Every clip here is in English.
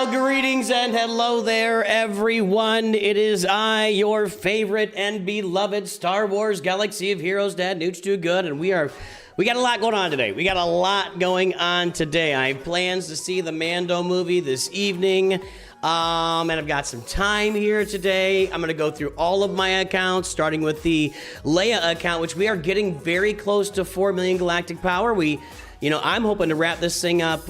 Well, greetings and hello there, everyone. It is I, your favorite and beloved Star Wars Galaxy of Heroes Dad, Nooch Too Good, and we got a lot going on today. I have plans to see the Mando movie this evening, and I've got some time here today. I'm going to go through all of my accounts, starting with the Leia account, which we are getting very close to 4 million galactic power. I'm hoping to wrap this thing up.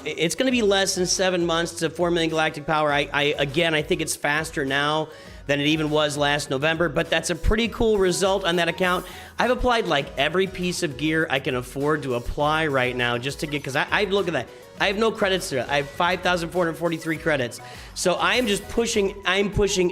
It's going to be less than 7 months to 4 million galactic power. I think it's faster now than it even was last November, but that's a pretty cool result on that account. I've applied like every piece of gear I can afford to apply right now just to get, because I look at that. I have no credits there. I have 5,443 credits. So I'm pushing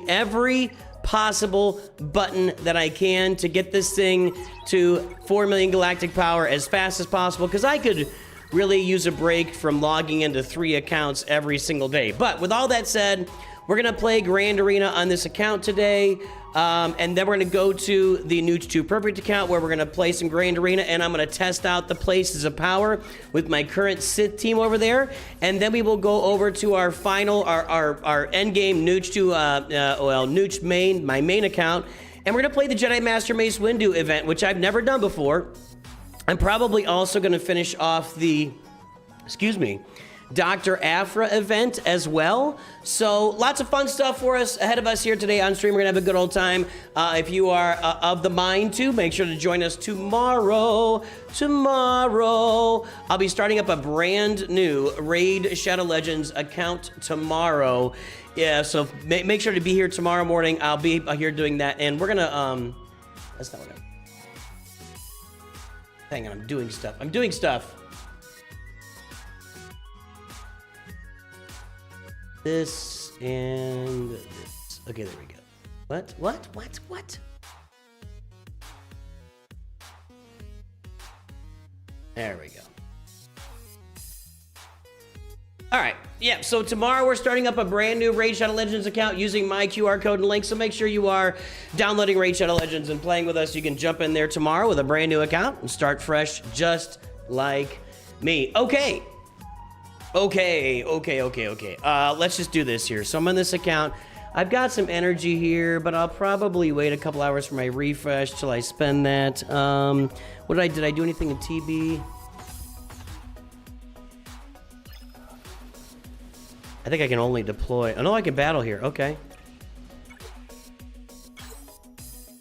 every possible button that I can to get this thing to 4 million galactic power as fast as possible, because I could really use a break from logging into 3 accounts every single day. But with all that said, we're gonna play Grand Arena on this account today, and then we're gonna go to the Nooch 2 Perfect account where we're gonna play some Grand Arena, and I'm gonna test out the places of power with my current Sith team over there, and then we will go over to our final, our end game Nooch 2, Nooch main, my main account, and we're gonna play the Jedi Master Mace Windu event, which I've never done before. I'm probably also gonna finish off the, Dr. Aphra event as well. So lots of fun stuff for us ahead of us here today on stream. We're gonna have a good old time. If you are of the mind to, make sure to join us tomorrow. I'll be starting up a brand new Raid Shadow Legends account tomorrow. Yeah, so make sure to be here tomorrow morning. I'll be here doing that, and we're gonna that's not what hang on, I'm doing stuff. This and this. Okay, there we go. What? There we go. All right. Yeah, so tomorrow we're starting up a brand new Raid Shadow Legends account using my QR code and link. So make sure you are downloading Raid Shadow Legends and playing with us. You can jump in there tomorrow with a brand new account and start fresh just like me. Okay. Let's just do this here. So I'm on this account. I've got some energy here, but I'll probably wait a couple hours for my refresh till I spend that. Did I do anything in TB? I think I can only deploy. Oh no, I can battle here. Okay.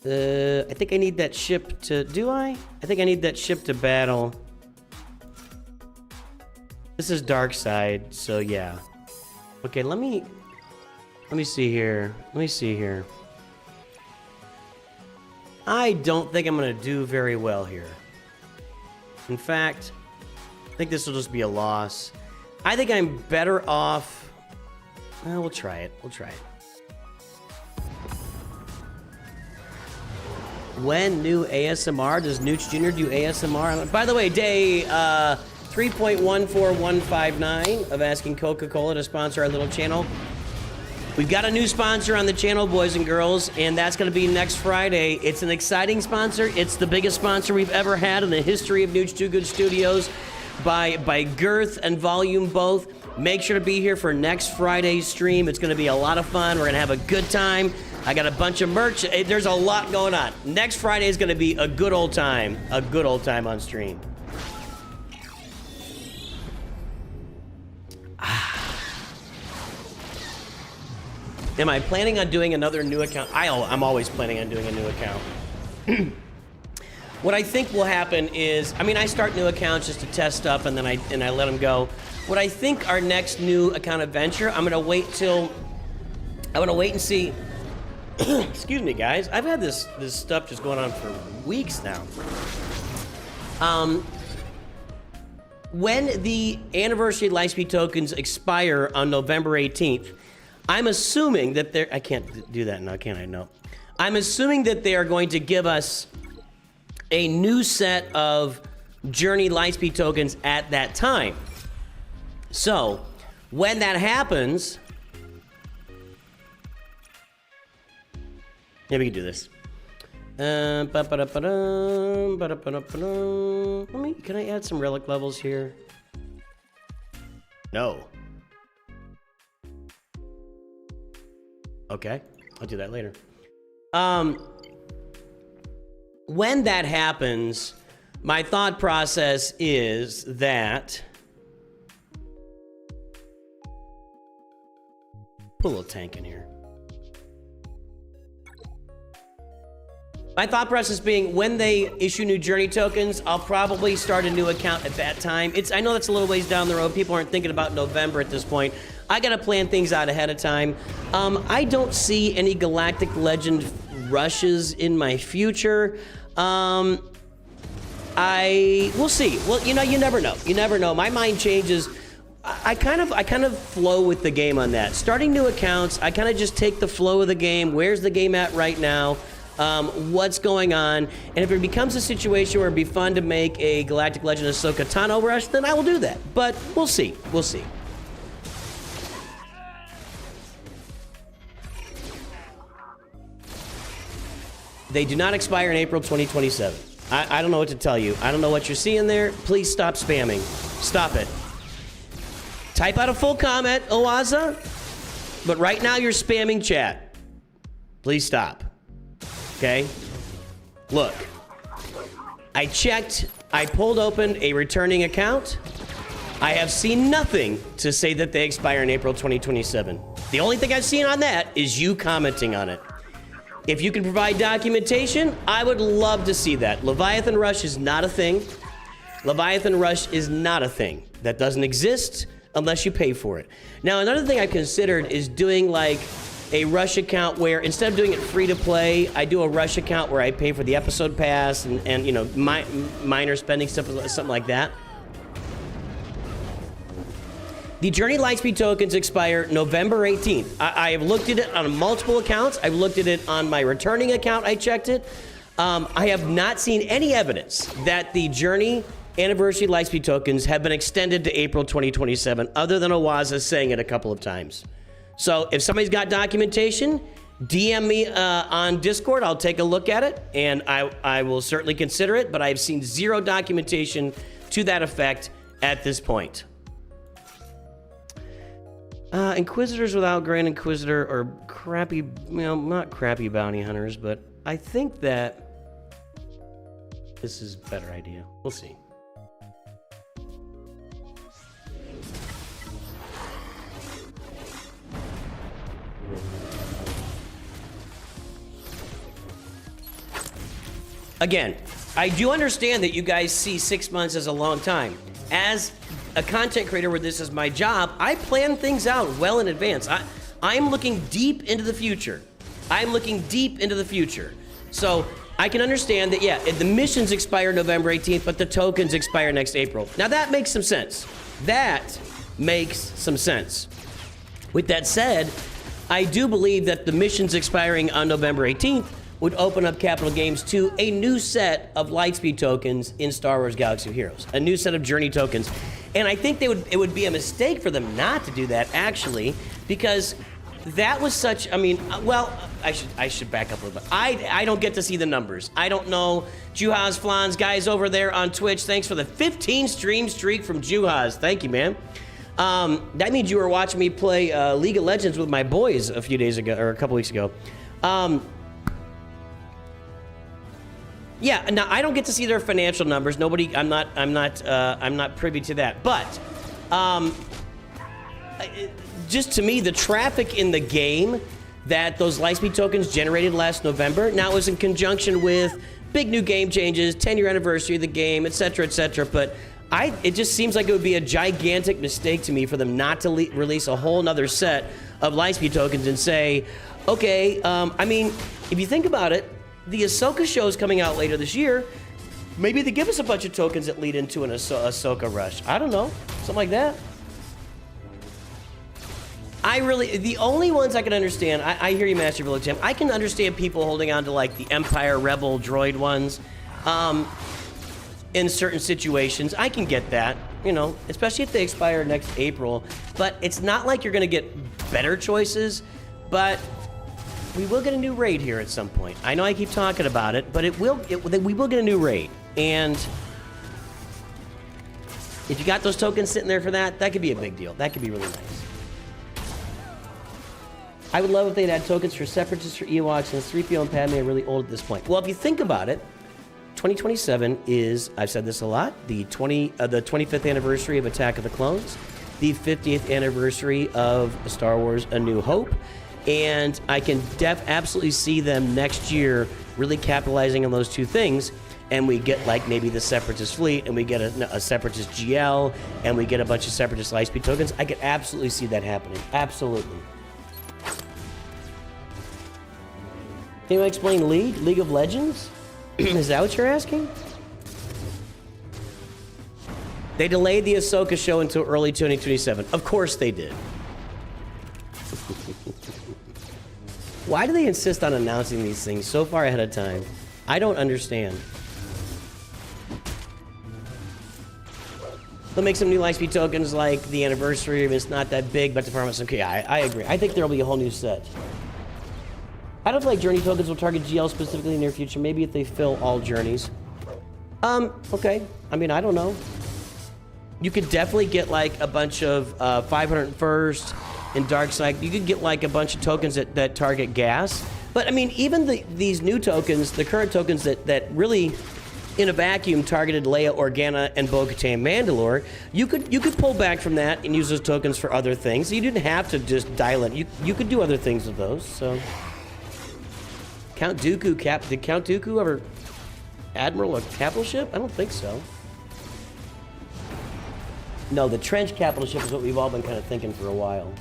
I think I need that ship to. Do I? I think I need that ship to battle. This is dark side, so yeah. Okay, let me see here. I don't think I'm gonna do very well here. In fact, I think this will just be a loss. I think I'm better off. Well, we'll try it. When new ASMR? Does Nooch Jr. do ASMR? By the way, day 3.14159 of asking Coca-Cola to sponsor our little channel. We've got a new sponsor on the channel, boys and girls, and that's going to be next Friday. It's an exciting sponsor. It's the biggest sponsor we've ever had in the history of Nooch Too Good Studios by girth and volume both. Make sure to be here for next Friday's stream. It's going to be a lot of fun. We're going to have a good time. I got a bunch of merch. There's a lot going on. Next Friday is going to be a good old time on stream. Am I planning on doing another new account? I'm always planning on doing a new account. What I think will happen is, I start new accounts just to test stuff, and then I let them go. What I think our next new account adventure, I'm gonna wait and see. Excuse me, guys. I've had this stuff just going on for weeks now. When the anniversary Lightspeed tokens expire on November 18th, I'm assuming that I can't do that now, can I? No. I'm assuming that they are going to give us a new set of Journey Lightspeed tokens at that time. So, when that happens... Yeah, we can do this. Can I add some relic levels here? No. Okay, I'll do that later. When that happens, my thought process is that... Put a little tank in here. My thought process being, when they issue new Journey tokens, I'll probably start a new account at that time. I know that's a little ways down the road. People aren't thinking about November at this point. I gotta plan things out ahead of time. I don't see any Galactic Legend rushes in my future. We'll see. Well, you know, you never know. You never know. My mind changes. I kind of flow with the game on that. Starting new accounts, I kind of just take the flow of the game. Where's the game at right now? What's going on? And if it becomes a situation where it'd be fun to make a Galactic Legend Ahsoka Tano rush, then I will do that. But we'll see. We'll see. They do not expire in April 2027. I don't know what to tell you. I don't know what you're seeing there. Please stop spamming. Stop it. Type out a full comment, Oaza. But right now you're spamming chat. Please stop. Okay? Look. I checked. I pulled open a returning account. I have seen nothing to say that they expire in April 2027. The only thing I've seen on that is you commenting on it. If you can provide documentation, I would love to see that. Leviathan Rush is not a thing. Leviathan Rush is not a thing. That doesn't exist unless you pay for it. Now, another thing I considered is doing like a Rush account where instead of doing it free to play, I do a Rush account where I pay for the episode pass and you know, minor spending stuff, something like that. The Journey Lightspeed tokens expire November 18th. I have looked at it on multiple accounts. I've looked at it on my returning account. I checked it. I have not seen any evidence that the Journey Anniversary Lightspeed tokens have been extended to April 2027, other than Owaza saying it a couple of times. So if somebody's got documentation, DM me on Discord. I'll take a look at it, and I will certainly consider it, but I've seen zero documentation to that effect at this point. Inquisitors without Grand Inquisitor are crappy, well, not crappy bounty hunters, but I think that this is a better idea. We'll see. Again, I do understand that you guys see 6 months as a long time. As a content creator where this is my job, I plan things out well in advance. I'm looking deep into the future. I'm looking deep into the future. So I can understand that, yeah, the missions expire November 18th, but the tokens expire next April. Now that makes some sense. That makes some sense. With that said, I do believe that the missions expiring on November 18th would open up Capital Games to a new set of Lightspeed tokens in Star Wars Galaxy of Heroes, a new set of Journey tokens. And I think it would be a mistake for them not to do that, actually, because that was such, I mean, well, I should back up a little bit. I don't get to see the numbers. I don't know. Juhaz Flans, guys over there on Twitch, thanks for the 15 stream streak from Juhaz. Thank you, man. That means you were watching me play League of Legends with my boys a few days ago, or a couple weeks ago. Yeah, now I don't get to see their financial numbers. Nobody, I'm not privy to that. But just to me, the traffic in the game that those Lightspeed tokens generated last November, now it was in conjunction with big new game changes, 10-year anniversary of the game, etc., etc. But it just seems like it would be a gigantic mistake to me for them not to release a whole nother set of Lightspeed tokens and say, okay, I mean, if you think about it, the Ahsoka show is coming out later this year. Maybe they give us a bunch of tokens that lead into an Ahsoka rush. I don't know. Something like that. The only ones I can understand, I hear you, Master Village Tim. I can understand people holding on to like the Empire Rebel droid ones in certain situations. I can get that, you know, especially if they expire next April. But it's not like you're going to get better choices, but we will get a new raid here at some point. I know I keep talking about it, but we will get a new raid. And if you got those tokens sitting there for that, that could be a big deal. That could be really nice. I would love if they'd add tokens for Separatists for Ewoks, and 3PO and Padme are really old at this point. Well, if you think about it, 2027 is, I've said this a lot, the 25th anniversary of Attack of the Clones, the 50th anniversary of Star Wars A New Hope, and I can absolutely see them next year really capitalizing on those two things, and we get like maybe the Separatist fleet, and we get a Separatist GL, and we get a bunch of Separatist Lightspeed tokens. I could absolutely see that happening. Absolutely. Can you explain League of Legends? Is that what you're asking? They delayed the Ahsoka show until early 2027. Of course they did. Why do they insist on announcing these things so far ahead of time? I don't understand. They'll make some new Lightspeed tokens like the anniversary. It's not that big, but the farmers. Okay, I agree. I think there'll be a whole new set. I don't feel like journey tokens will target GL specifically in the near future. Maybe if they fill all journeys. Okay. I mean, I don't know. You could definitely get like a bunch of 501st and Dark Side. You could get like a bunch of tokens that target gas. But I mean, even these new tokens, the current tokens that really, in a vacuum, targeted Leia, Organa, and Bo-Katan Mandalore, you could pull back from that and use those tokens for other things. You didn't have to just dial it. You could do other things with those. So. Count Dooku did Count Dooku ever admiral a capital ship? I don't think so. No, the trench capital ship is what we've all been kind of thinking for a while.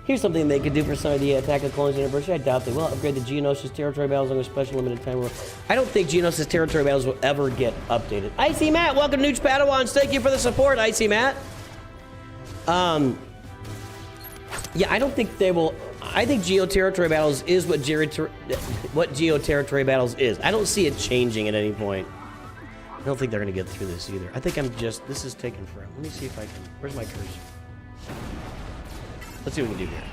Here's something they could do for some of the Attack of the Clones anniversary. I doubt they will upgrade the Geonosis territory battles on a special limited time rule. I don't think Geonosis territory battles will ever get updated. Icy Matt, welcome to Nooch Padawans. Thank you for the support, Icy Matt. Yeah, I don't think they will. I think Geo Territory Battles is what Geo Territory Battles is. I don't see it changing at any point. I don't think they're going to get through this either. I think this is taking forever. Let me see if I can, where's my cursor? Let's see what we can do here.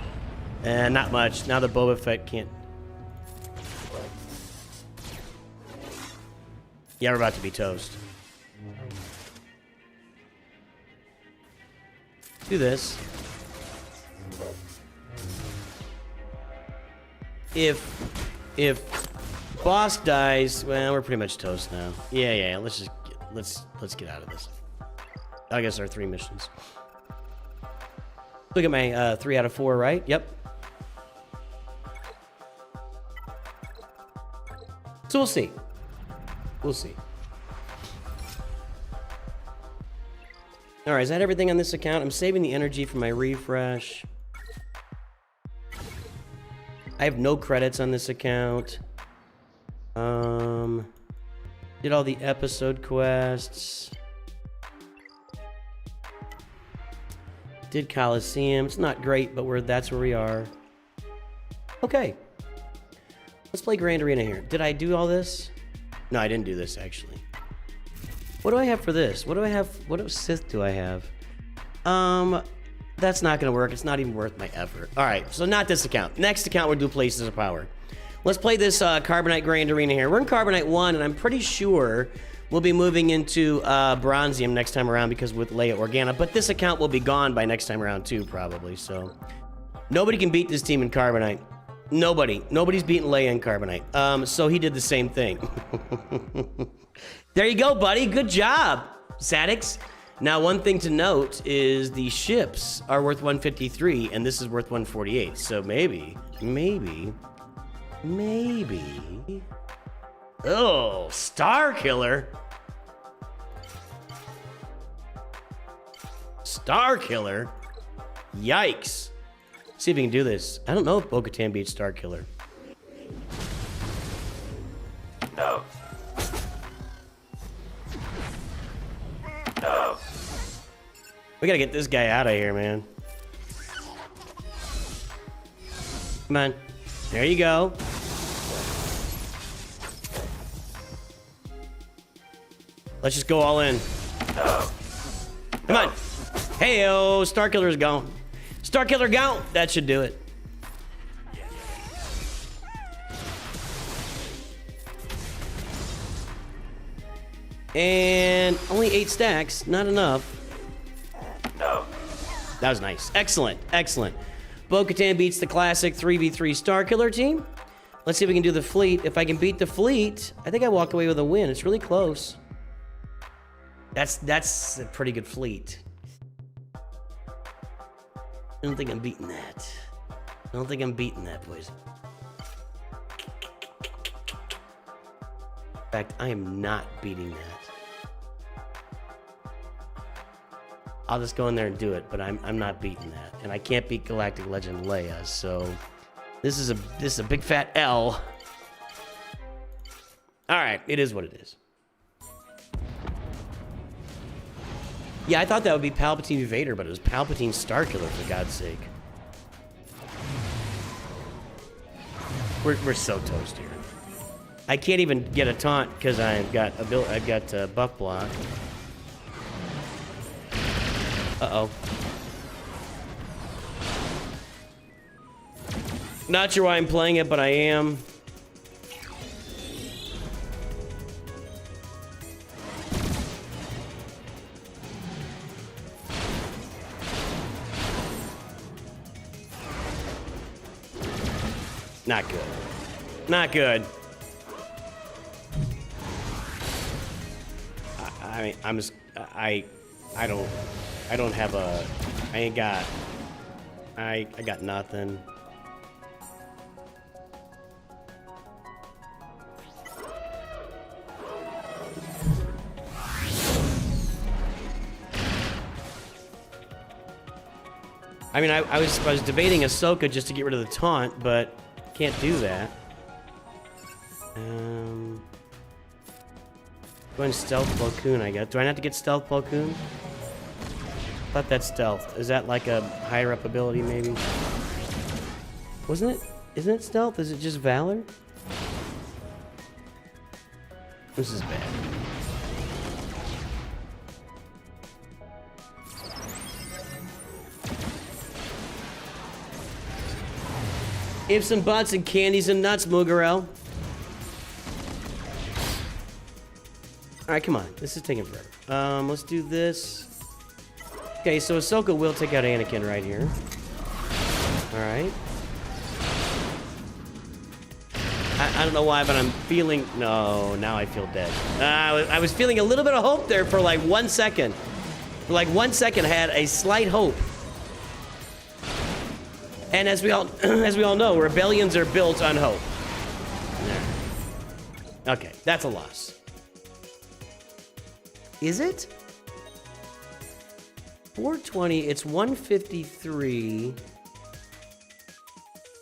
And not much. Now that Boba Fett can't. Yeah, we're about to be toast. Do this. If boss dies, well, we're pretty much toast now. Yeah. Let's get out of this. I guess our 3 missions. Look at my 3 out of 4, right? Yep. So we'll see. We'll see. All right, is that everything on this account? I'm saving the energy for my refresh. I have no credits on this account. Did all the episode quests. Did Coliseum. It's not great, but that's where we are. Okay. Let's play Grand Arena here. Did I do all this? No, I didn't do this, actually. What do I have for this? What do I have? What Sith do I have? That's not going to work. It's not even worth my effort. All right, so not this account. Next account, we'll do Places of Power. Let's play this Carbonite Grand Arena here. We're in Carbonite 1, and I'm pretty sure we'll be moving into Bronzium next time around because with Leia Organa. But this account will be gone by next time around, too, probably. So nobody can beat this team in Carbonite. Nobody's beaten Leia in Carbonite. So he did the same thing. There you go, buddy. Good job, Sadix. Now, one thing to note is the ships are worth 153, and this is worth 148. So maybe. Oh, Star Killer. Star Killer? Yikes. See if we can do this. I don't know if Bo-Katan beats Star Killer. No. No. We gotta get this guy out of here, man. Come on. There you go. Let's just go all in. No. Come on. Hey-oh, Star Killer's gone. Star Killer gone. That should do it. And only 8 stacks. Not enough. No. That was nice. Excellent. Excellent. Bo-Katan beats the classic 3v3 Starkiller team. Let's see if we can do the fleet. If I can beat the fleet, I think I walk away with a win. It's really close. That's a pretty good fleet. I don't think I'm beating that. I don't think I'm beating that, boys. In fact, I am not beating that. I'll just go in there and do it, but I'm not beating that. And I can't beat Galactic Legend Leia, so this is a big fat L. Alright, it is what it is. Yeah, I thought that would be Palpatine Vader, but it was Palpatine Starkiller, for God's sake. We're so toast here. I can't even get a taunt because I've got buff block. Uh-oh. Not sure why I'm playing it, but I am. Not good. Not good. I don't have a... I got nothing. I mean, I was debating Ahsoka just to get rid of the taunt, but can't do that. Going stealth Plo Koon, I guess. Do I have to get stealth Plo Koon? I thought that's stealth. Is that like a higher up ability, maybe? Wasn't it? Isn't it stealth? Is it just Valor? This is bad. Ifs and buts and candies and nuts, Mugarel. Alright, come on. This is taking forever. Let's do this. Okay, so Ahsoka will take out Anakin right here. Alright. I don't know why, but I'm feeling... No, now I feel dead. I was feeling a little bit of hope there for like 1 second. For like 1 second, I had a slight hope. And as we all know, rebellions are built on hope. Okay, that's a loss. Is it? 420, it's 153.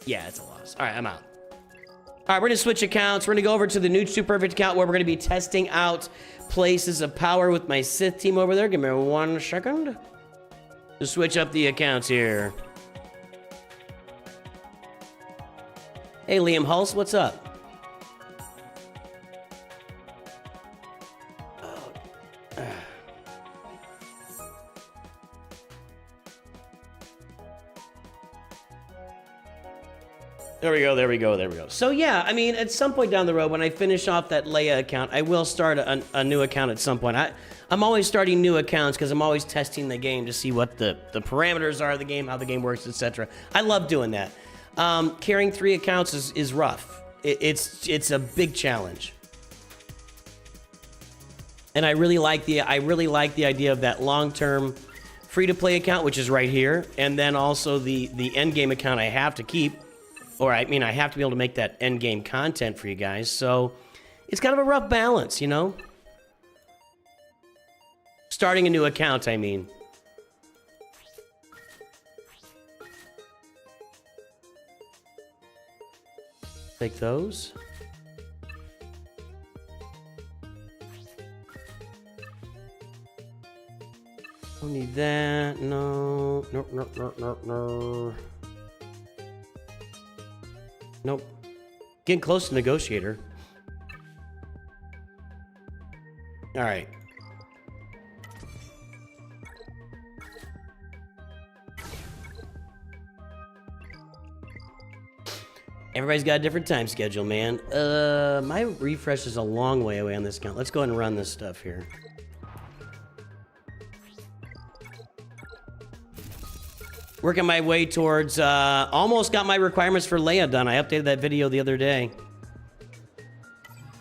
Yeah, it's a loss. All right, I'm out. All right, we're gonna switch accounts. We're gonna go over to the Nooch 2 Perfect account where we're gonna be testing out places of power with my Sith team over there. Give me 1 second to switch up the accounts here. Hey, Liam Hulse, what's up? There we go, there we go, there we go. So yeah, I mean, at some point down the road, when I finish off that Leia account, I will start a new account at some point. I'm always starting new accounts because I'm always testing the game to see what the parameters are of the game, how the game works, etc. I love doing that. Carrying 3 accounts is rough. It's a big challenge. And I really like the idea of that long-term free-to-play account, which is right here, and then also the end game account I have to keep. Or, I mean, I have to be able to make that end-game content for you guys, so it's kind of a rough balance, you know? Starting a new account, I mean. Take those. Don't need that. No. Nope, nope, nope, nope, no. Nope. Getting close to Negotiator. All right. Everybody's got a different time schedule, man. My refresh is a long way away on this account. Let's go ahead and run this stuff here. Working my way towards, almost got my requirements for Leia done. I updated that video the other day.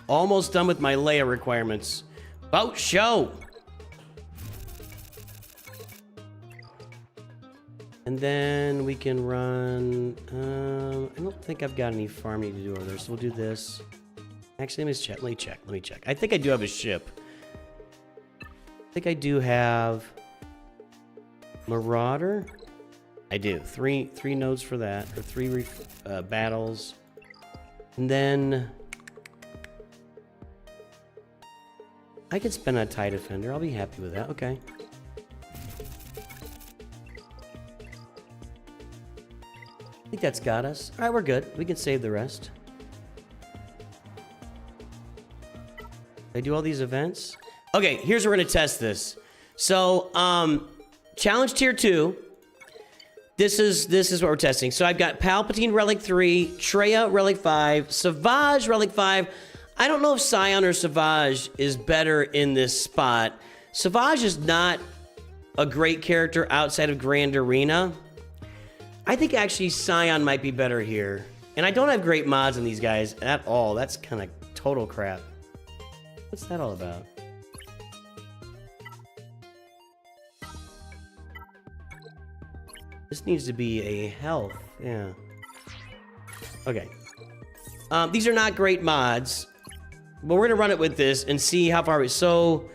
Almost done with my Leia requirements. Boat show! And then we can run, I don't think I've got any farming to do over there, so we'll do this. Actually, let me check. I think I do have a ship. I think I do have Marauder. I do. Three nodes for that, or 3 battles. And then I could spend a TIE Defender. I'll be happy with that. Okay. I think that's got us. All right, we're good. We can save the rest. I do all these events. Okay, here's where we're gonna test this. So, challenge tier 2. This is what we're testing. So I've got Palpatine Relic 3, Traya Relic 5, Savage Relic 5. I don't know if Scion or Savage is better in this spot. Savage is not a great character outside of Grand Arena. I think actually Scion might be better here. And I don't have great mods on these guys at all. That's kind of total crap. What's that all about? This needs to be a health. Yeah. Okay. These are not great mods. But we're going to run it with this and see how far we... So...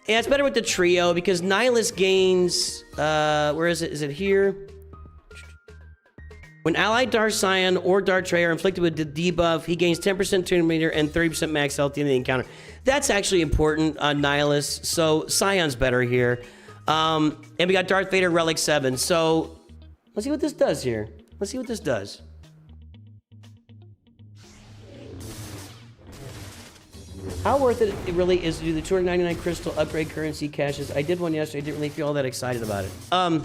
Yeah, it's better with the trio because Nihilus gains... where is it? Is it here? When allied Darth Scion or Darth Traya are inflicted with the debuff, he gains 10% turn meter and 30% max health in the encounter. That's actually important on Nihilus, so Scion's better here. And we got Darth Vader Relic 7, so let's see what this does here. Let's see what this does. How worth it really is to do the 299 crystal upgrade currency caches. I did one yesterday, I didn't really feel all that excited about it. I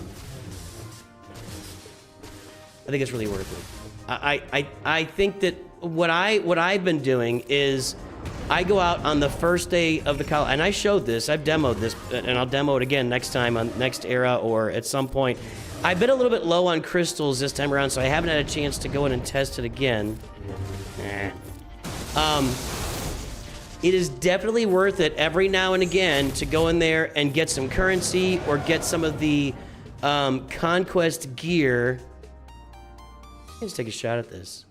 think it's really worth it. I think that what I've been doing is I go out on the first day of the college, and I showed this, I've demoed this, and I'll demo it again next time on next era or at some point. I've been a little bit low on crystals this time around, so I haven't had a chance to go in and test it again. It is definitely worth it every now and again to go in there and get some currency or get some of the conquest gear. Let's take a shot at this.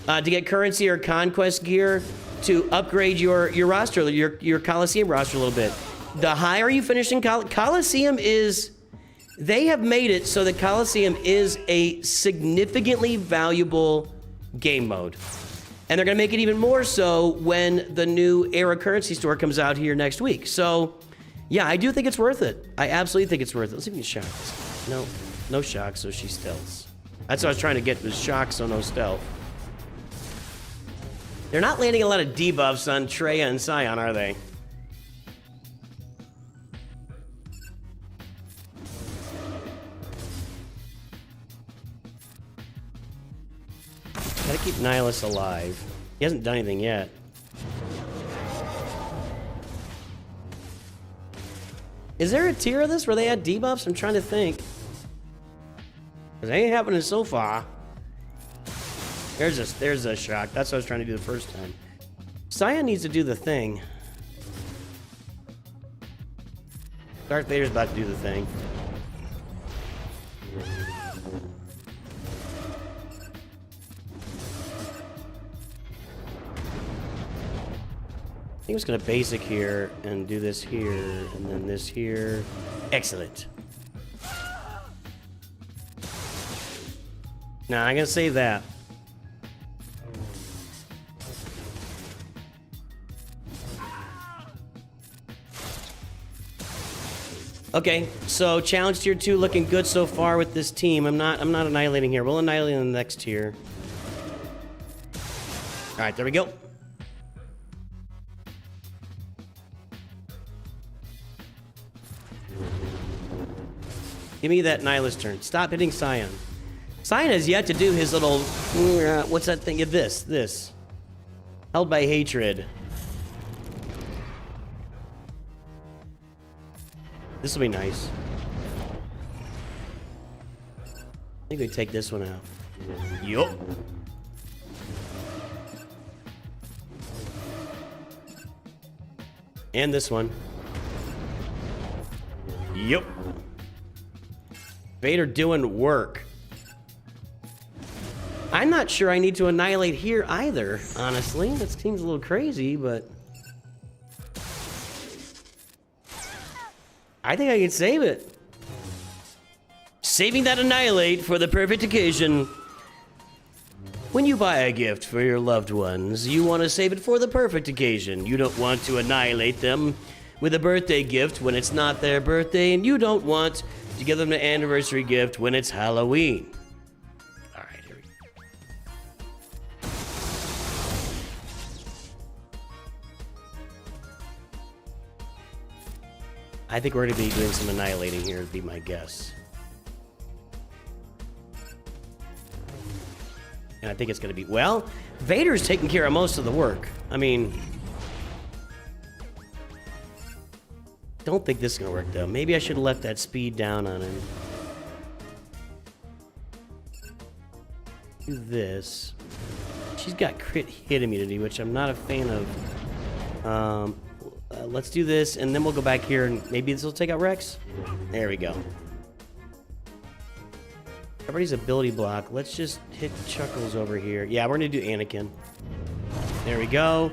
To get currency or conquest gear to upgrade your roster, your Coliseum roster a little bit. The higher you finish in Coliseum is... They have made it so that Coliseum is a significantly valuable game mode. And they're going to make it even more so when the new Era currency store comes out here next week. So... yeah, I do think it's worth it. I absolutely think it's worth it. Let's see if we can shock this. No, no shock, so she stealths. That's what I was trying to get, was shock, so no stealth. They're not landing a lot of debuffs on Traya and Scion, are they? Gotta keep Nihilus alive. He hasn't done anything yet. Is there a tier of this where they add debuffs? I'm trying to think. Because it ain't happening so far. There's a shock. That's what I was trying to do the first time. Scion needs to do the thing. Darth Vader's about to do the thing. I think I'm just gonna basic here and do this here and then this here. Excellent. Nah, I'm gonna save that. Okay, so challenge tier 2 looking good so far with this team. I'm not annihilating here. We'll annihilate in the next tier. All right, there we go. Give me that Nihilus turn. Stop hitting Scion. Scion has yet to do his little... what's that thing? This. Held by hatred. This will be nice. I think we take this one out. Yup. And this one. Yup. Vader doing work. I'm not sure I need to annihilate here either, honestly. That seems a little crazy, but... I think I can save it. Saving that annihilate for the perfect occasion. When you buy a gift for your loved ones, you want to save it for the perfect occasion. You don't want to annihilate them with a birthday gift when it's not their birthday, and you don't want to give them an anniversary gift when it's Halloween. All right, here we go. I think we're going to be doing some annihilating here, would be my guess. And I think it's going to be... Well, Vader's taking care of most of the work. I mean... Don't think this is going to work, though. Maybe I should have left that speed down on him. Do this. She's got crit hit immunity, which I'm not a fan of. Let's do this, and then we'll go back here, and maybe this will take out Rex. There we go. Everybody's ability block. Let's just hit Chuckles over here. Yeah, we're going to do Anakin. There we go.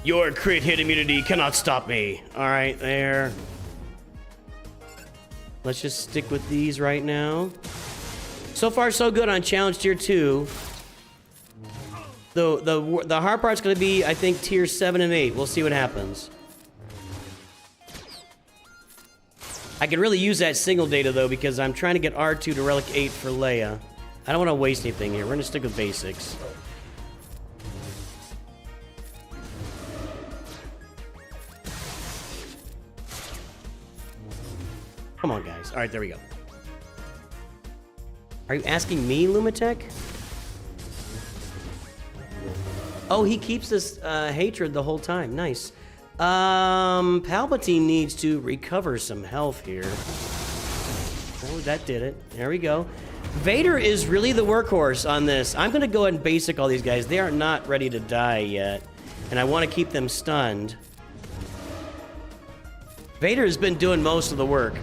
Your crit hit immunity cannot stop me. All right, there. Let's just stick with these right now. So far, so good on Challenge Tier 2. The hard part's going to be, I think, Tier 7 and 8. We'll see what happens. I could really use that single data, though, because I'm trying to get R2 to Relic 8 for Leia. I don't want to waste anything here. We're going to stick with basics. Come on, guys. All right, there we go. Are you asking me, Lumitech? Oh, he keeps this hatred the whole time. Nice. Palpatine needs to recover some health here. Oh, that did it. There we go. Vader is really the workhorse on this. I'm going to go ahead and basic all these guys. They are not ready to die yet, and I want to keep them stunned. Vader has been doing most of the work.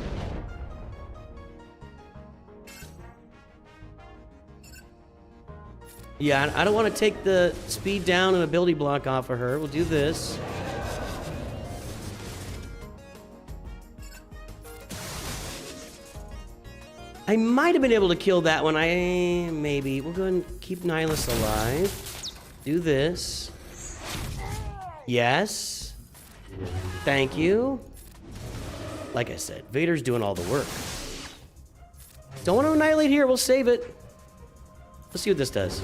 Yeah, I don't want to take the speed down and ability block off of her. We'll do this. I might have been able to kill that one. Maybe. We'll go ahead and keep Nihilus alive. Do this. Yes. Thank you. Like I said, Vader's doing all the work. Don't want to annihilate here. We'll save it. Let's see what this does.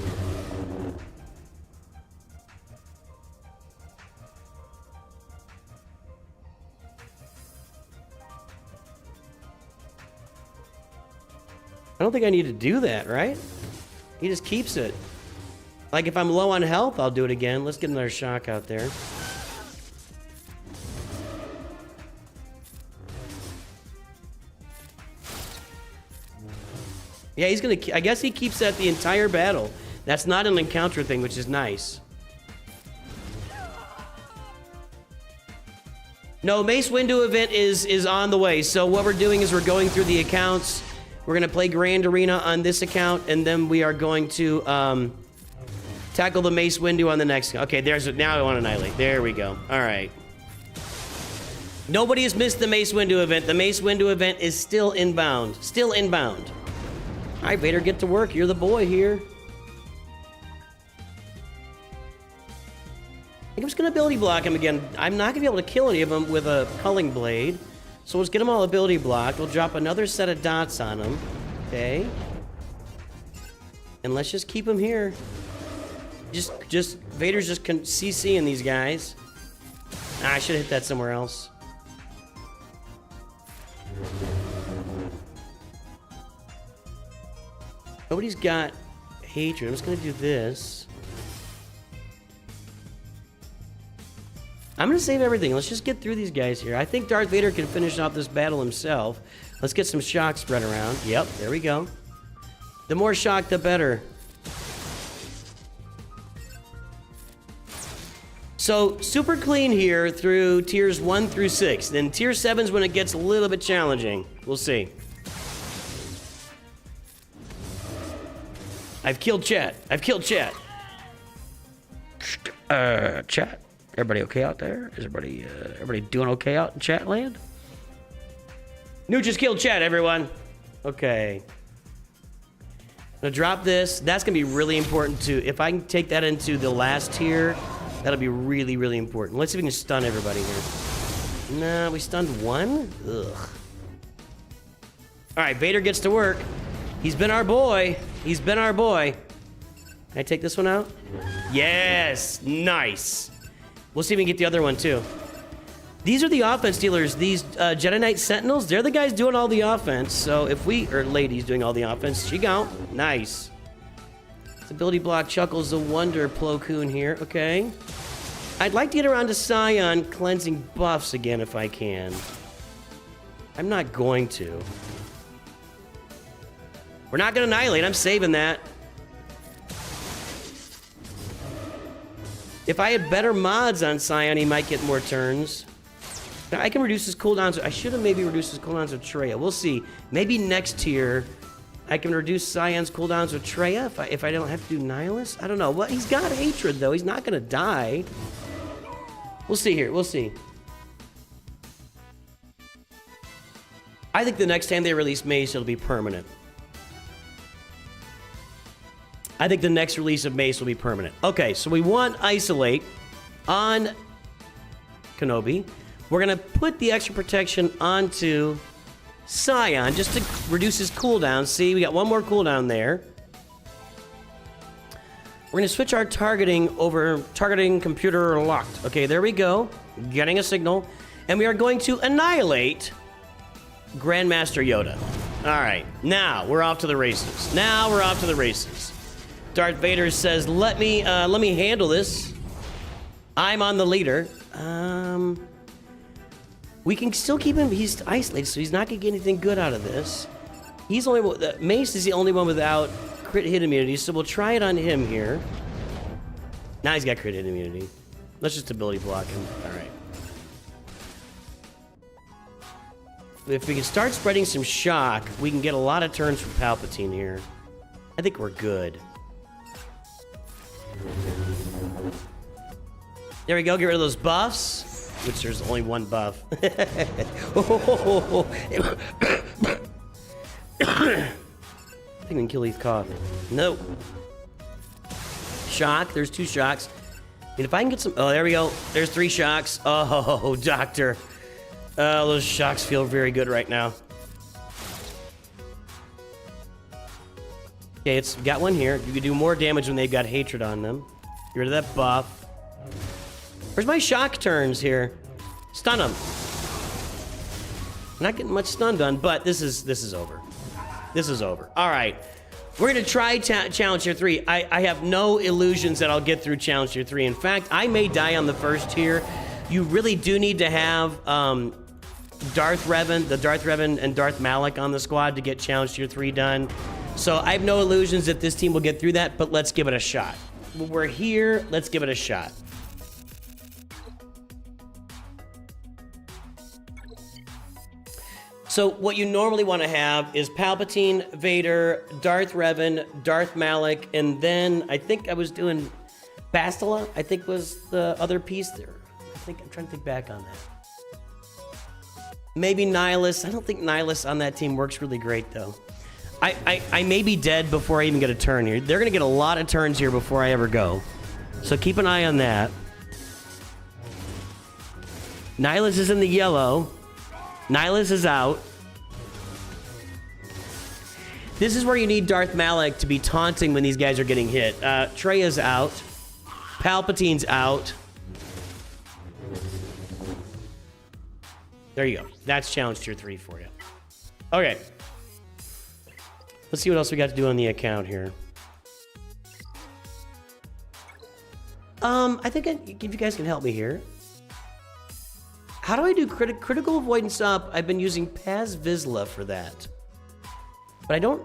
I don't think I need to do that, right? He just keeps it. Like, if I'm low on health, I'll do it again. Let's get another shock out there. Yeah, he's gonna... I guess he keeps that the entire battle. That's not an encounter thing, which is nice. No, Mace Windu event is on the way. So what we're doing is we're going through the accounts. We're going to play Grand Arena on this account, and then we are going to tackle the Mace Windu on the next. Okay, there's... Now I want to annihilate. There we go. All right. Nobody has missed the Mace Windu event. The Mace Windu event is still inbound. Still inbound. All right, Vader, get to work. You're the boy here. I think I'm just going to ability block him again. I'm not going to be able to kill any of them with a culling blade. So let's get them all ability blocked. We'll drop another set of dots on them. Okay. And let's just keep them here. Vader's just CCing these guys. Ah, I should have hit that somewhere else. Nobody's got hatred. I'm just going to do this. I'm going to save everything. Let's just get through these guys here. I think Darth Vader can finish off this battle himself. Let's get some shock spread around. Yep, there we go. The more shock, the better. So, super clean here through tiers 1 through 6. Then tier 7's when it gets a little bit challenging. We'll see. I've killed chat. I've killed chat. Chat. Everybody okay out there? Is everybody doing okay out in chat land? Nooch just killed chat, everyone. Okay. I'm gonna drop this. That's gonna be really important too. If I can take that into the last tier, that'll be really, really important. Let's see if we can stun everybody here. Nah, we stunned one? Ugh. All right, Vader gets to work. He's been our boy. He's been our boy. Can I take this one out? Yes, nice. We'll see if we can get the other one too. These are the offense dealers. These Jedi Knight Sentinels, they're the guys doing all the offense. So if we, or ladies doing all the offense, she go. Nice. This ability block Chuckles the Wonder Plo Koon here, okay. I'd like to get around to Scion cleansing buffs again if I can. I'm not going to. We're not gonna annihilate, I'm saving that. If I had better mods on Scion, he might get more turns. Now, I can reduce his cooldowns. I should have maybe reduced his cooldowns with Traya. We'll see. Maybe next tier, I can reduce Scion's cooldowns with Traya if I don't have to do Nihilus. I don't know. Well, he's got hatred, though. He's not going to die. We'll see here. We'll see. I think the next time they release Mace, it'll be permanent. I think the next release of Mace will be permanent. Okay, so we want Isolate on Kenobi. We're going to put the extra protection onto Scion just to reduce his cooldown. See, we got one more cooldown there. We're going to switch our targeting over targeting computer locked. Okay, there we go. Getting a signal. And we are going to annihilate Grandmaster Yoda. All right, now we're off to the races. Now we're off to the races. Darth Vader says, let me handle this. I'm on the leader. We can still keep him, he's isolated, so he's not gonna get anything good out of this. He's only, Mace is the only one without crit hit immunity, so we'll try it on him here. Now he's got crit hit immunity. Let's just ability block him, all right. If we can start spreading some shock, we can get a lot of turns from Palpatine here. I think we're good. There we go, get rid of those buffs, which there's only one buff. I think we can kill Heath cough. Nope. Shock, there's 2 shocks. And if I can get some, oh, there we go. There's 3 shocks. Oh, Doctor. Those shocks feel very good right now. Okay, it's got one here. You can do more damage when they've got hatred on them. Get rid of that buff. Where's my shock turns here? Stun them. Not getting much stun done, but this is over. This is over. All right. We're going to try Challenge Tier 3. I have no illusions that I'll get through Challenge Tier 3. In fact, I may die on the first tier. You really do need to have Darth Revan and Darth Malak on the squad to get Challenge Tier 3 done. So I have no illusions that this team will get through that, but let's give it a shot. We're here, let's give it a shot. So what you normally want to have is Palpatine, Vader, Darth Revan, Darth Malak, and then I think I was doing Bastila, I think was the other piece there. I'm trying to think back on that. Maybe Nihilus. I don't think Nihilus on that team works really great, though. I may be dead before I even get a turn here. They're going to get a lot of turns here before I ever go. So keep an eye on that. Nihilus is in the yellow. Nihilus is out. This is where you need Darth Malak to be taunting when these guys are getting hit. Treya's out. Palpatine's out. There you go. That's Challenge Tier 3 for you. Okay. Let's see what else we got to do on the account here. I think if you guys can help me here. How do I do critical avoidance up? I've been using Paz Vizsla for that. But I don't...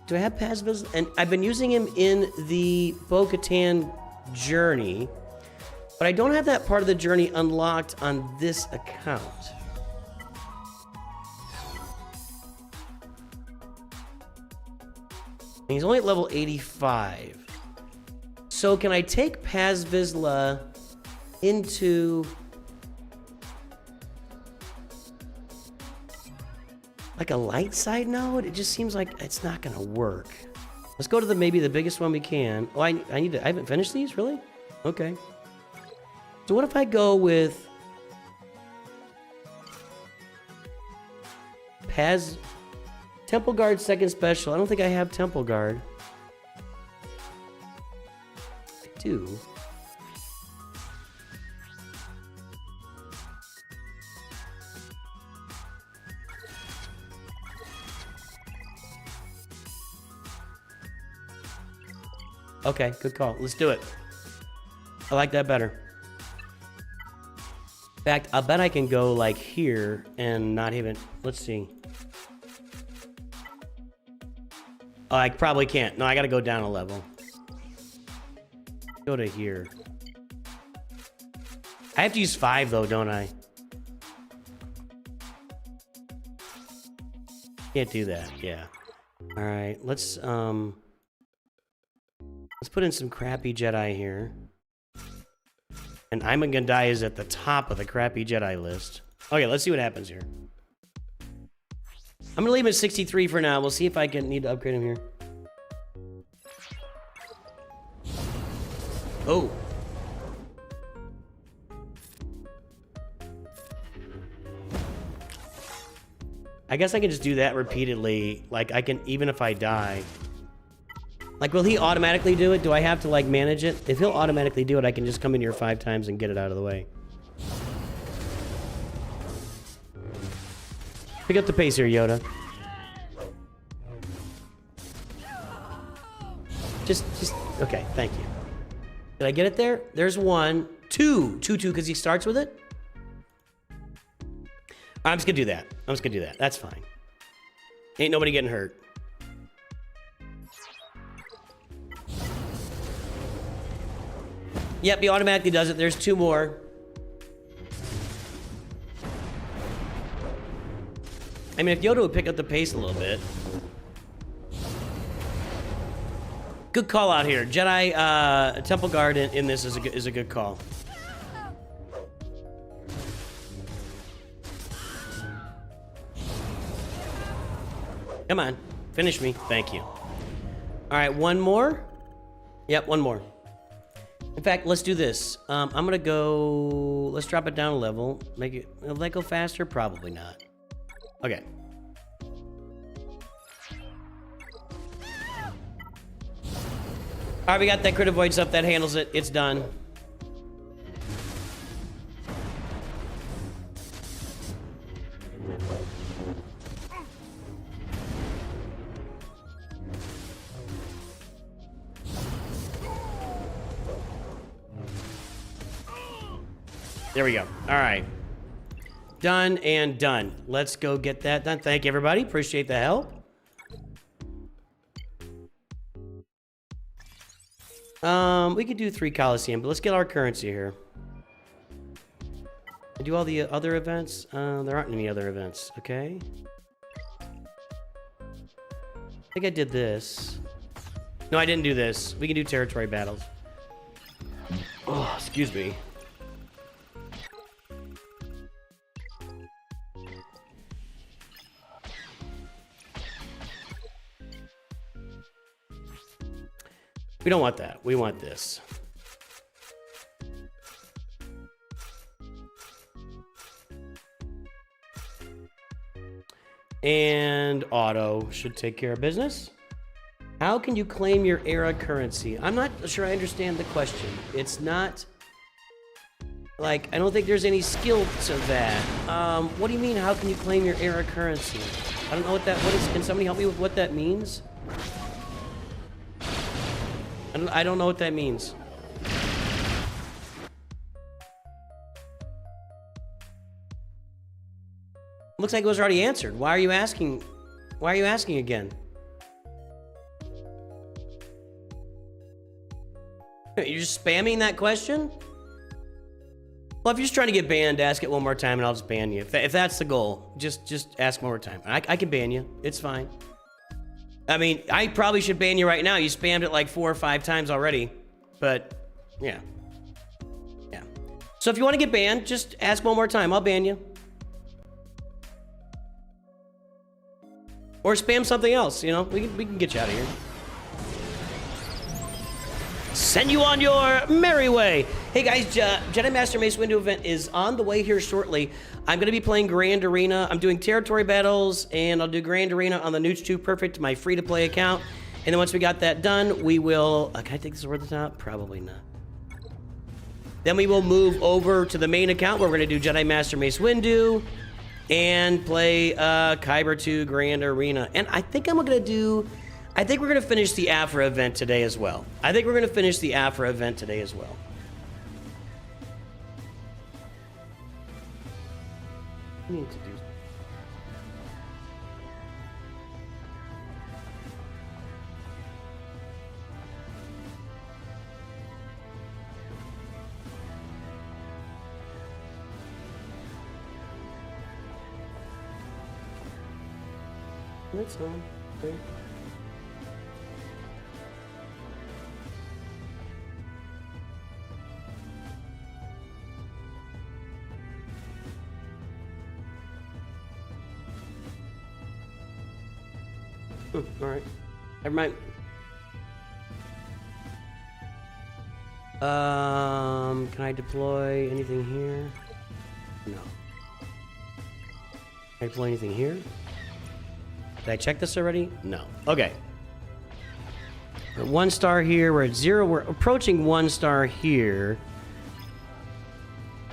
Do I have Paz Vizsla? And I've been using him in the Bo-Katan journey. But I don't have that part of the journey unlocked on this account. And he's only at level 85. So can I take Paz Vizsla into... like a light side node? It just seems like it's not gonna work. Let's go to maybe the biggest one we can. Oh, I need to, I haven't finished these, really? Okay. So what if I go with Paz Temple Guard second special? I don't think I have Temple Guard. I do. Okay, good call. Let's do it. I like that better. In fact, I bet I can go like here and not even... Let's see. Oh, I probably can't. No, I gotta go down a level. Go to here. I have to use 5 though, don't I? Can't do that, yeah. Alright, let's put in some crappy Jedi here. And I'm gonna die is at the top of the crappy Jedi list. Okay, let's see what happens here. I'm gonna leave him at 63 for now. We'll see if I need to upgrade him here. Oh. I guess I can just do that repeatedly. Like, I can, even if I die. Like, will he automatically do it? Do I have to, like, manage it? If he'll automatically do it, I can just come in here 5 times and get it out of the way. Pick up the pace here, Yoda. Just, okay, thank you. Did I get it there? There's 1, 2, 2, because he starts with it? I'm just gonna do that. I'm just gonna do that. That's fine. Ain't nobody getting hurt. Yep, he automatically does it. There's 2 more. I mean, if Yoda would pick up the pace a little bit. Good call out here. Jedi Temple Guard in this is a good call. Come on, finish me. Thank you. All right, 1 more. Yep, 1 more. In fact, let's do this. I'm gonna go. Let's drop it down a level. Make it. Will that go faster? Probably not. Okay. All right, we got that crit avoid stuff that handles it. It's done. There we go. All right. Done and done. Let's go get that done. Thank you, everybody. Appreciate the help. We could do 3 Coliseum, but let's get our currency here. I do all the other events. There aren't any other events. Okay. I think I did this. No, I didn't do this. We can do territory battles. Oh, excuse me. We don't want that. We want this. And auto should take care of business. How can you claim your era currency? I'm not sure I understand the question. It's not... like, I don't think there's any skill to that. What do you mean, how can you claim your era currency? I don't know what is. Can somebody help me with what that means? I don't know what that means. Looks like it was already answered. Why are you asking? Why are you asking again? You're just spamming that question? Well, if you're just trying to get banned, ask it one more time and I'll just ban you. If that's the goal, just ask one more time. I can ban you. It's fine. I mean, I probably should ban you right now. You spammed it like 4 or 5 times already. But, yeah. Yeah. So if you want to get banned, just ask one more time. I'll ban you. Or spam something else, you know? We can get you out of here. Send you on your merry way. Hey guys, Jedi Master Mace Windu event is on the way here shortly. I'm going to be playing Grand Arena. I'm doing territory battles, and I'll do Grand Arena on the Nooch 2 Perfect, my free-to-play account. And then once we got that done, we will... can I take this over the top? Probably not. Then we will move over to the main account where we're going to do Jedi Master Mace Windu and play Kyber 2 Grand Arena. And I think I'm going to do... I think we're going to finish the Afra event today as well. I need to do... That's fine. Okay. All right. Never mind. Can I deploy anything here? No. Can I deploy anything here? Did I check this already? No. Okay. We're at 1 star here. We're at 0. We're approaching 1 star here.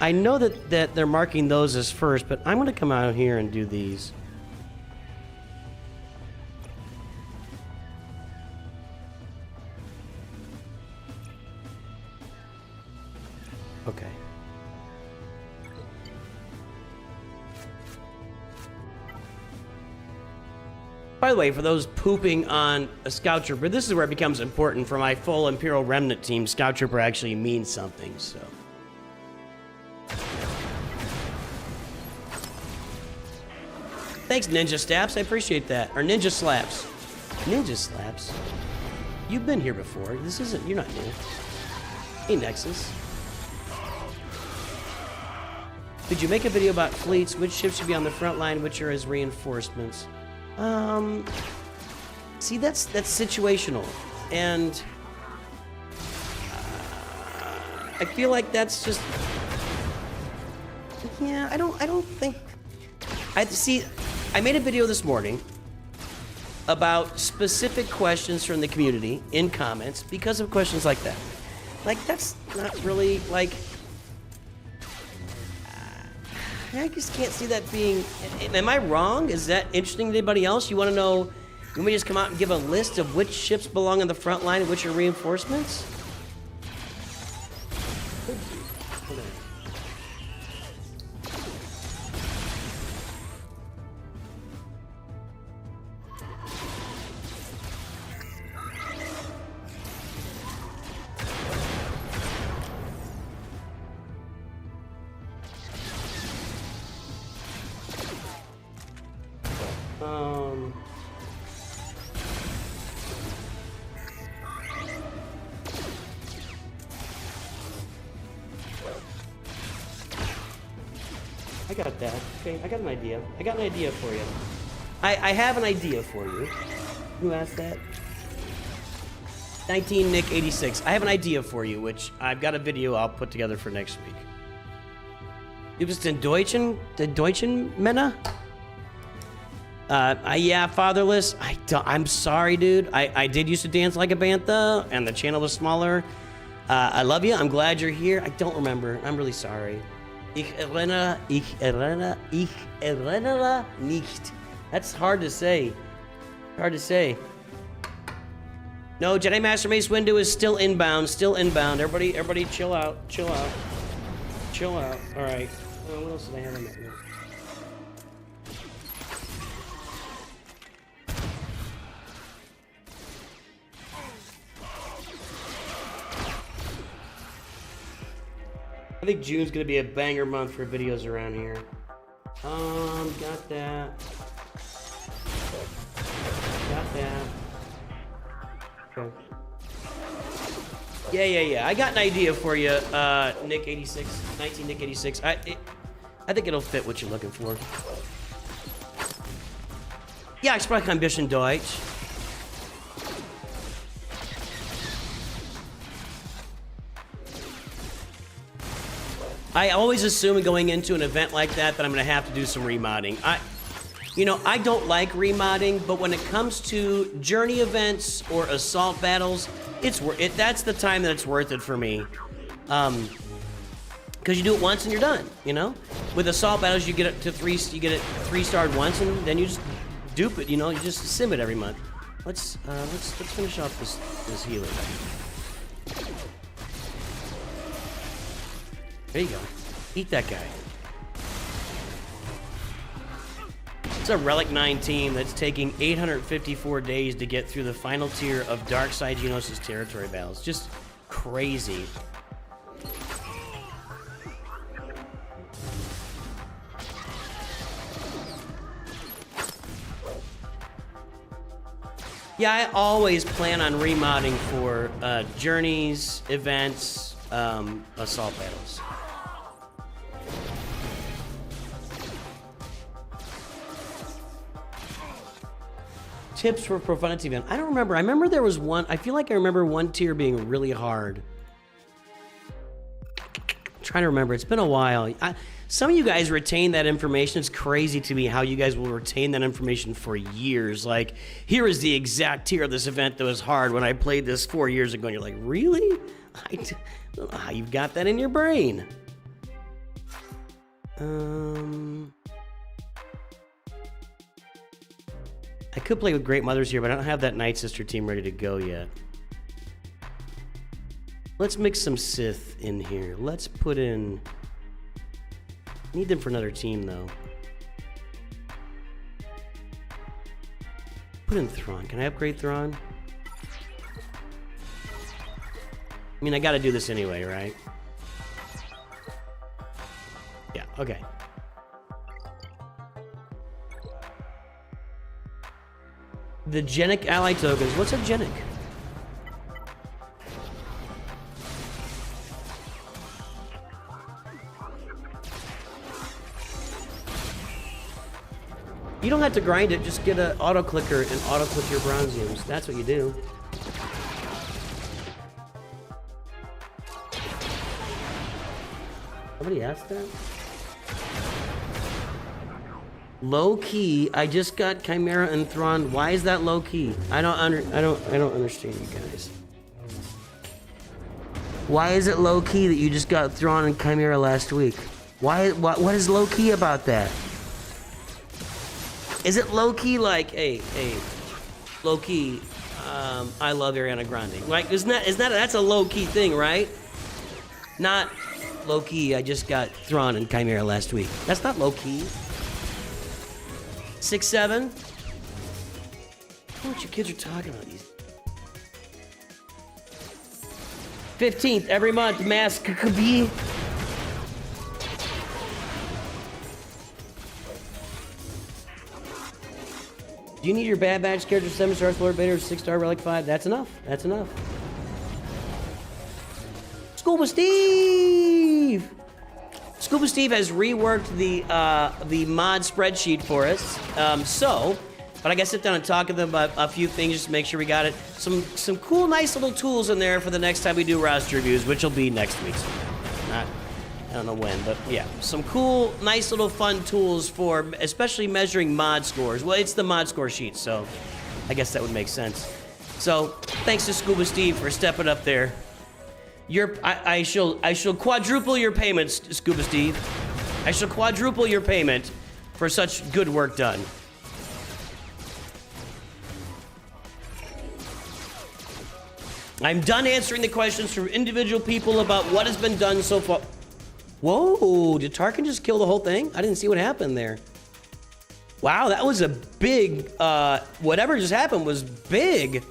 I know that they're marking those as first, but I'm going to come out here and do these. Okay. By the way, for those pooping on a Scout Trooper, this is where it becomes important for my full Imperial Remnant team. Scout Trooper actually means something, so. Thanks, Ninja Staps. I appreciate that. Or Ninja Slaps. Ninja Slaps. You've been here before. This isn't... You're not new. Hey, Nexus. Did you make a video about fleets? Which ships should be on the front line? Which are as reinforcements? See, that's situational. And... I feel like that's just... Yeah, I don't think... I made a video this morning about specific questions from the community in comments because of questions like that. Like, that's not really, like... I just can't see that being... Am I wrong? Is that interesting to anybody else? You want to know... You want me to just come out and give a list of which ships belong on the front line and which are reinforcements? I got that. Okay, I got an idea. I got an idea for you. I have an idea for you. Who asked that? 19 Nick 86. I have an idea for you, which I've got a video I'll put together for next week. Du bist den Deutschen Männer? Yeah, fatherless. I'm sorry, dude. I did used to dance like a bantha, and the channel was smaller. I love you. I'm glad you're here. I don't remember. I'm really sorry. Ich erinnere nicht. That's hard to say. Hard to say. No, Jedi Master Mace Windu is still inbound. Still inbound. Everybody chill out. Chill out. Chill out. All right. What else did I have on that list? think June's gonna be a banger month for videos around here. Got that. Got that. Okay. Yeah. I got an idea for you, Nick 86, 19 Nick 86. I think it'll fit what you're looking for. Ja, ich spreche ein bisschen Deutsch. I always assume going into an event like that I'm gonna have to do some remodding. I don't like remodding, but when it comes to journey events or assault battles, that's the time that it's worth it for me. Because you do it once and you're done, you know? With assault battles, you get it to you get it 3-starred once and then you just dupe it, you know? You just sim it every month. Let's finish off this healer. There you go. Eat that guy. It's a Relic 9 team that's taking 854 days to get through the final tier of Darkside Geonosis territory battles. Just crazy. Yeah, I always plan on remodding for journeys, events, assault battles. Tips for profundity event. I don't remember. I remember there was one. I feel like I remember one tier being really hard. I'm trying to remember. It's been a while. Some of you guys retain that information. It's crazy to me how you guys will retain that information for years. Like, here is the exact tier of this event that was hard when I played this 4 years ago. And you're like, really? I don't know how you've got that in your brain. I could play with Great Mothers here, but I don't have that Night Sister team ready to go yet. Let's mix some Sith in here. Let's put in... Need them for another team, though. Put in Thrawn. Can I upgrade Thrawn? I mean, I gotta do this anyway, right? Yeah, okay. The Genic ally tokens. What's a Genic? You don't have to grind it, just get an auto clicker and auto click your Bronziums. That's what you do. Somebody asked that? Low key, I just got Chimera and Thrawn. Why is that low key? I don't understand you guys. Why is it low key that you just got Thrawn and Chimera last week? What is low key about that? Is it low key like, hey, low key, I love Ariana Grande. Like, that's a low key thing, right? Not low key, I just got Thrawn and Chimera last week. That's not low key. 6-7? I don't know what you kids are talking about. These 15th every month, Mask Kabi. Do you need your Bad Batch character 7-star Lord Vader, 6-star Relic 5? That's enough. That's enough. Scuba Steve! Scuba Steve has reworked the mod spreadsheet for us. But I gotta sit down and talk to them about a few things just to make sure we got it. Some cool, nice little tools in there for the next time we do roster reviews, which will be next week. I don't know when, but yeah. Some cool, nice little fun tools for especially measuring mod scores. Well, it's the mod score sheet, so I guess that would make sense. So, thanks to Scuba Steve for stepping up there. I shall quadruple your payments, Scuba Steve. I shall quadruple your payment for such good work done. I'm done answering the questions from individual people about what has been done so far. Whoa, did Tarkin just kill the whole thing? I didn't see what happened there. Wow, that was a big, whatever just happened was big.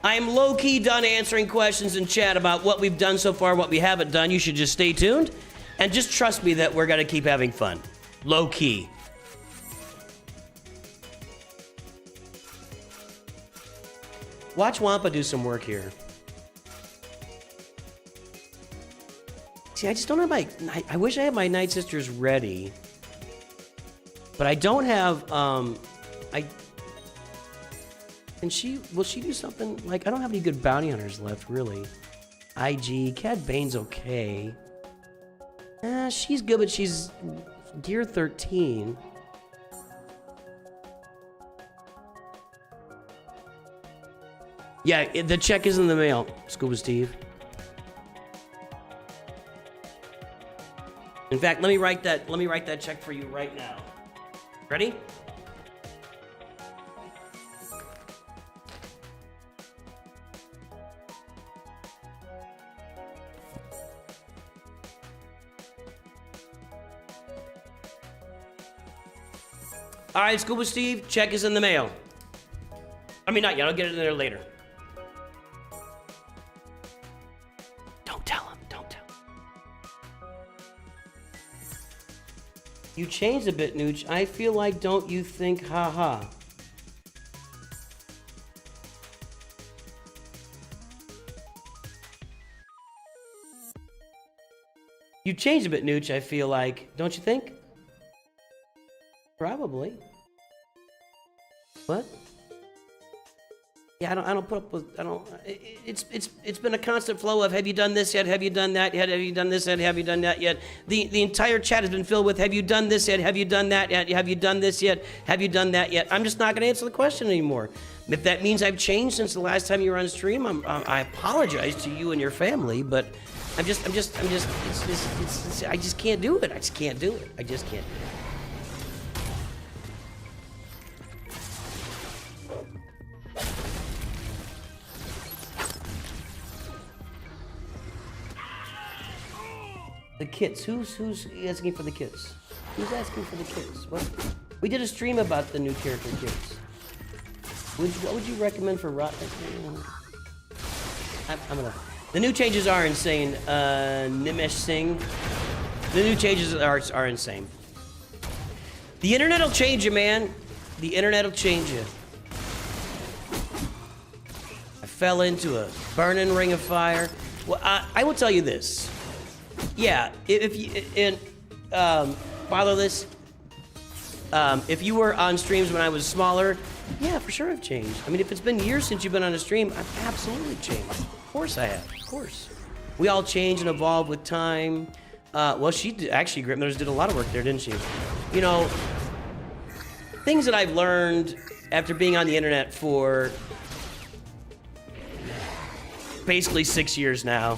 I am low-key done answering questions in chat about what we've done so far, what we haven't done. You should just stay tuned and just trust me that we're going to keep having fun. Low-key. Watch Wampa do some work here. See, I just don't have my... I wish I had my Night Sisters ready. But I don't have... And will she do something? Like, I don't have any good bounty hunters left, really. IG. Cad Bane's okay. She's good, but she's gear 13. Yeah, the check is in the mail, Scuba Steve. In fact, let me write that check for you right now. Ready? All right, Scuba Steve, check is in the mail. I mean, not yet. I'll get it in there later. Don't tell him. Don't tell him. You changed a bit, Nooch. I feel like, don't you think, haha. You changed a bit, Nooch, I feel like. Don't you think? Probably. What? Yeah, I don't put up with, it's been a constant flow of, have you done this yet? Have you done that yet? Have you done this yet? Have you done that yet? The entire chat has been filled with, have you done this yet? Have you done that yet? Have you done this yet? Have you done that yet? I'm just not going to answer the question anymore. If that means I've changed since the last time you were on stream, I apologize to you and your family, but I just can't do it. I just can't do it. I just can't do it. The kits. Who's asking for the kits? Who's asking for the kits? What? We did a stream about the new character kits. What would you recommend for Rot? I'm gonna. The new changes are insane. Nimesh Singh. The new changes are insane. The internet will change you, man. The internet will change you. I fell into a burning ring of fire. Well, I will tell you this. Yeah, if you follow this, if you were on streams when I was smaller, yeah, for sure I've changed. I mean, if it's been years since you've been on a stream, I've absolutely changed. Of course I have. Of course. We all change and evolve with time. Well, she did, actually, Grit Mothers did a lot of work there, didn't she? You know, things that I've learned after being on the internet for basically 6 years now.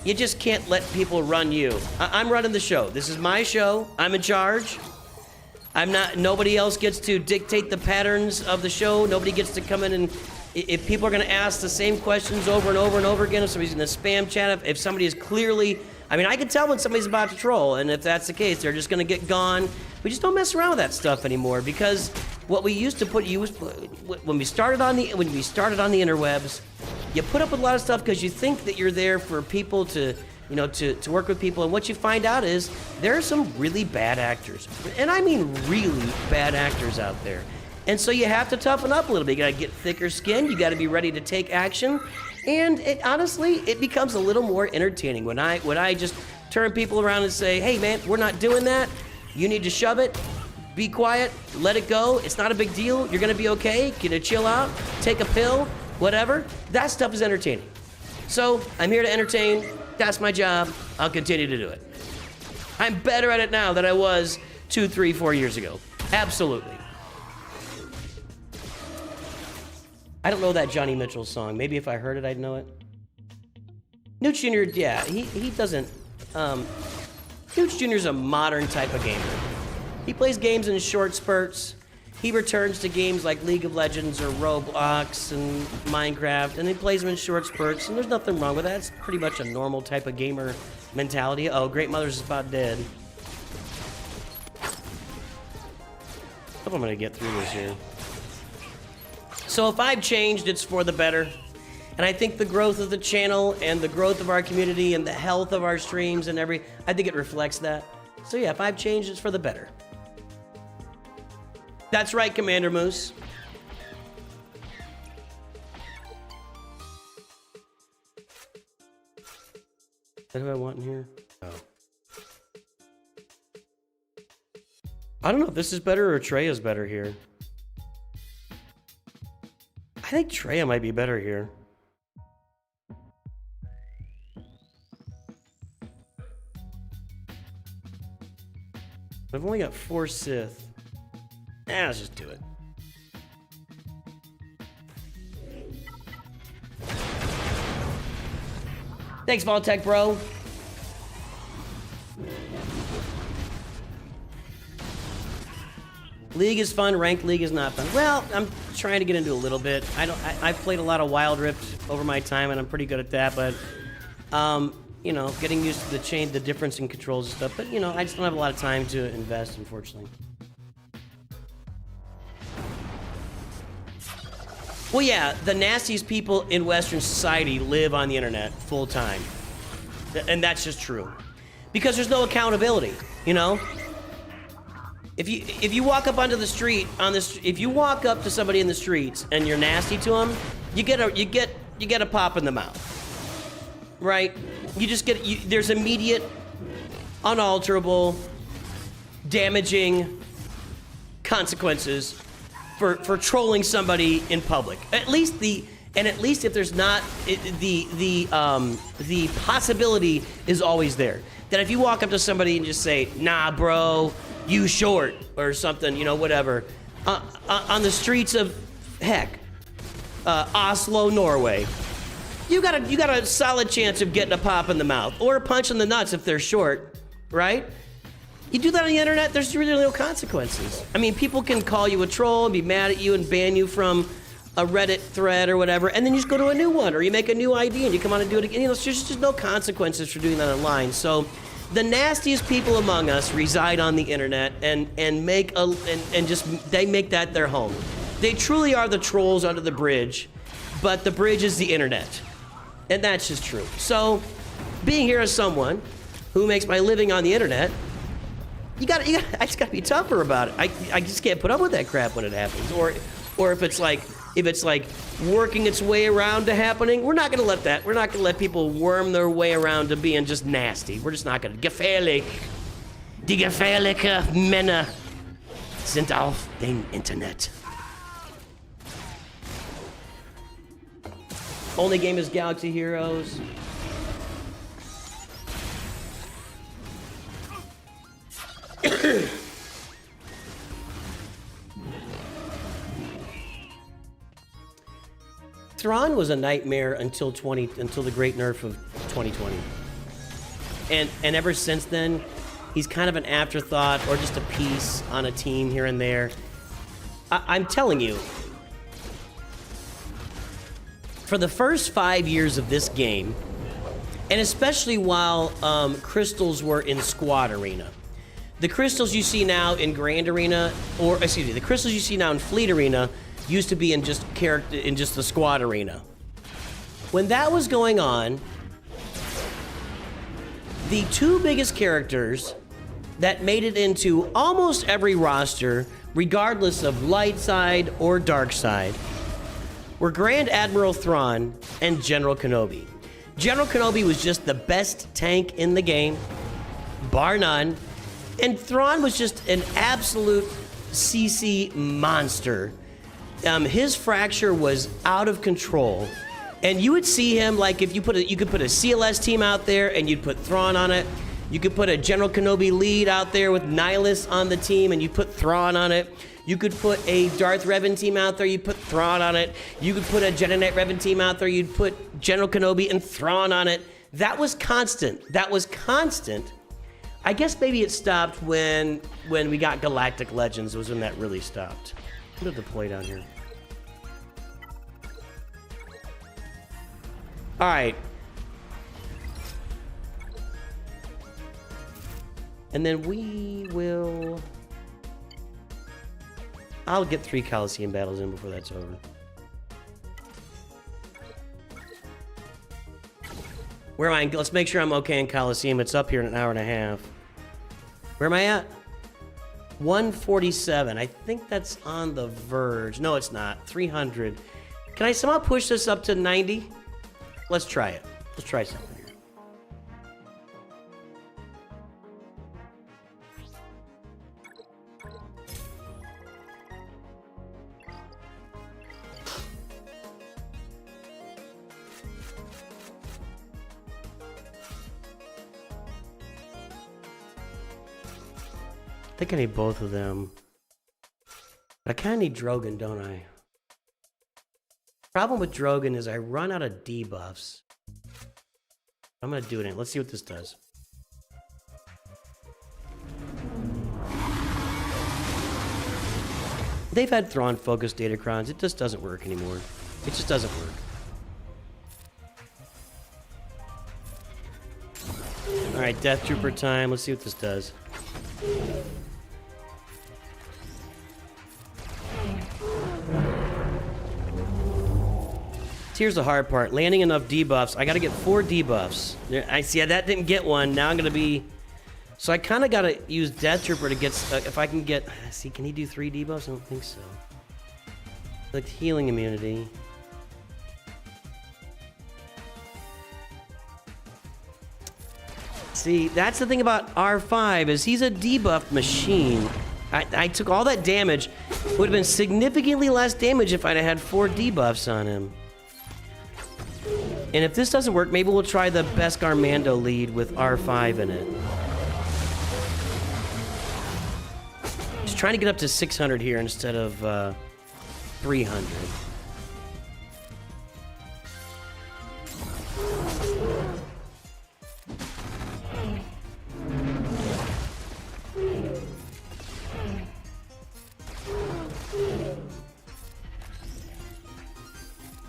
You just can't let people run you. I'm running the show. This is my show. I'm in charge. Nobody else gets to dictate the patterns of the show. Nobody gets to come in and, if people are gonna ask the same questions over and over and over again, if somebody's gonna spam chat, if somebody is clearly, I mean, I can tell when somebody's about to troll, and if that's the case, they're just gonna get gone. We just don't mess around with that stuff anymore, because what we used to when we started on the interwebs, you put up with a lot of stuff because you think that you're there for people to, you know, to work with people, and what you find out is there are some really bad actors, and I mean really bad actors out there, and so you have to toughen up a little bit. You gotta get thicker skin. You gotta be ready to take action, and honestly, it becomes a little more entertaining when I just turn people around and say, hey man, we're not doing that. You need to shove it. Be quiet. Let it go. It's not a big deal. You're gonna be okay. Get to chill out. Take a pill. Whatever, that stuff is entertaining. So, I'm here to entertain. That's my job. I'll continue to do it. I'm better at it now than I was 2, 3, 4 years ago. Absolutely. I don't know that Johnny Mitchell song. Maybe if I heard it, I'd know it. Nooch Jr., yeah, he doesn't... Nooch Jr.'s a modern type of gamer. He plays games in short spurts. He returns to games like League of Legends or Roblox and Minecraft, and he plays them in short spurts, and there's nothing wrong with that. It's pretty much a normal type of gamer mentality. Oh, Great Mother's is about dead. I hope I'm gonna get through this here. So if I've changed, it's for the better. And I think the growth of the channel and the growth of our community and the health of our streams and I think it reflects that. So yeah, if I've changed, it's for the better. That's right, Commander Moose. What do I want in here? Oh. I don't know if this is better or Treya's better here. I think Treya might be better here. I've only got 4 Sith. Let's just do it. Thanks, Voltech, bro. League is fun, ranked league is not fun. Well, I'm trying to get into a little bit. I've played a lot of Wild Rift over my time, and I'm pretty good at that, but, you know, getting used to the difference in controls and stuff, but, you know, I just don't have a lot of time to invest, unfortunately. Well, yeah, the nastiest people in Western society live on the internet full time. And that's just true. Because there's no accountability, you know? If you walk up onto the street if you walk up to somebody in the streets and you're nasty to them, you get a pop in the mouth. Right? You just there's immediate, unalterable, damaging consequences for trolling somebody in public. At least if there's not the possibility is always there. That if you walk up to somebody and just say, "Nah, bro, you short," or something, you know, whatever, on the streets of Oslo, Norway, you got a solid chance of getting a pop in the mouth or a punch in the nuts if they're short, right? You do that on the internet, there's really no consequences. I mean, people can call you a troll and be mad at you and ban you from a Reddit thread or whatever, and then you just go to a new one, or you make a new ID and you come on and do it again. You know, there's just no consequences for doing that online. So the nastiest people among us reside on the internet and they make that their home. They truly are the trolls under the bridge, but the bridge is the internet. And that's just true. So being here as someone who makes my living on the internet, I just gotta be tougher about it. I just can't put up with that crap when it happens. Or if it's like working its way around to happening, we're not gonna let that. We're not gonna let people worm their way around to being just nasty. We're just not gonna. Gefährlich. Die gefährliche Männer sind auf dem Internet. Only game is Galaxy Heroes. Thrawn was a nightmare until the great nerf of 2020. And ever since then, he's kind of an afterthought or just a piece on a team here and there. I'm telling you, for the first 5 years of this game, and especially while crystals were in Squad Arena, the crystals you see now in Grand Arena, or excuse me, the crystals you see now in Fleet Arena used to be in just the Squad Arena. When that was going on, the 2 biggest characters that made it into almost every roster, regardless of light side or dark side, were Grand Admiral Thrawn and General Kenobi. General Kenobi was just the best tank in the game, bar none. And Thrawn was just an absolute CC monster. His fracture was out of control. And you would see him, like, if you could put a CLS team out there and you'd put Thrawn on it. You could put a General Kenobi lead out there with Nihilus on the team and you put Thrawn on it. You could put a Darth Revan team out there, you'd put Thrawn on it. You could put a Jedi Knight Revan team out there, you'd put General Kenobi and Thrawn on it. That was constant. That was constant. I guess maybe it stopped when we got Galactic Legends was when that really stopped. What did the play down here? All right. And then I'll get 3 Coliseum battles in before that's over. Where am I? Let's make sure I'm okay in Coliseum. It's up here in an hour and a half. Where am I at? 147. I think that's on the verge. No, it's not. 300. Can I somehow push this up to 90? Let's try it. Let's try something here. I think I need both of them. But I kind of need Drogon, don't I? Problem with Drogon is I run out of debuffs. I'm gonna do it. Let's see what this does. They've had Thrawn focused Datacrons. It just doesn't work anymore. It just doesn't work. Alright, Death Trooper time. Let's see what this does. Here's the hard part. Landing enough debuffs. I gotta get 4 debuffs. I see that didn't get one. Now I'm gonna be... So I kind of gotta use Death Trooper to get... if I can get... See, can he do 3 debuffs? I don't think so. Like healing immunity. See, that's the thing about R5 is he's a debuff machine. I took all that damage. Would have been significantly less damage if I'd have had 4 debuffs on him. And if this doesn't work, maybe we'll try the Beskar Mando lead with R5 in it. Just trying to get up to 600 here instead of 300.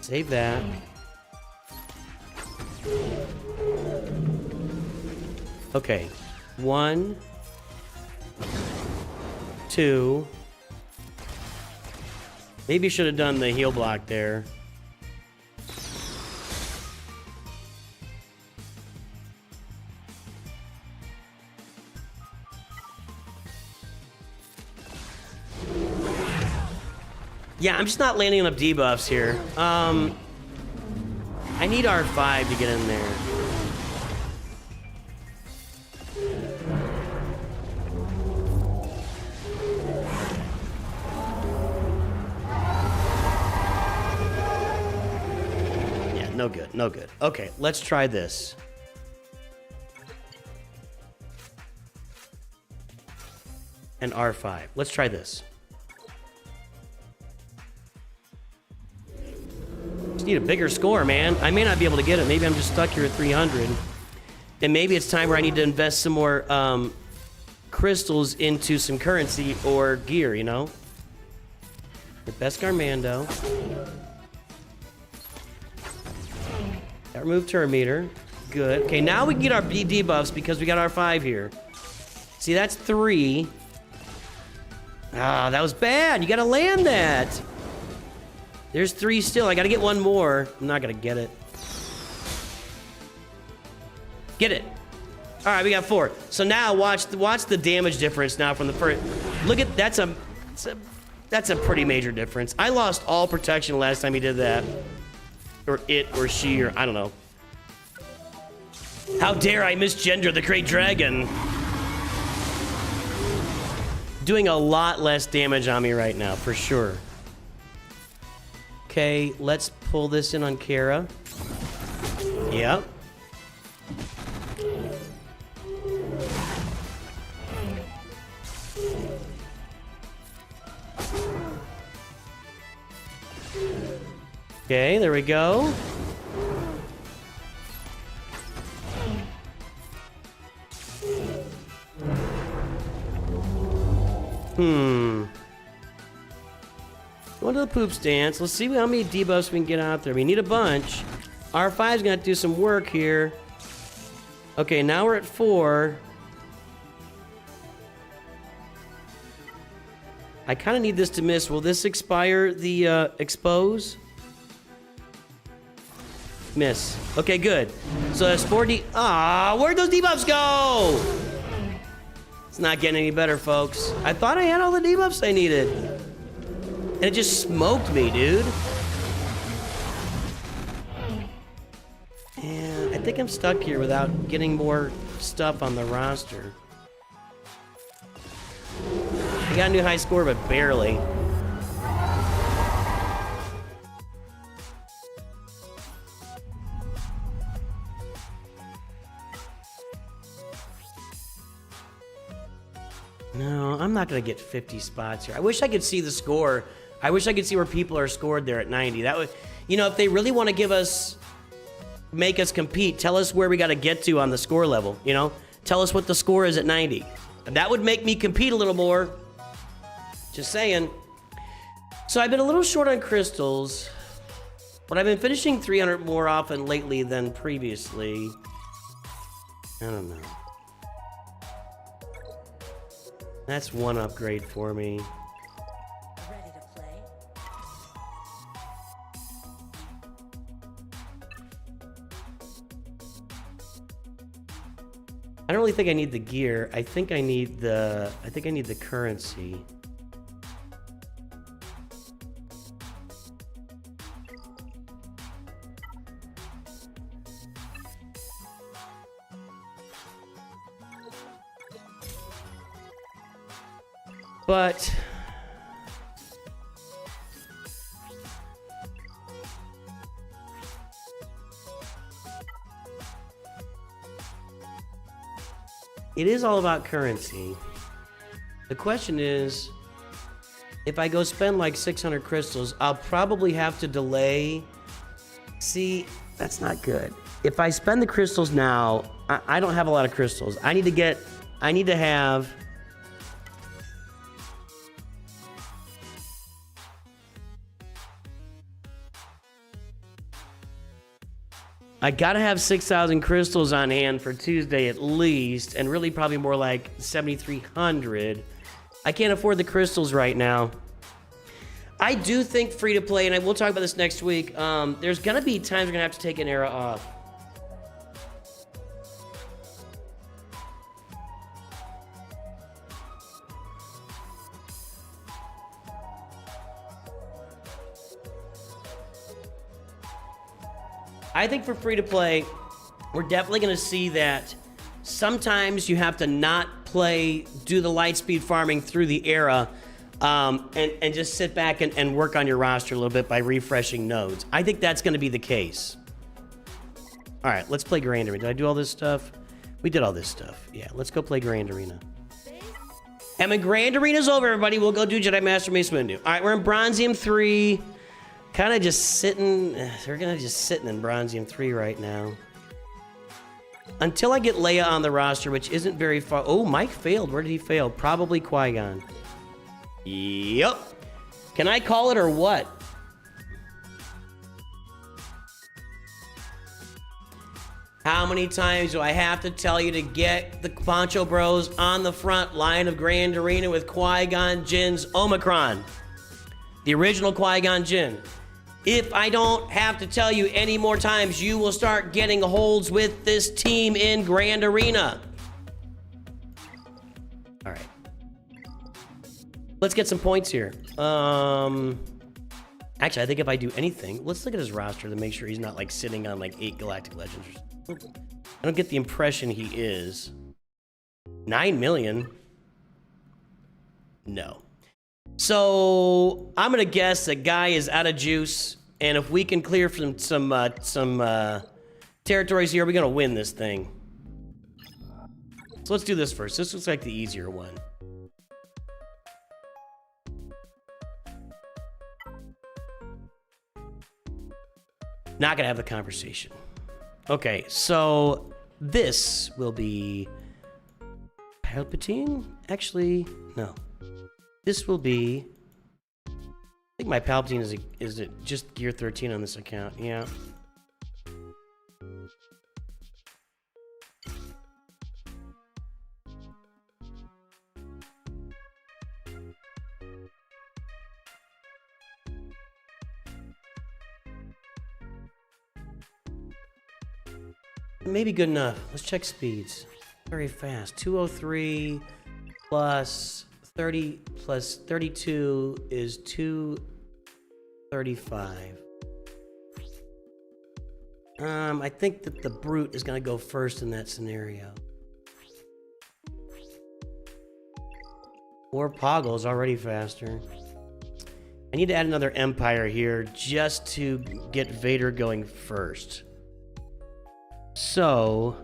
Save that. Okay. 1, 2. Maybe should have done the heal block there. Yeah, I'm just not landing enough debuffs here. I need R5 to get in there. Yeah, no good, no good. Okay, let's try this. And R5. Let's try this. Need a bigger score, man. I may not be able to get it. Maybe I'm just stuck here at 300. And maybe it's time where I need to invest some more crystals into some currency or gear, you know? The Beskar Mando. That removed turn meter. Good. Okay, now we can get our debuffs because we got our 5 here. See, that's 3. Ah, that was bad. You gotta land that. There's 3 still. I gotta get 1 more. I'm not gonna get it. Get it. All right, we got 4. So now watch the damage difference now from the first. Look at that's a pretty major difference. I lost all protection last time he did that, or it or she or I don't know. How dare I misgender the great dragon? Doing a lot less damage on me right now, for sure. Okay, let's pull this in on Kara. Yep. Okay, there we go. Go to the poop stance. Let's see how many debuffs we can get out there. We need a bunch. R5's gonna have to do some work here. Okay, now we're at 4. I kind of need this to miss. Will this expire the expose? Miss. Okay, good. So that's 4D. Ah, where'd those debuffs go? It's not getting any better, folks. I thought I had all the debuffs I needed. And it just smoked me, dude. And I think I'm stuck here without getting more stuff on the roster. I got a new high score, but barely. No, I'm not gonna get 50 spots here. I wish I could see the score. I wish I could see where people are scored there at 90. That would, you know, if they really want to give us, make us compete, tell us where we got to get to on the score level, you know? Tell us what the score is at 90. And that would make me compete a little more. Just saying. So I've been a little short on crystals, but I've been finishing 300 more often lately than previously. I don't know. That's one upgrade for me. Ready to play? I don't really think I need the gear. I think I need the currency. But it is all about currency. The question is, if I go spend like 600 crystals, I'll probably have to delay. See, that's not good. If I spend the crystals now, I don't have a lot of crystals. I need to have I gotta have 6,000 crystals on hand for Tuesday at least, and really probably more like 7,300. I can't afford the crystals right now. I do think free to play, and I will talk about this next week. There's gonna be times we're gonna have to take an era off. I think for free to play, we're definitely going to see that sometimes you have to not do the light speed farming through the era, and just sit back and work on your roster a little bit by refreshing nodes. I think that's going to be the case. All right, let's play Grand Arena. Did I do all this stuff? We did all this stuff. Yeah, let's go play Grand Arena. And when Grand Arena's over, everybody, we'll go do Jedi Master Mace Windu. All right, we're in Bronzium 3. Kind of just sitting, we're gonna just sitting in Bronzium 3 right now. Until I get Leia on the roster, which isn't very far. Oh, Mike failed. Where did he fail? Probably Qui-Gon. Yup. Can I call it or what? How many times do I have to tell you to get the Poncho Bros on the front line of Grand Arena with Qui-Gon Jinn's Omicron? The original Qui-Gon Jinn. If I don't have to tell you any more times, you will start getting holds with this team in Grand Arena. All right. Let's get some points here. Actually, I think if I do anything, let's look at his roster to make sure he's not like sitting on like 8 Galactic Legends. I don't get the impression he is. 9 million? No. So I'm gonna guess that guy is out of juice, and if we can clear from some territories here, we're gonna win this thing. So let's do this first. This looks like the easier one. Not gonna have the conversation. Okay, so this will be Palpatine? Actually, no. This will be, I think my Palpatine is just Gear 13 on this account, yeah. Maybe good enough. Let's check speeds. Very fast. 203 plus 30 plus 32 is 235. I think that the brute is going to go first in that scenario. Or Poggle is already faster. I need to add another Empire here just to get Vader going first. So,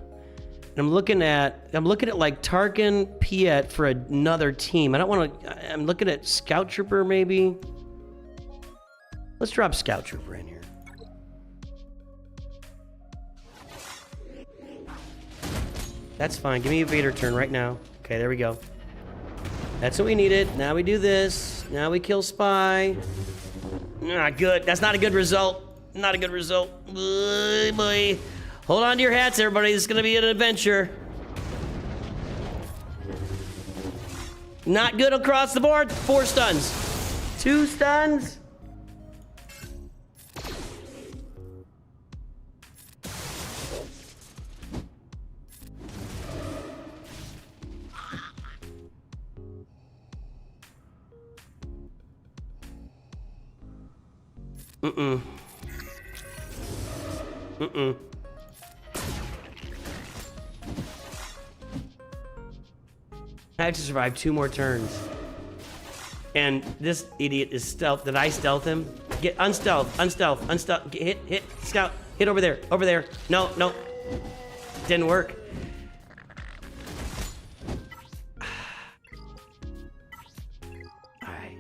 I'm looking at like Tarkin, Piet for another team. I don't want to. I'm looking at Scout Trooper maybe. Let's drop Scout Trooper in here. That's fine. Give me a Vader turn right now. Okay, there we go. That's what we needed. Now we do this. Now we kill Spy. Not good. That's not a good result. Not a good result. Boy. Hold on to your hats, everybody. This is going to be an adventure. Not good across the board. 4 stuns. 2 stuns. Mm-mm. Mm-mm. I have to survive 2 more turns. And this idiot is stealth. Did I stealth him? Get unstealth, unstealth, unstealth. Hit, scout. Hit over there, over there. No, no. Didn't work. All right.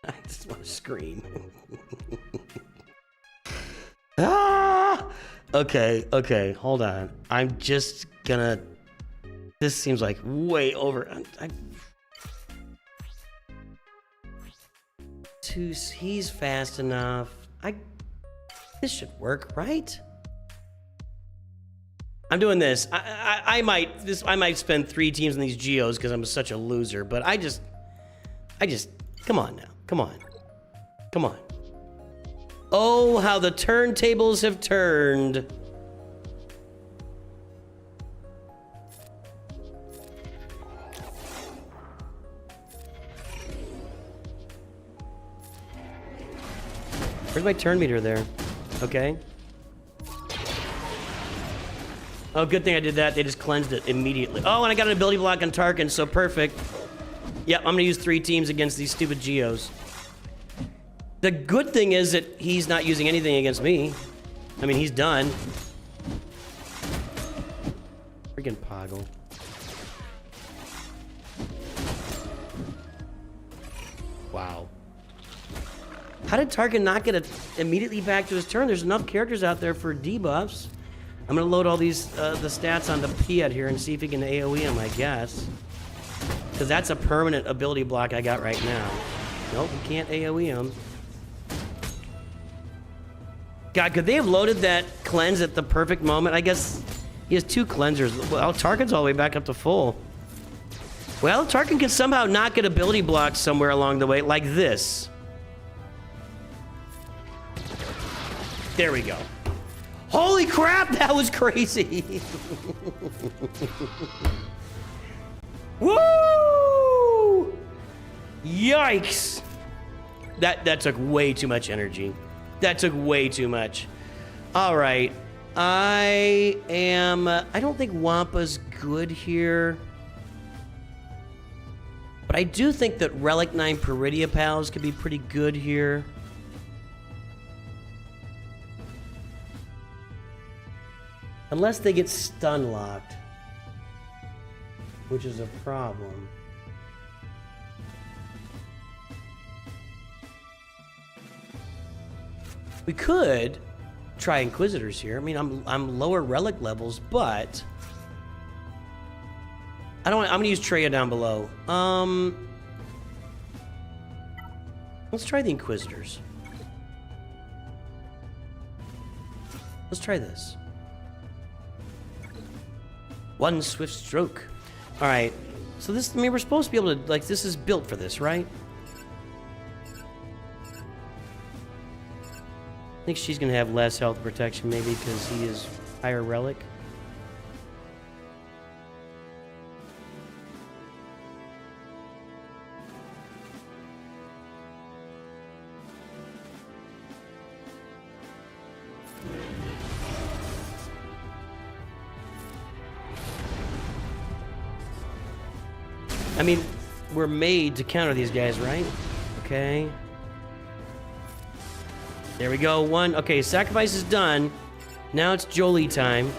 I just want to scream. Ah! Okay, hold on. I'm just gonna... This seems like way over... He's fast enough. This should work, right? I'm doing this. I might spend 3 teams in these Geos because I'm such a loser, but I just... Come on now. Come on. Come on. Oh, how the turntables have turned. Where's my turn meter there? Okay. Oh, good thing I did that. They just cleansed it immediately. Oh, and I got an ability block on Tarkin, so perfect. Yep, I'm gonna use 3 teams against these stupid Geos. The good thing is that he's not using anything against me. I mean, he's done. Freaking Poggle. Wow. How did Tarkin not get it immediately back to his turn? There's enough characters out there for debuffs. I'm gonna load all these the stats onto Piet here and see if he can AoE him, I guess. Because that's a permanent ability block I got right now. Nope, he can't AoE him. God, could they have loaded that cleanse at the perfect moment? I guess he has 2 cleansers. Well, Tarkin's all the way back up to full. Well, Tarkin can somehow not get ability blocks somewhere along the way, like this. There we go. Holy crap, that was crazy. Woo! Yikes. That took way too much energy. That took way too much. All right. I don't think Wampa's good here. But I do think that Relic 9 Peridia Pals could be pretty good here. Unless they get stun locked. Which is a problem. We could try Inquisitors here. I mean, I'm lower relic levels, but I'm gonna use Treya down below. Let's try the Inquisitors. Let's try this. 1 swift stroke. All right. So this, I mean, we're supposed to be able to, like, this is built for this, right? think she's gonna have less health protection maybe because he is higher relic. I mean, we're made to counter these guys, right? Okay. There we go. One. Okay, sacrifice is done. Now it's Jolie time.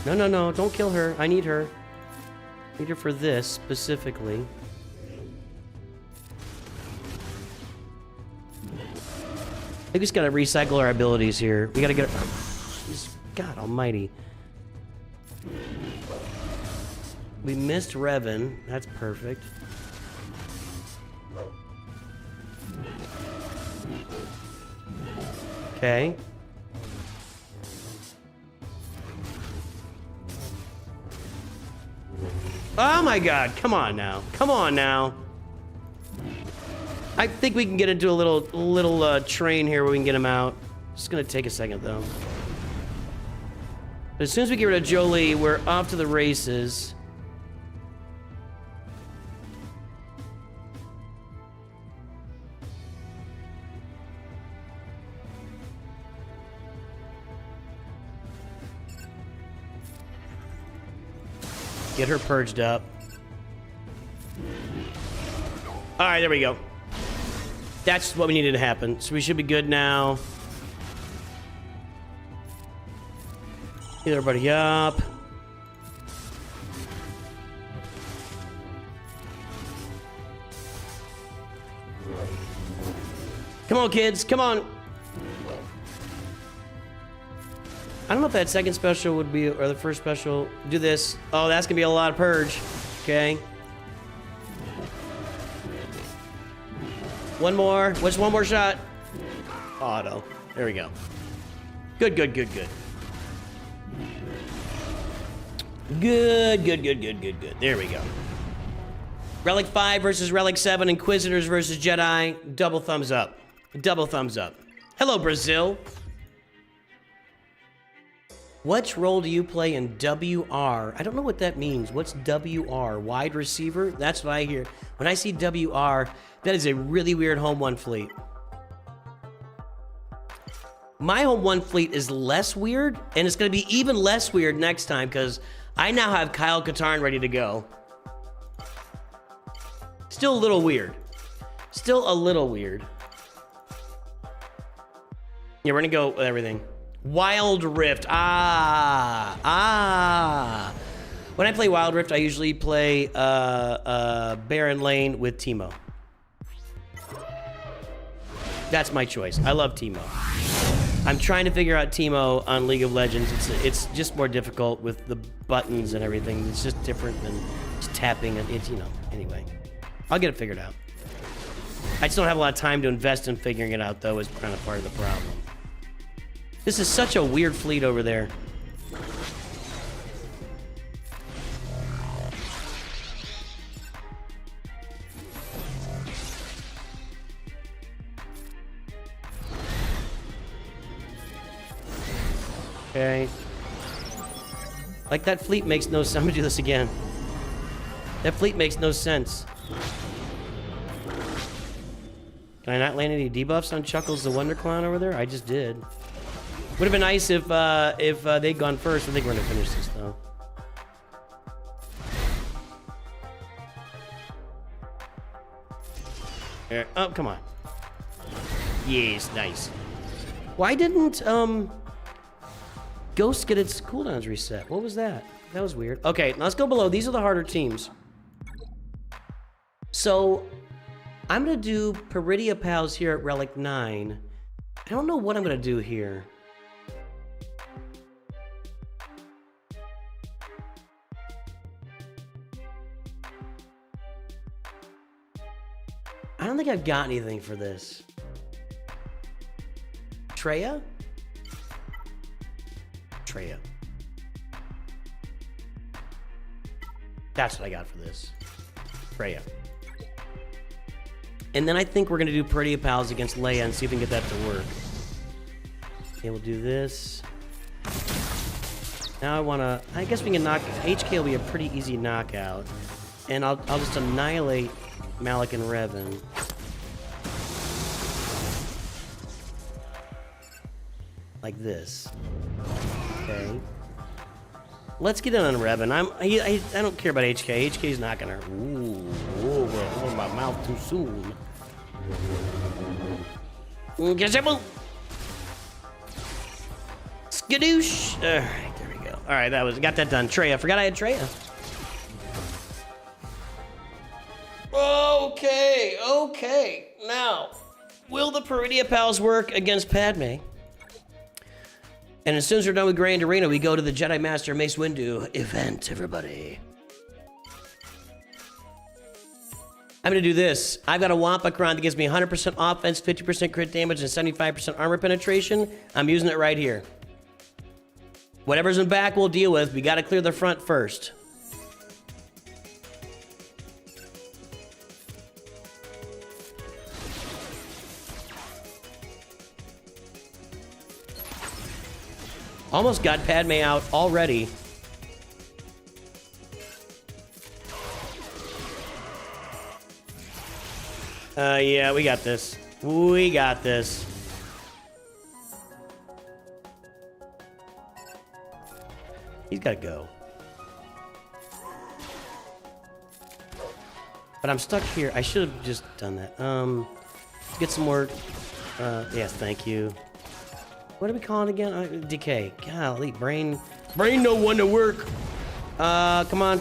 No, no, no. Don't kill her. I need her. Need her for this specifically. I think we just gotta recycle our abilities here. We gotta get... God almighty. We missed Revan. That's perfect. Okay. Oh my god, come on now. Come on now. I think we can get into a little train here where we can get him out. It's gonna take a second though. But as soon as we get rid of Jolie, we're off to the races. Get her purged up. All right, there we go. That's what we needed to happen. So we should be good now. Get everybody up. Come on, kids. Come on. I don't know if that second special would be, or the first special. Do this. Oh, that's gonna be a lot of purge. Okay. One more. What's one more shot? Auto. There we go. Good, good, good, good. Good, good, good, good, good, good. There we go. Relic 5 versus Relic 7. Inquisitors versus Jedi. Double thumbs up. Double thumbs up. Hello, Brazil. What role do you play in WR? I don't know what that means. What's WR? Wide receiver? That's what I hear. When I see WR, that is a really weird home one fleet. My home one fleet is less weird, and it's going to be even less weird next time because I now have Kyle Katarn ready to go. Still a little weird. Still a little weird. Yeah, we're going to go with everything. Wild Rift. When I play Wild Rift, I usually play Baron Lane with Teemo. That's my choice. I love Teemo. I'm trying to figure out Teemo on League of Legends. It's just more difficult with the buttons and everything. It's just different than just tapping and it's, you know, anyway. I'll get it figured out. I just don't have a lot of time to invest in figuring it out, though, is kind of part of the problem. This is such a weird fleet over there. Okay. Like, that fleet makes no sense. I'm gonna do this again. That fleet makes no sense. Can I not land any debuffs on Chuckles the Wonder Clown over there? I just did. Would have been nice if they'd gone first. I think we're gonna finish this though. There. Oh, come on. Yes, nice. Why didn't Ghost get its cooldowns reset? What was that? That was weird. Okay, now let's go below. These are the harder teams. So I'm gonna do Peridia Pals here at Relic 9. I don't know what I'm gonna do here. I don't think I've got anything for this. Treya? Treya. That's what I got for this. Treya. And then I think we're going to do Peridea Pals against Leia and see if we can get that to work. Okay, we'll do this. Now I want to... I guess we can knock... HK will be a pretty easy knockout. And I'll just annihilate Malik and Revan. Like this. Okay. Let's get in on Revan. I don't care about HK. HK's not gonna... Ooh, we're over my mouth too soon. Gazebo! Skadoosh! Alright, there we go. Alright, got that done. Trey, I forgot I had Trey. Okay. Now, will the Peridea Pals work against Padme? And as soon as we're done with Grand Arena, we go to the Jedi Master Mace Windu event, everybody. I'm going to do this. I've got a Wampacron that gives me 100% offense, 50% crit damage, and 75% armor penetration. I'm using it right here. Whatever's in back, we'll deal with. We got to clear the front first. Almost got Padme out already. Yeah, we got this. We got this. He's got to go. But I'm stuck here. I should have just done that. Get some more. Yes, thank you. What are we calling it again? Decay. Golly, brain no one to work. Come on.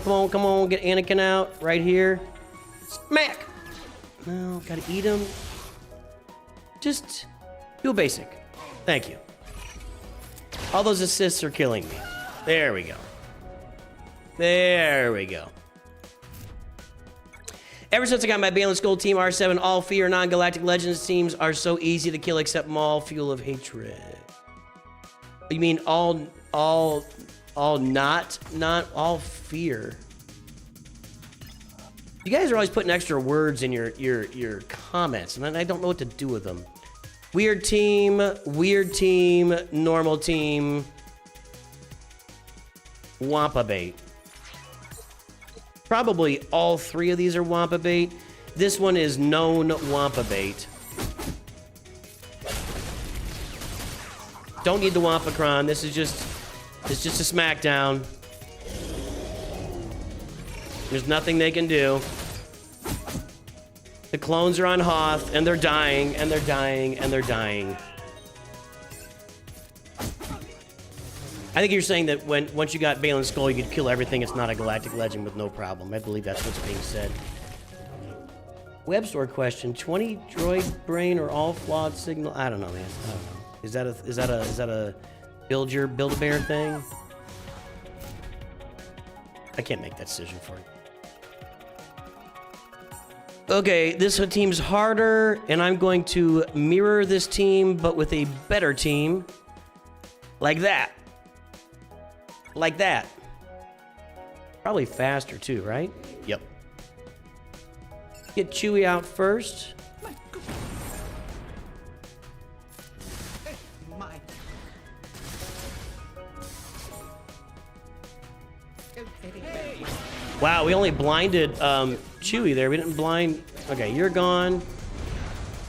Get Anakin out right here. Smack. No, gotta eat him. Just do a basic. Thank you. All those assists are killing me. There we go. There we go. Ever since I got my Balance Gold Team R7, all Fear non-galactic Legends teams are so easy to kill except Maul, Fuel of Hatred. You mean all not all Fear? You guys are always putting extra words in your comments, and I don't know what to do with them. Weird team, normal team, Wampa bait. Probably all three of these are Wampa bait. This one is known Wampa bait. Don't need the Wampacron. This is just a smackdown. There's nothing they can do. The clones are on Hoth, and they're dying, and they're dying, and they're dying. I think you're saying that once you got Balan Skull, you could kill everything. It's not a galactic legend with no problem. I believe that's what's being said. Web store question: 20 droid brain or all flawed signal? I don't know, man. I don't know. Is that a Build-A-Bear thing? I can't make that decision for you. Okay, this team's harder, and I'm going to mirror this team, but with a better team. Like that. Like that. Probably faster too, right? Yep. Get Chewie out first. Wow, we only blinded Chewie there. We didn't blind... Okay, you're gone.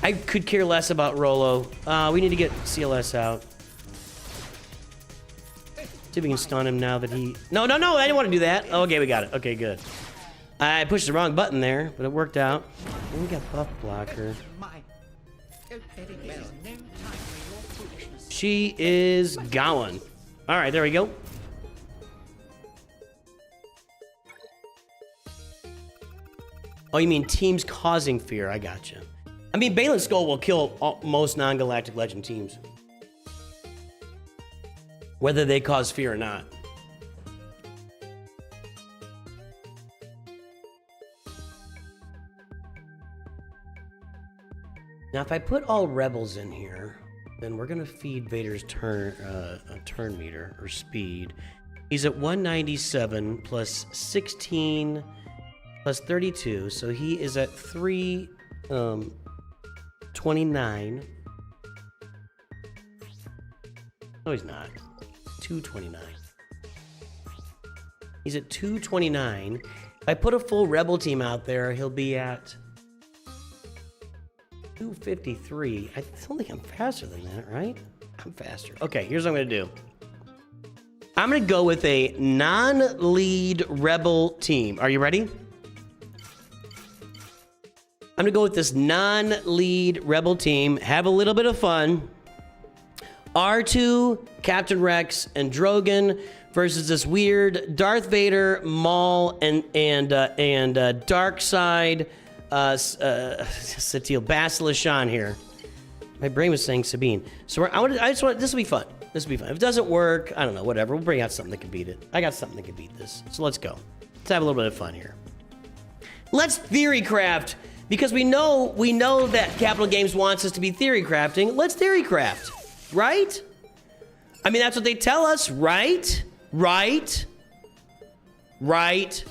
I could care less about Rolo. We need to get CLS out. See if we can stun him now that he... No, I didn't want to do that. Okay, we got it. Okay, good. I pushed the wrong button there, but it worked out. And we got buff blocker. She is gone. All right, there we go. Oh, you mean teams causing fear? I gotcha. I mean, Balan Skull will kill most non-galactic legend teams, whether they cause fear or not. Now, if I put all rebels in here, then we're gonna feed Vader's turn meter or speed. He's at 197 plus 16 plus 32, so he is at 3 29. No, he's not. 229. He's at 229. If I put a full Rebel team out there, he'll be at 253. I don't think I'm faster than that, right? I'm faster. Okay, here's what I'm going to do. I'm going to go with a non-lead Rebel team. Are you ready? I'm going to go with this non-lead Rebel team, have a little bit of fun. R2, Captain Rex, and Drogon versus this weird Darth Vader, Maul, and Darkseid, Satil Basilishan here. My brain was saying Sabine. So this will be fun. This will be fun. If it doesn't work, I don't know, whatever. We'll bring out something that can beat it. I got something that can beat this. So let's go. Let's have a little bit of fun here. Let's theory craft, because we know that Capital Games wants us to be theory crafting. Let's theory craft. Right? I mean, that's what they tell us, right? Right? Right?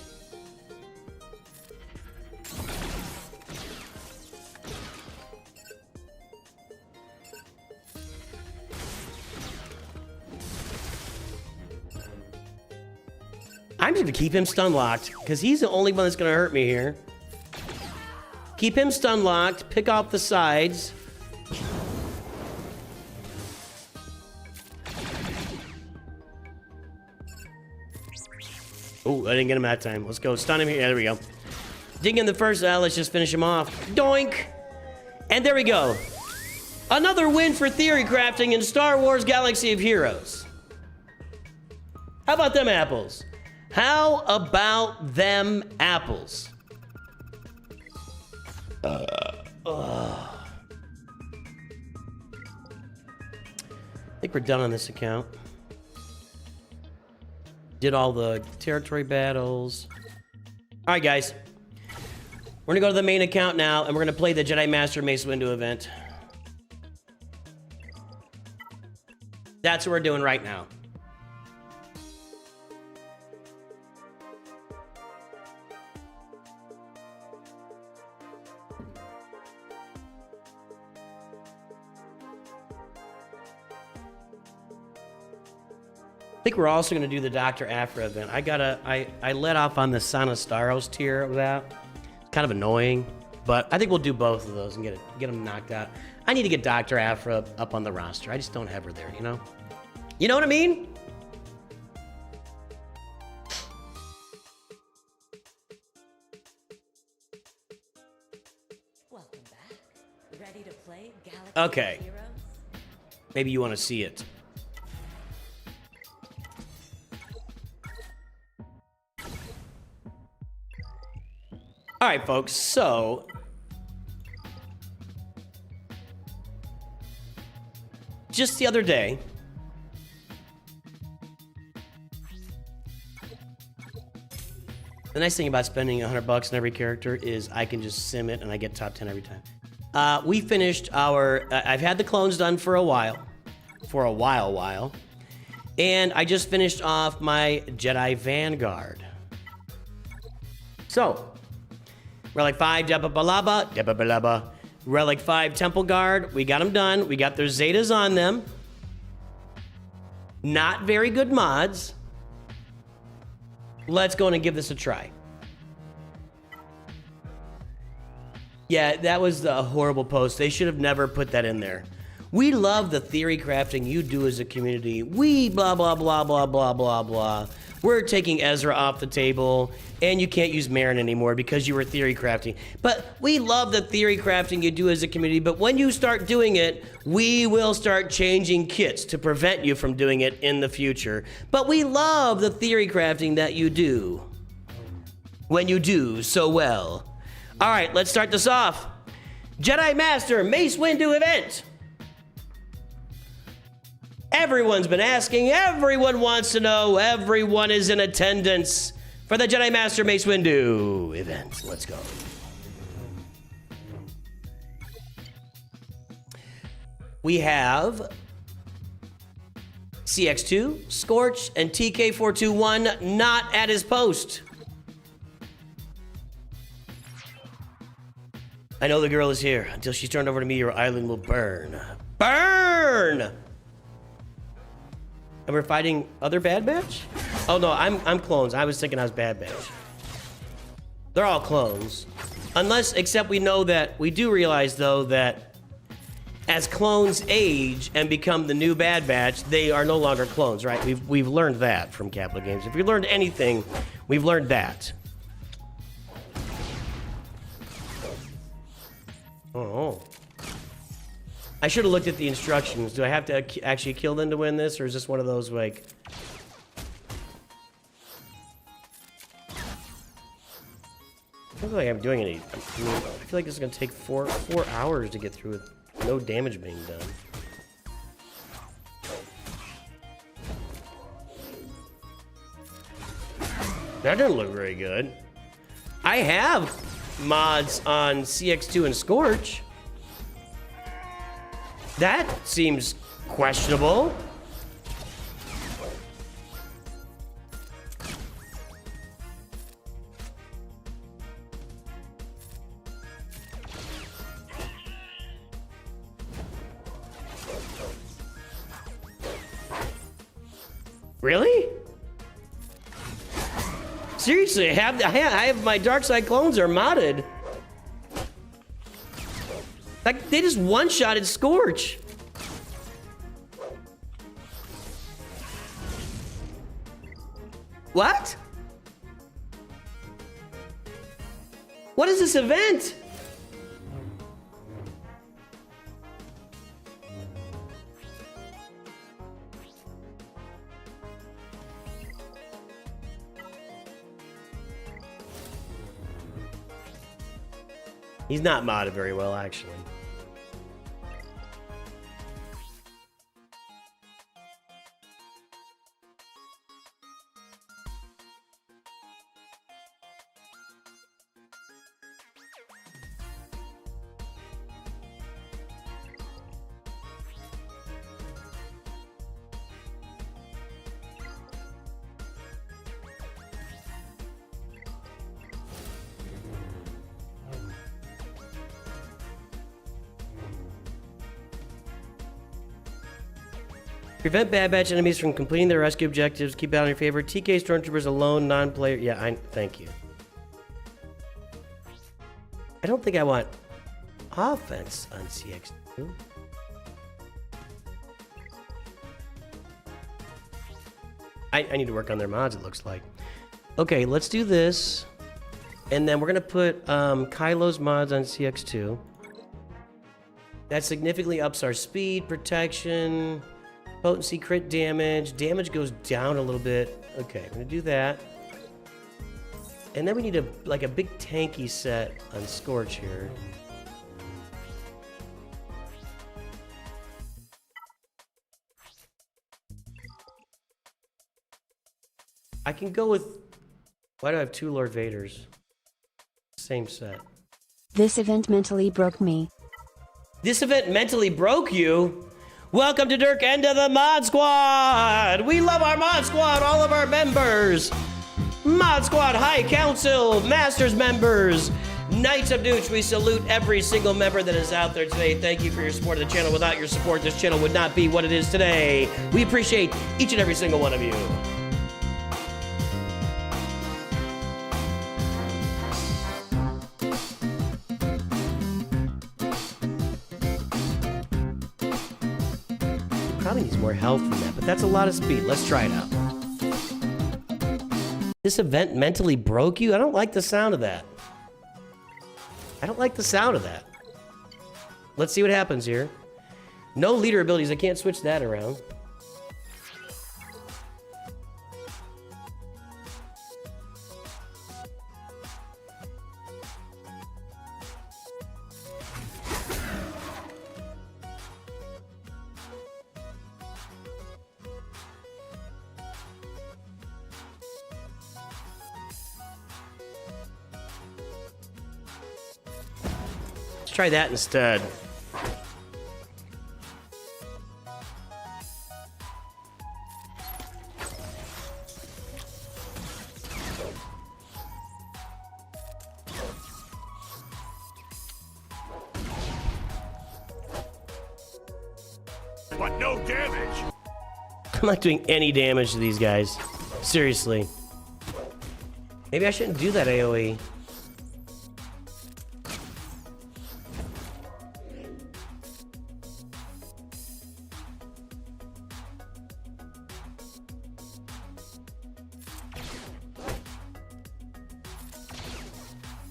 I'm just gonna keep him stun locked, because he's the only one that's gonna hurt me here. Keep him stun locked, pick off the sides. Oh, I didn't get him that time. Let's go. Stun him here. Yeah, there we go. Dig in the first. Let's just finish him off. Doink! And there we go. Another win for theory crafting in Star Wars Galaxy of Heroes. How about them apples? How about them apples? I think we're done on this account. Did all the territory battles. All right, guys. We're gonna go to the main account now, and we're gonna play the Jedi Master Mace Windu event. That's what we're doing right now. I think we're also going to do the Dr. Aphra event. I let off on the Sanastaros tier of that. It's kind of annoying, but I think we'll do both of those and get them knocked out. I need to get Dr. Aphra up on the roster. I just don't have her there, you know? You know what I mean? Welcome back. Ready to play Galaxy Okay. of Heroes? Maybe you want to see it. All right, folks, so just the other day, the nice thing about spending $100 on every character is I can just sim it and I get top 10 every time. We finished our, I've had the clones done for a while, and I just finished off my Jedi Vanguard. So, Relic 5, Debabalaba. Relic 5, Temple Guard. We got them done. We got their Zetas on them. Not very good mods. Let's go in and give this a try. Yeah, that was a horrible post. They should have never put that in there. We love the theory crafting you do as a community. We blah, blah, blah, blah, blah, blah, blah. We're taking Ezra off the table, and you can't use Marin anymore because you were theory crafting. But we love the theory crafting you do as a community, but when you start doing it, we will start changing kits to prevent you from doing it in the future. But we love the theory crafting that you do when you do so well. All right, let's start this off. Jedi Master Mace Windu event. Everyone's been asking, everyone wants to know, everyone is in attendance for the Jedi Master Mace Windu event. Let's go. We have CX2, Scorch, and TK421 not at his post. I know the girl is here. Until she's turned over to me, your island will burn. Burn! And we're fighting other Bad Batch? Oh no, I'm clones. I was thinking I was Bad Batch. They're all clones. Unless, except we know that, we do realize though that as clones age and become the new Bad Batch, they are no longer clones, right? We've learned that from Capital Games. If we learned anything, we've learned that. Oh. I should have looked at the instructions. Do I have to actually kill them to win this, or is this one of those, like... I don't feel like I'm doing any... I feel like this is going to take four hours to get through with no damage being done. That doesn't look very good. I have mods on CX2 and Scorch. That seems questionable. Really? Seriously, I have my dark side clones are modded. Like, they just one-shotted Scorch. What? What is this event? He's not modded very well, actually. Prevent Bad Batch enemies from completing their rescue objectives. Keep out in your favor. TK Stormtroopers alone, non-player. Yeah, thank you. I don't think I want offense on CX2. I need to work on their mods, it looks like. Okay, let's do this. And then we're going to put Kylo's mods on CX2. That significantly ups our speed, protection... Potency, crit damage. Damage goes down a little bit. Okay, I'm gonna do that. And then we need a big tanky set on Scorch here. I can go with... Why do I have two Lord Vaders? Same set. This event mentally broke me. This event mentally broke you? Welcome to Dirk and to the Mod Squad! We love our Mod Squad, all of our members! Mod Squad, High Council, Masters members, Knights of Nooch, we salute every single member that is out there today. Thank you for your support of the channel. Without your support, this channel would not be what it is today. We appreciate each and every single one of you. Probably needs more health than that, but that's a lot of speed. Let's try it out. This event mentally broke you? I don't like the sound of that. I don't like the sound of that. Let's see what happens here. No leader abilities. I can't switch that around. Try that instead. but no damage. I'm not doing any damage to these guys. Seriously. Maybe I shouldn't do that AoE.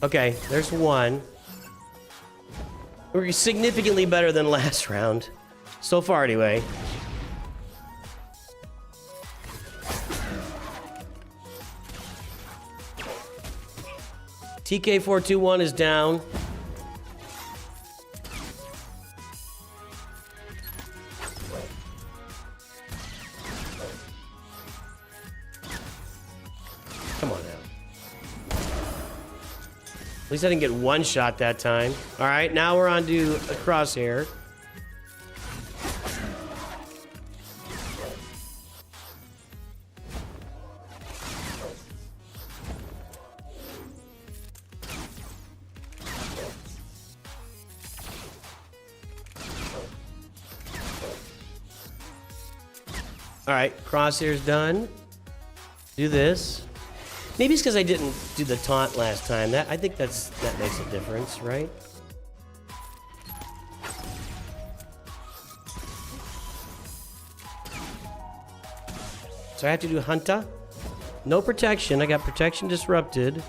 Okay, there's one. We're significantly better than last round. So far, anyway. TK421 is down. Come on now. At least I didn't get one shot that time. All right, now we're on to a crosshair. All right, crosshair's done. Do this. Maybe it's because I didn't do the taunt last time. I think that makes a difference, right? So I have to do Hunter. No protection. I got protection disrupted.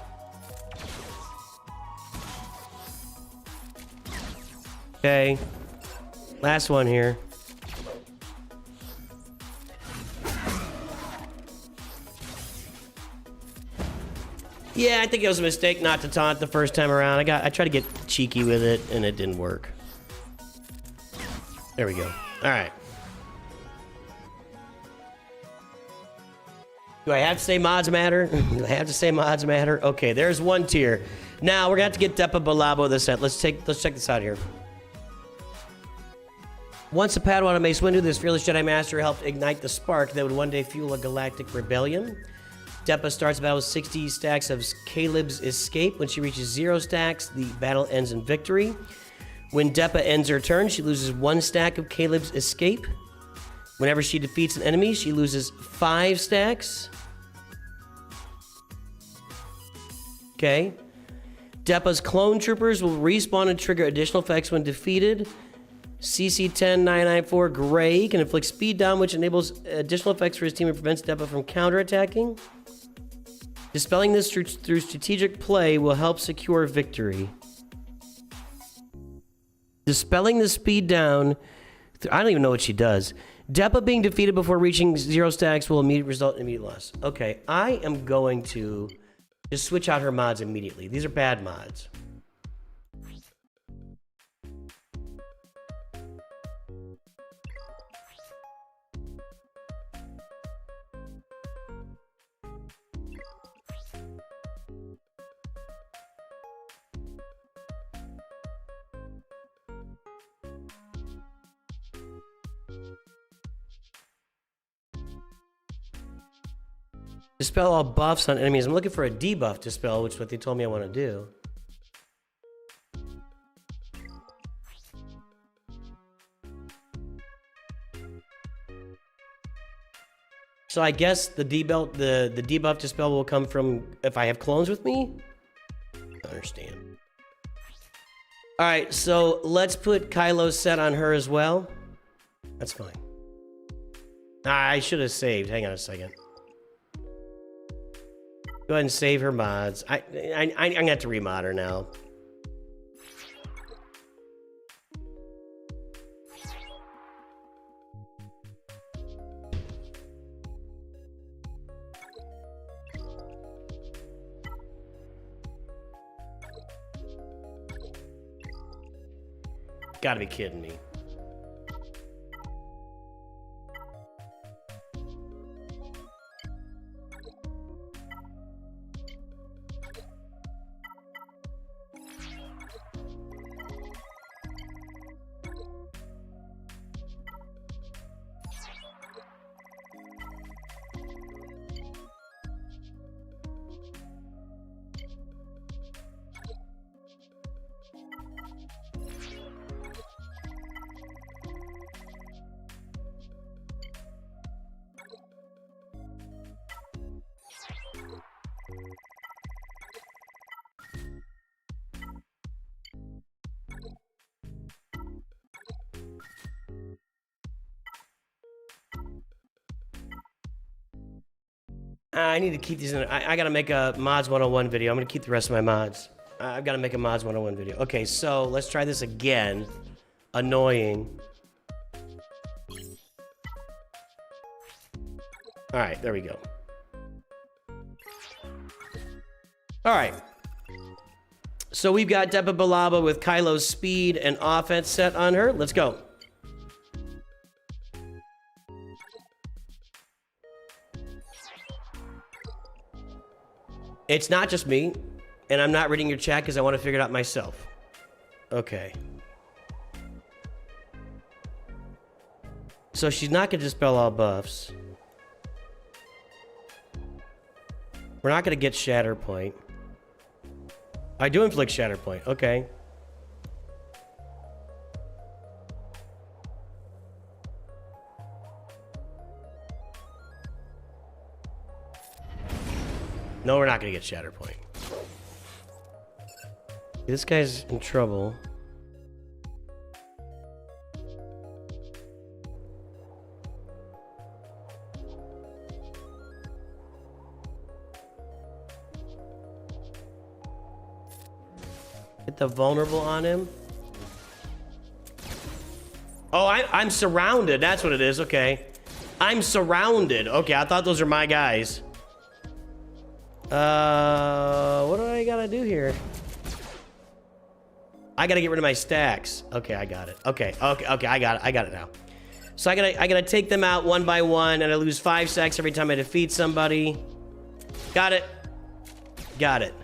Okay. Last one here. Yeah, I think it was a mistake not to taunt the first time around. I tried to get cheeky with it, and it didn't work. There we go. All right. Do I have to say mods matter? Do I have to say mods matter? Okay, there's one tier. Now we're gonna have to get Depa Balabo this set. Let's check this out here. Once a Padawan of Mace Windu, this fearless Jedi Master helped ignite the spark that would one day fuel a galactic rebellion. Depa starts battle with 60 stacks of Caleb's Escape. When she reaches 0 stacks, the battle ends in victory. When Depa ends her turn, she loses 1 stack of Caleb's Escape. Whenever she defeats an enemy, she loses 5 stacks. Okay. Depa's clone troopers will respawn and trigger additional effects when defeated. CC-10994 Gray can inflict speed down, which enables additional effects for his team and prevents Depa from counterattacking. Dispelling this through strategic play will help secure victory. Dispelling the speed down... I don't even know what she does. Depa being defeated before reaching 0 stacks will result in immediate loss. Okay, I am going to just switch out her mods immediately. These are bad mods. Dispel all buffs on enemies. I'm looking for a debuff dispel, which is what they told me I want to do. So I guess the debuff dispel will come from if I have clones with me? I understand. Alright, so let's put Kylo's set on her as well. That's fine. I should have saved. Hang on a second. Go ahead and save her mods. I'm gonna have to remod her now. Gotta be kidding me. I need to keep these in. I gotta make a Mods 101 video. I'm gonna keep the rest of my mods. I've gotta make a Mods 101 video. Okay, so let's try this again. Annoying. Alright, there we go. Alright. So we've got Depa Balaba with Kylo's speed and offense set on her. Let's go. It's not just me, and I'm not reading your chat because I want to figure it out myself. Okay. So she's not going to dispel all buffs. We're not going to get Shatter Point. I do inflict Shatter Point. Okay. No, we're not going to get Shatter Point. This guy's in trouble. Get the vulnerable on him. Oh, I'm surrounded. That's what it is. Okay. I'm surrounded. Okay, I thought those are my guys. What do I gotta do here? I gotta get rid of my stacks. Okay, I got it. Okay, I got it now. So I gotta take them out one by one, and I lose 5 stacks every time I defeat somebody. Got it. Got it.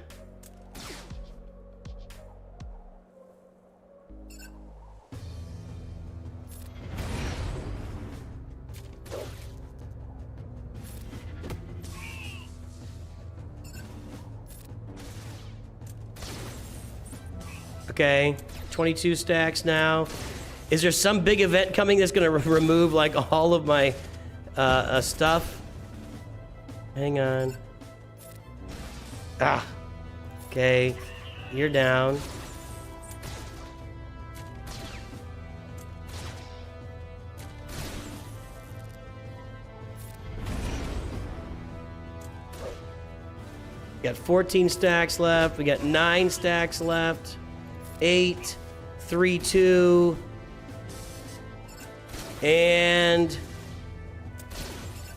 Okay, 22 stacks now. Is there some big event coming that's gonna remove like all of my stuff? Hang on. Ah. Okay, you're down. Got 14 stacks left. We got 9 stacks left. 8, 3, 2, and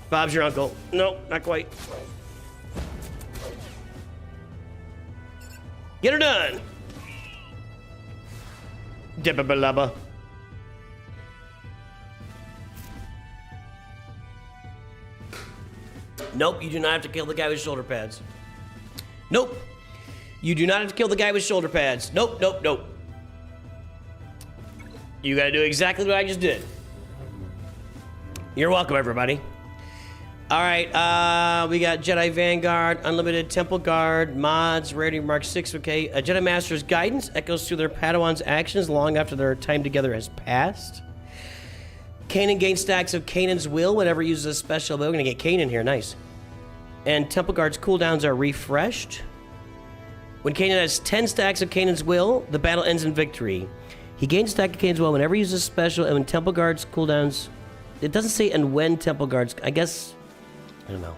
Bob's your uncle. Nope, not quite. Get her done. Depa Balaba. Nope, you do not have to kill the guy with shoulder pads. Nope. You do not have to kill the guy with shoulder pads. Nope, nope, nope. You gotta do exactly what I just did. You're welcome, everybody. All right, we got Jedi Vanguard, Unlimited Temple Guard, mods, Rarity Mark 6, okay. A Jedi Master's Guidance echoes through their Padawan's actions long after their time together has passed. Kanan gains stacks of Kanan's Will whenever he uses a special ability. We're gonna get Kanan here, nice. And Temple Guard's cooldowns are refreshed. When Kanan has 10 stacks of Kanan's Will, the battle ends in victory. He gains a stack of Kanan's Will whenever he uses a special, and when Temple Guard's cooldowns... It doesn't say and when Temple Guard's... I guess... I don't know.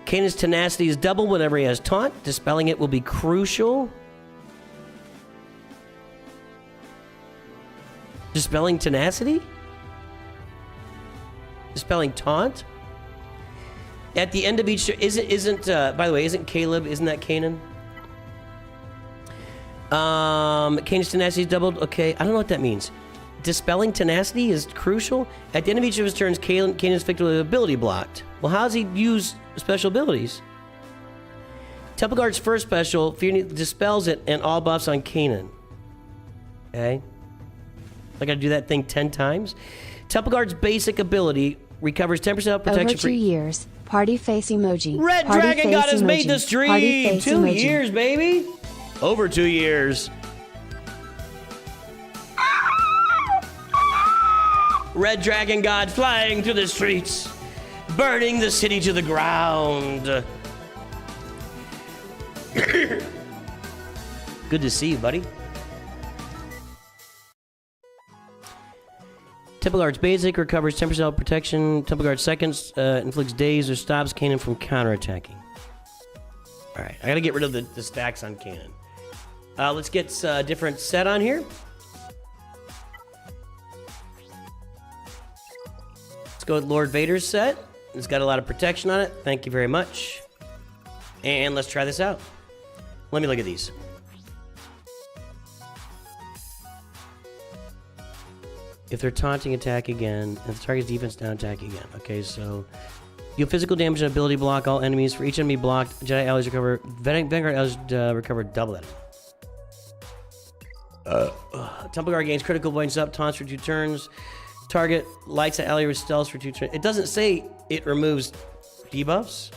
Kanan's tenacity is double whenever he has taunt. Dispelling it will be crucial. Dispelling tenacity? Dispelling taunt? At the end of each... by the way, isn't that Kanan? Kanan's tenacity is doubled. Okay, I don't know what that means. Dispelling tenacity is crucial. At the end of each of his turns, Kanan's victory ability blocked. Well, how does he use special abilities? Temple Guard's first special, Fear dispels it and all buffs on Kanan. Okay. I gotta do that thing 10 times. Temple Guard's basic ability recovers 10% protection Over 2 years. Party face emoji. Red Party Dragon face God has emoji. made the Party stream. face 2 emoji. years, baby. Over 2 years. Red Dragon God flying through the streets, burning the city to the ground. Good to see you, buddy. Temple Guard's basic recovers 10% health protection. Temple Guard seconds inflicts daze or stops Kanan from counterattacking. Alright, I gotta get rid of the stacks on Kanan. Let's get a different set on here. Let's go with Lord Vader's set. It's got a lot of protection on it. Thank you very much. And let's try this out. Let me look at these. If they're taunting, attack again. If the target's defense down, attack again. Okay, so deal physical damage and ability block all enemies. For each enemy blocked, Jedi allies recover. Vanguard allies recover double that. Temple Guard gains critical points up, taunts for 2 turns. Target lights at ally with stealth for 2 turns. It doesn't say it removes debuffs.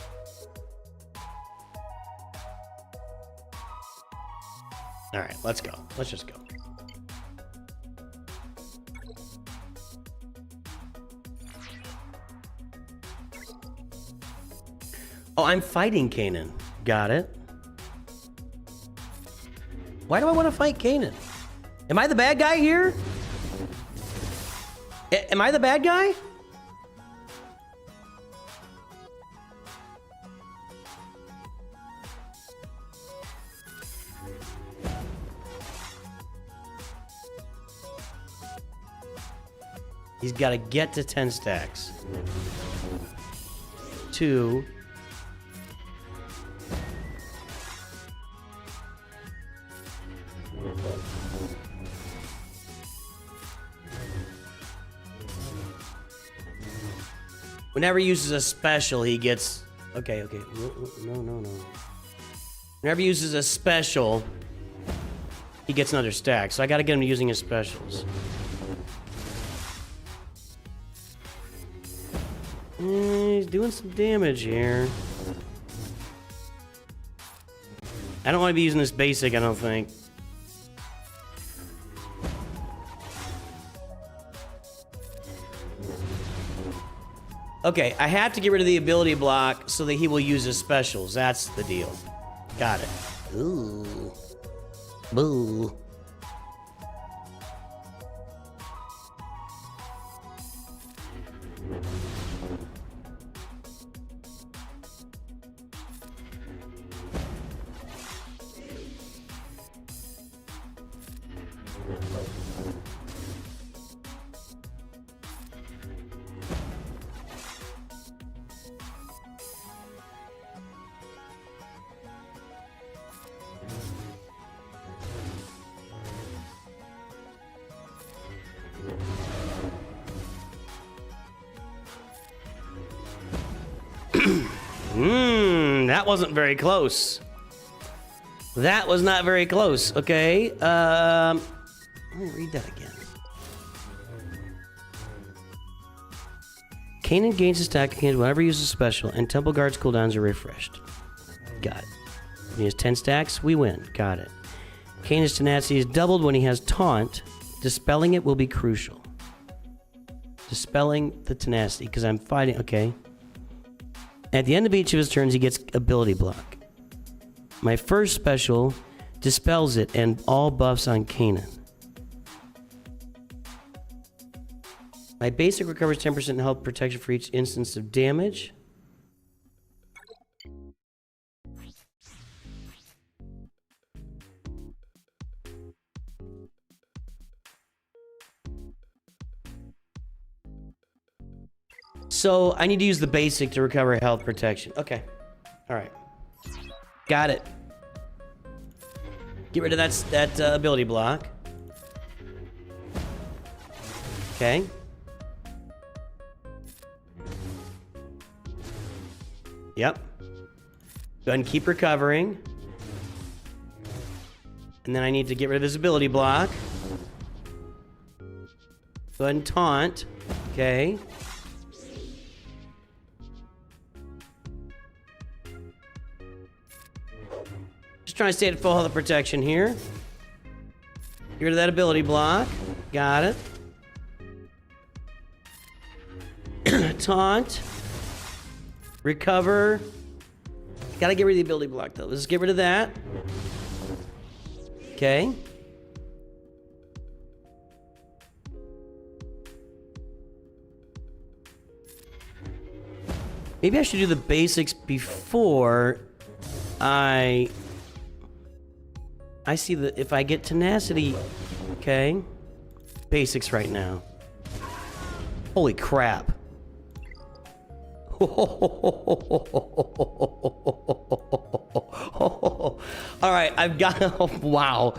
All right, let's go. Let's just go. Oh, I'm fighting Kanan. Got it. Why do I want to fight Kanan? Am I the bad guy here? Am I the bad guy? He's got to get to 10 stacks. 2. Whenever he uses a special, he gets... Okay. No. Whenever he uses a special, he gets another stack. So I gotta get him using his specials. He's doing some damage here. I don't want to be using this basic, I don't think. Okay, I have to get rid of the ability block so that he will use his specials. That's the deal. Got it. Ooh. Boo. That wasn't very close. That was not very close. Okay. Let me read that again. Kanan gains a stack of cans whenever he uses a special, and Temple Guard's cooldowns are refreshed. Got it. When he has 10 stacks, we win. Got it. Kanan's tenacity is doubled when he has taunt. Dispelling it will be crucial. Dispelling the tenacity, because I'm fighting. Okay. At the end of each of his turns, he gets ability block. My first special dispels it and all buffs on Kanan. My basic recovers 10% health protection for each instance of damage. So I need to use the basic to recover health protection. Okay. All right. Got it. Get rid of that ability block. Okay. Yep. Go ahead and keep recovering. And then I need to get rid of his ability block. Go ahead and taunt. Okay. Just trying to stay at full health protection here. Get rid of that ability block. Got it. Taunt. Recover. Gotta get rid of the ability block though. Let's get rid of that. Okay. Maybe I should do the basics before I see that if I get tenacity. Okay. Basics right now. Holy crap. All right, I've got... Oh, wow.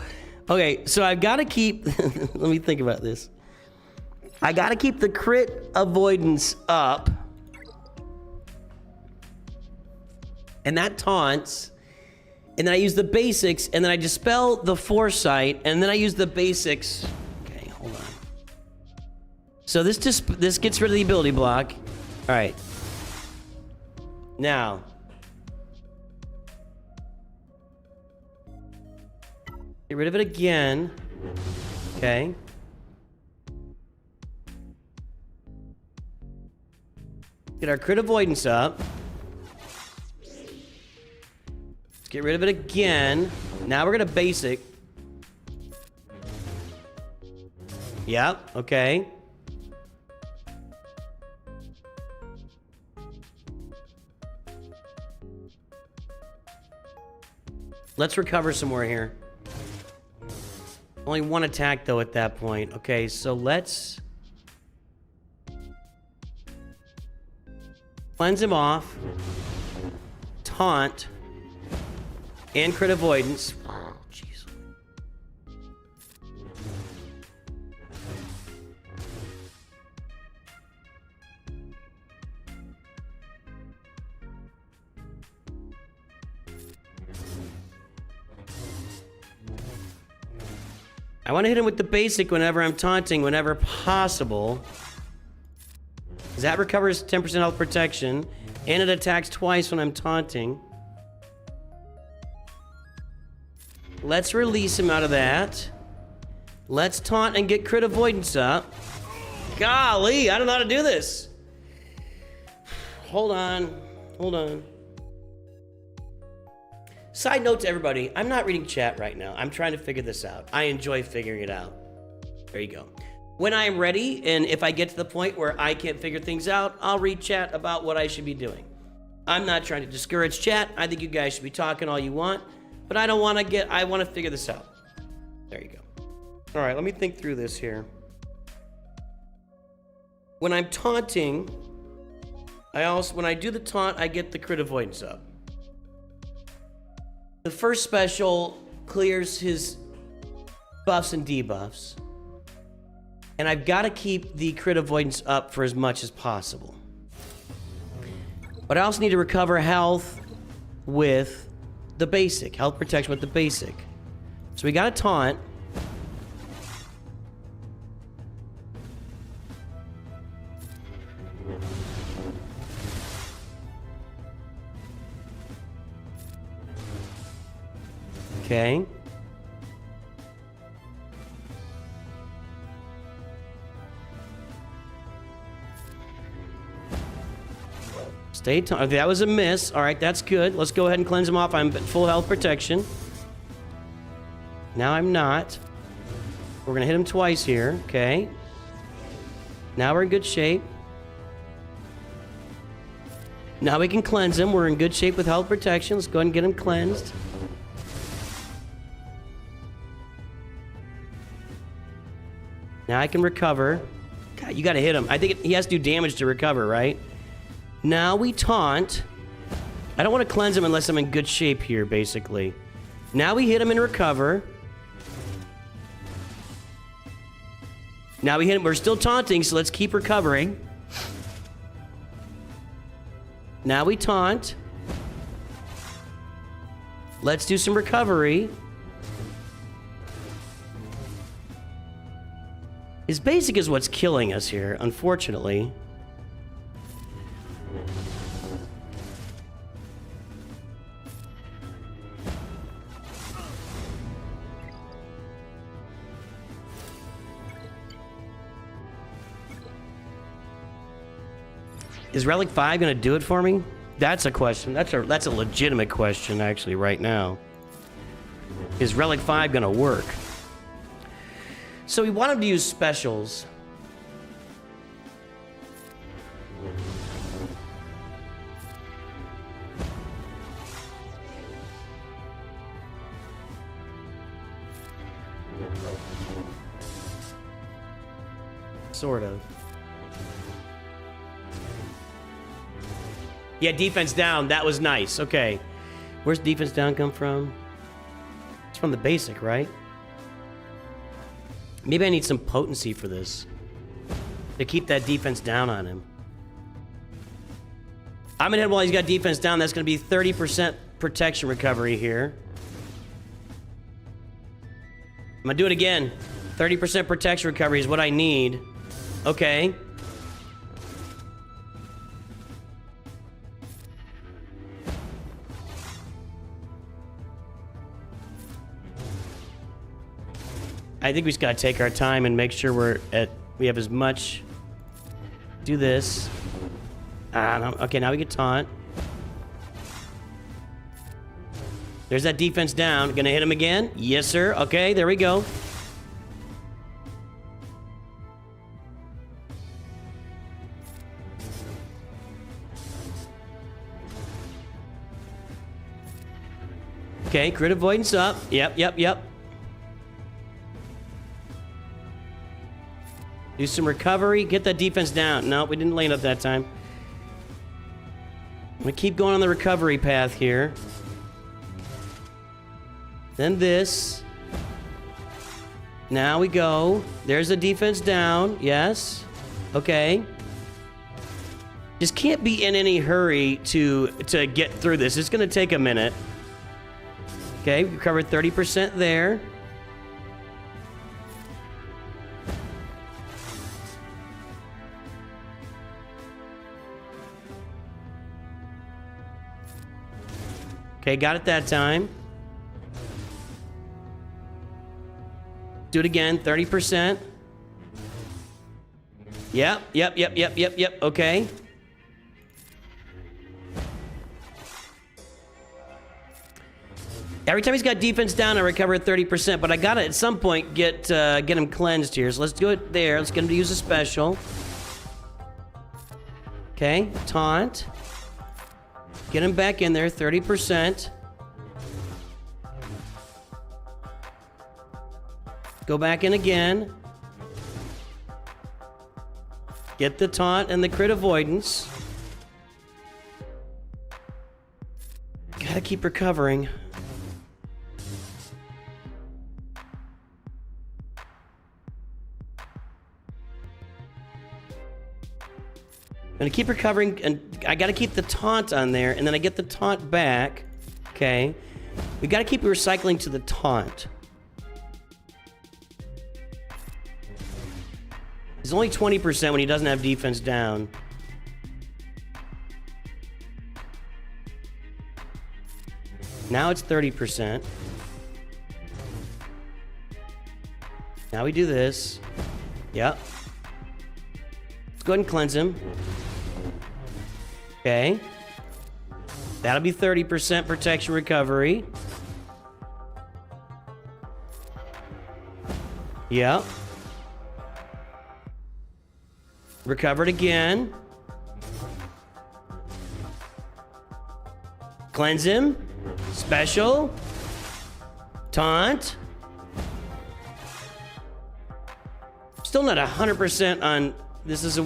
Okay, so I've got to keep... Let me think about this. I got to keep the crit avoidance up. And that taunts. And then I use the basics, and then I dispel the foresight, and then I use the basics. Okay, hold on. So this gets rid of the ability block. All right. Now. Get rid of it again. Okay. Get our crit avoidance up. Let's get rid of it again. Now we're gonna basic. Yep, okay. Let's recover some more here. Only one attack though at that point. Okay, so let's cleanse him off. Taunt. And crit avoidance. Oh, jeez. I want to hit him with the basic whenever I'm taunting, whenever possible. That recovers 10% health protection, and it attacks twice when I'm taunting. Let's release him out of that. Let's taunt and get crit avoidance up. Golly, I don't know how to do this. Hold on. Hold on. Side note to everybody, I'm not reading chat right now. I'm trying to figure this out. I enjoy figuring it out. There you go. When I am ready, and if I get to the point where I can't figure things out, I'll read chat about what I should be doing. I'm not trying to discourage chat. I think you guys should be talking all you want. But I don't want to get, I want to figure this out. There you go. All right, let me think through this here. When I'm taunting, when I do the taunt, I get the crit avoidance up. The first special clears his buffs and debuffs. And I've got to keep the crit avoidance up for as much as possible. But I also need to recover health with the basic. Health protection with the basic. So we got a taunt. Okay. Stay taunted. That was a miss. All right, that's good. Let's go ahead and cleanse him off. I'm at full health protection. Now I'm not. We're going to hit him twice here. Okay. Now we're in good shape. Now we can cleanse him. We're in good shape with health protection. Let's go ahead and get him cleansed. Now I can recover. God, you got to hit him. I think he has to do damage to recover, right? Now we taunt. I don't want to cleanse him unless I'm in good shape here, basically. Now we hit him and recover. Now we hit him. We're still taunting, so let's keep recovering. Now we taunt. Let's do some recovery. His basic is what's killing us here, unfortunately. Is Relic 5 going to do it for me? That's a question. That's a legitimate question, actually, right now. Is Relic 5 going to work? So we want him to use specials. Sort of. Yeah, defense down. That was nice. Okay. Where's defense down come from? It's from the basic, right? Maybe I need some potency for this. To keep that defense down on him. I'm gonna hit while he's got defense down. That's gonna be 30% protection recovery here. I'm gonna do it again. 30% protection recovery is what I need. Okay. I think we just gotta take our time and make sure we have as much. Do this. Okay, now we get taunt. There's that defense down. Gonna hit him again? Yes, sir. Okay, there we go. Okay, crit avoidance up. Yep. Do some recovery. Get that defense down. No, we didn't lane up that time. I'm gonna keep going on the recovery path here. Then this. Now we go. There's the defense down. Yes. Okay. Just can't be in any hurry to get through this. It's gonna take a minute. Okay, we covered 30% there. Okay, got it that time. Do it again, 30%. Yep. Okay. Every time he's got defense down, I recover at 30%, but I gotta at some point get him cleansed here. So let's do it there. Let's get him to use a special. Okay, taunt. Get him back in there, 30%. Go back in again. Get the taunt and the crit avoidance. Gotta keep recovering. I'm gonna keep recovering, and I gotta keep the taunt on there, and then I get the taunt back. Okay. We gotta keep recycling to the taunt. He's only 20% when he doesn't have defense down. Now it's 30%. Now we do this. Yep. Let's go ahead and cleanse him. Okay. That'll be 30% protection recovery. Yep. Recovered again. Cleanse him. Special. Taunt. Still not 100% on... This is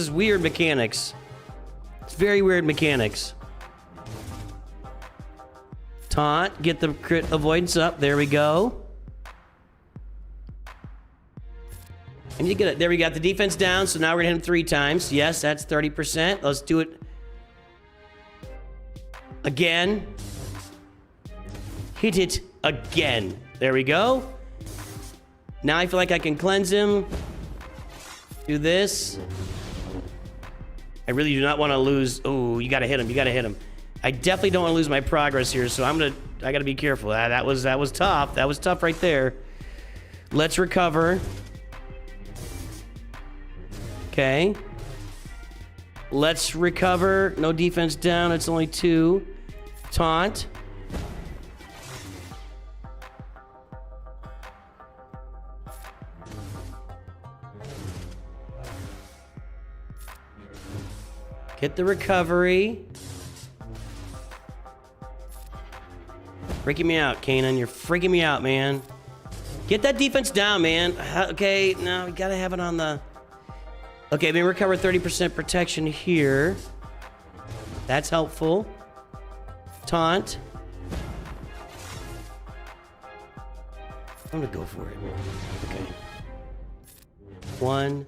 weird mechanics. It's very weird mechanics. Taunt, get the crit avoidance up. There we go. And you get it. There we got the defense down, so now we're gonna hit him 3 times. Yes, that's 30%. Let's do it again. Hit it again. There we go. Now I feel like I can cleanse him. Do this. I really do not want to lose. Oh, you gotta hit him. You gotta hit him. I definitely don't want to lose my progress here, so I gotta be careful. That was tough. That was tough right there. Let's recover. Okay. Let's recover. No defense down. It's only 2. Taunt. Get the recovery. Freaking me out, Kanan. You're freaking me out, man. Get that defense down, man. Okay, no, we gotta have it on the... Okay, we recover 30% protection here. That's helpful. Taunt. I'm gonna go for it. Okay. 1,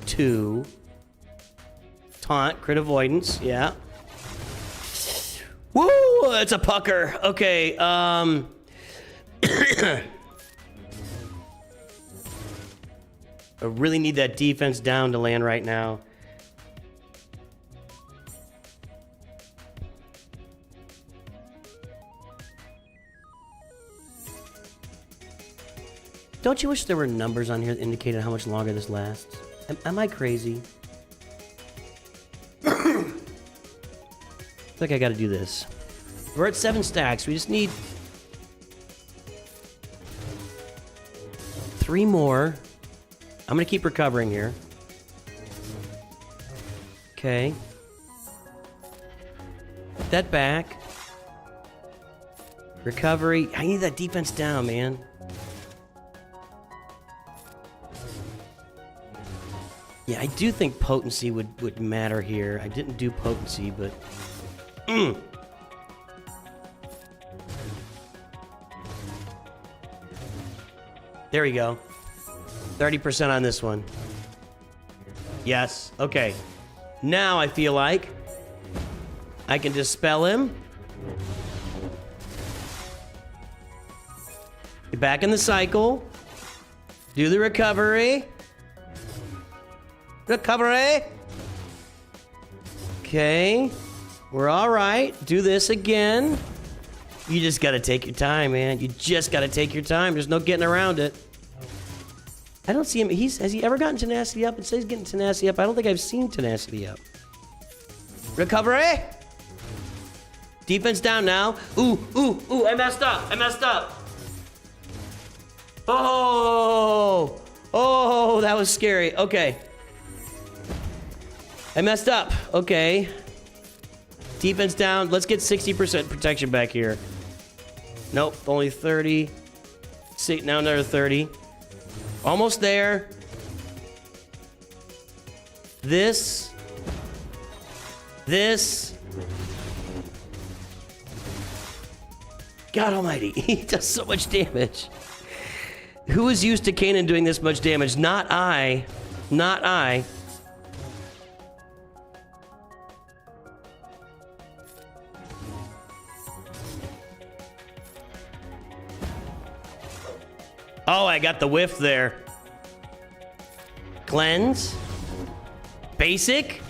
2. Taunt, crit avoidance, yeah. Woo! It's a pucker. Okay, I really need that defense down to land right now. Don't you wish there were numbers on here that indicated how much longer this lasts? Am I crazy? I think I gotta do this. We're at 7 stacks. We just need 3 more. I'm gonna keep recovering here. Okay. Put that back. Recovery. I need that defense down, man. Yeah, I do think potency would matter here. I didn't do potency, but... There we go. 30% on this one. Yes, okay. Now I feel like I can dispel him. Get back in the cycle. Do the recovery. Recovery. Okay. We're all right. Do this again. You just gotta take your time, man. You just gotta take your time. There's no getting around it. I don't see him. Has he ever gotten tenacity up? It says getting tenacity up. I don't think I've seen tenacity up. Recovery. Defense down now. Ooh, I messed up. Oh, that was scary. Okay. I messed up. Okay. Defense down. Let's get 60% protection back here. Nope, only 30. See, now another 30. Almost there. This. God almighty, he does so much damage. Who is used to Kanan doing this much damage? Not I. Not I. Oh, I got the whiff there. Cleanse. Basic.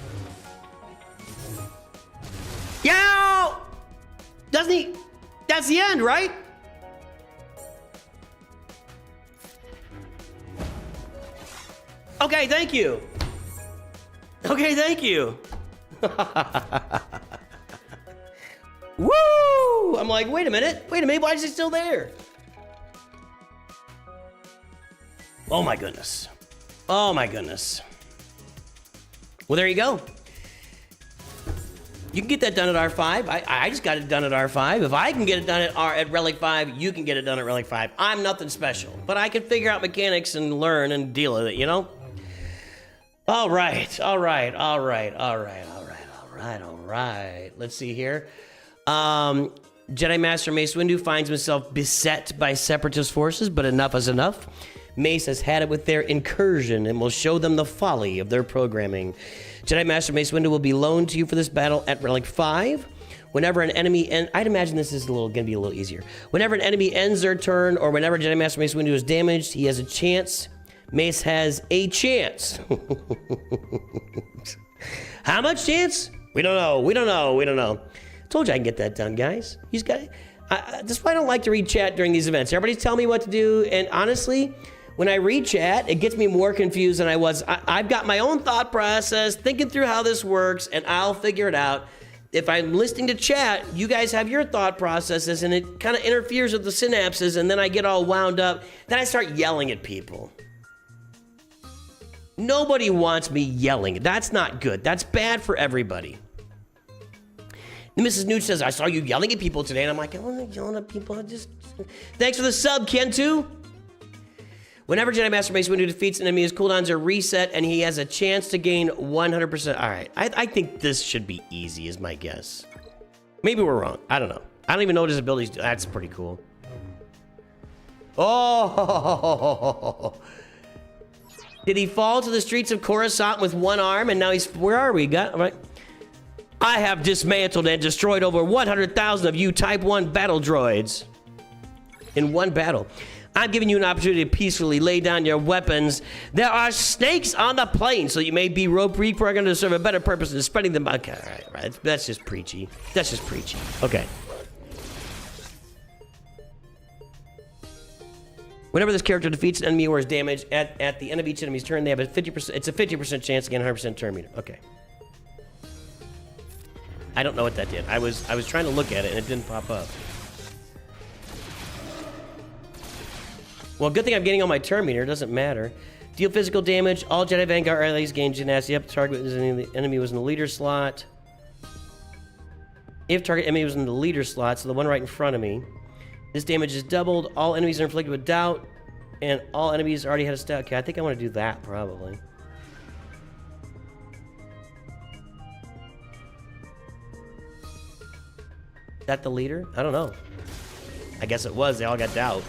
Yow! Doesn't he? That's the end, right? Okay, thank you. Okay, thank you. Woo! I'm like, wait a minute, why is it still there? Oh my goodness. Oh my goodness. Well, there you go. You can get that done at R5. I just got it done at R5. If I can get it done at Relic 5, you can get it done at Relic 5. I'm nothing special, but I can figure out mechanics and learn and deal with it, you know? All right. Let's see here. Jedi Master Mace Windu finds himself beset by Separatist forces, but enough is enough. Mace has had it with their incursion and will show them the folly of their programming. Jedi Master Mace Windu will be loaned to you for this battle at Relic 5. Whenever an enemy I'd imagine this is gonna be a little easier. Whenever an enemy ends their turn, or whenever Jedi Master Mace Windu is damaged, he has a chance. Mace has a chance. How much chance? We don't know. Told you I can get that done, guys. He's got. That's why I don't like to read chat during these events. Everybody's telling me what to do, and honestly, when I read chat, it gets me more confused than I was. I've got my own thought process, thinking through how this works, and I'll figure it out. If I'm listening to chat, you guys have your thought processes, and it kind of interferes with the synapses, and then I get all wound up. Then I start yelling at people. Nobody wants me yelling. That's not good. That's bad for everybody. And Mrs. Nooch says, I saw you yelling at people today. And I'm like, I wasn't yelling at people. Thanks for the sub, Kentu. Whenever Jedi Master Mace Windu defeats an enemy, his cooldowns are reset, and he has a chance to gain 100%. All right, I think this should be easy, is my guess. Maybe we're wrong. I don't know. I don't even know what his abilities do. That's pretty cool. Oh! Did he fall to the streets of Coruscant with one arm, and now he's... Where are we? Got right. I have dismantled and destroyed over 100,000 of you Type 1 battle droids. In one battle. I'm giving you an opportunity to peacefully lay down your weapons. There are snakes on the plane, so you may be reprogrammed to serve a better purpose than spreading them. Okay, all right. That's just preachy. That's just preachy. Okay. Whenever this character defeats an enemy or is damaged at the end of each enemy's turn, they have a 50%. It's a 50% chance to gain 100% turn meter. Okay. I don't know what that did. I was trying to look at it and it didn't pop up. Well, good thing I'm getting on my turn meter. It doesn't matter. Deal physical damage. All Jedi Vanguard allies gain gymnastics. Yep, target enemy was in the leader slot. If target enemy was in the leader slot, so the one right in front of me, this damage is doubled. All enemies are inflicted with doubt, and all enemies already had a stat. Okay, I think I want to do that probably. Is that the leader? I don't know. I guess it was. They all got doubt.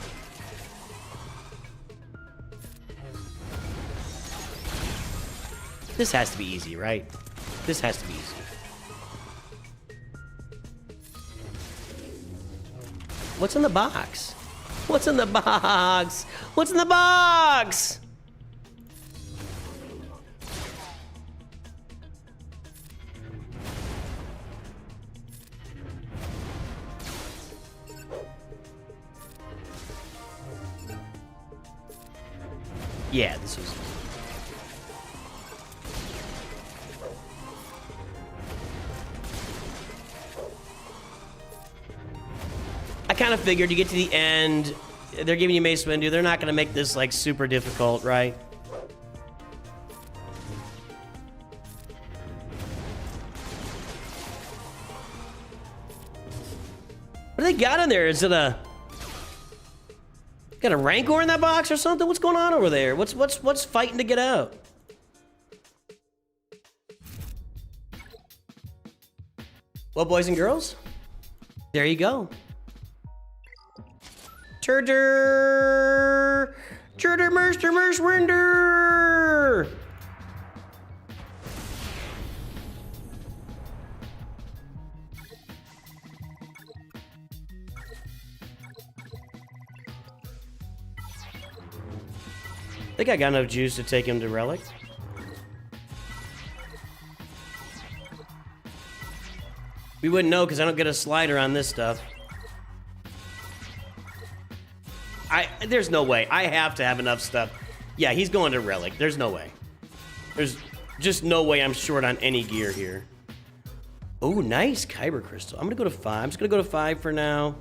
This has to be easy, right? This has to be easy. What's in the box? What's in the box? What's in the box? Yeah, this was... I kind of figured you get to the end, they're giving you Mace Windu, they're not going to make this like super difficult, right? What do they got in there? Is it a... Got a Rancor in that box or something? What's going on over there? What's fighting to get out? Well, boys and girls, there you go. Turder Mace Windu. I think I got enough juice to take him to Relic. We wouldn't know because I don't get a slider on this stuff. There's no way. I have to have enough stuff. Yeah, he's going to Relic. There's no way. There's just no way I'm short on any gear here. Oh, nice Kyber Crystal. I'm going to go to 5. I'm just going to go to 5 for now.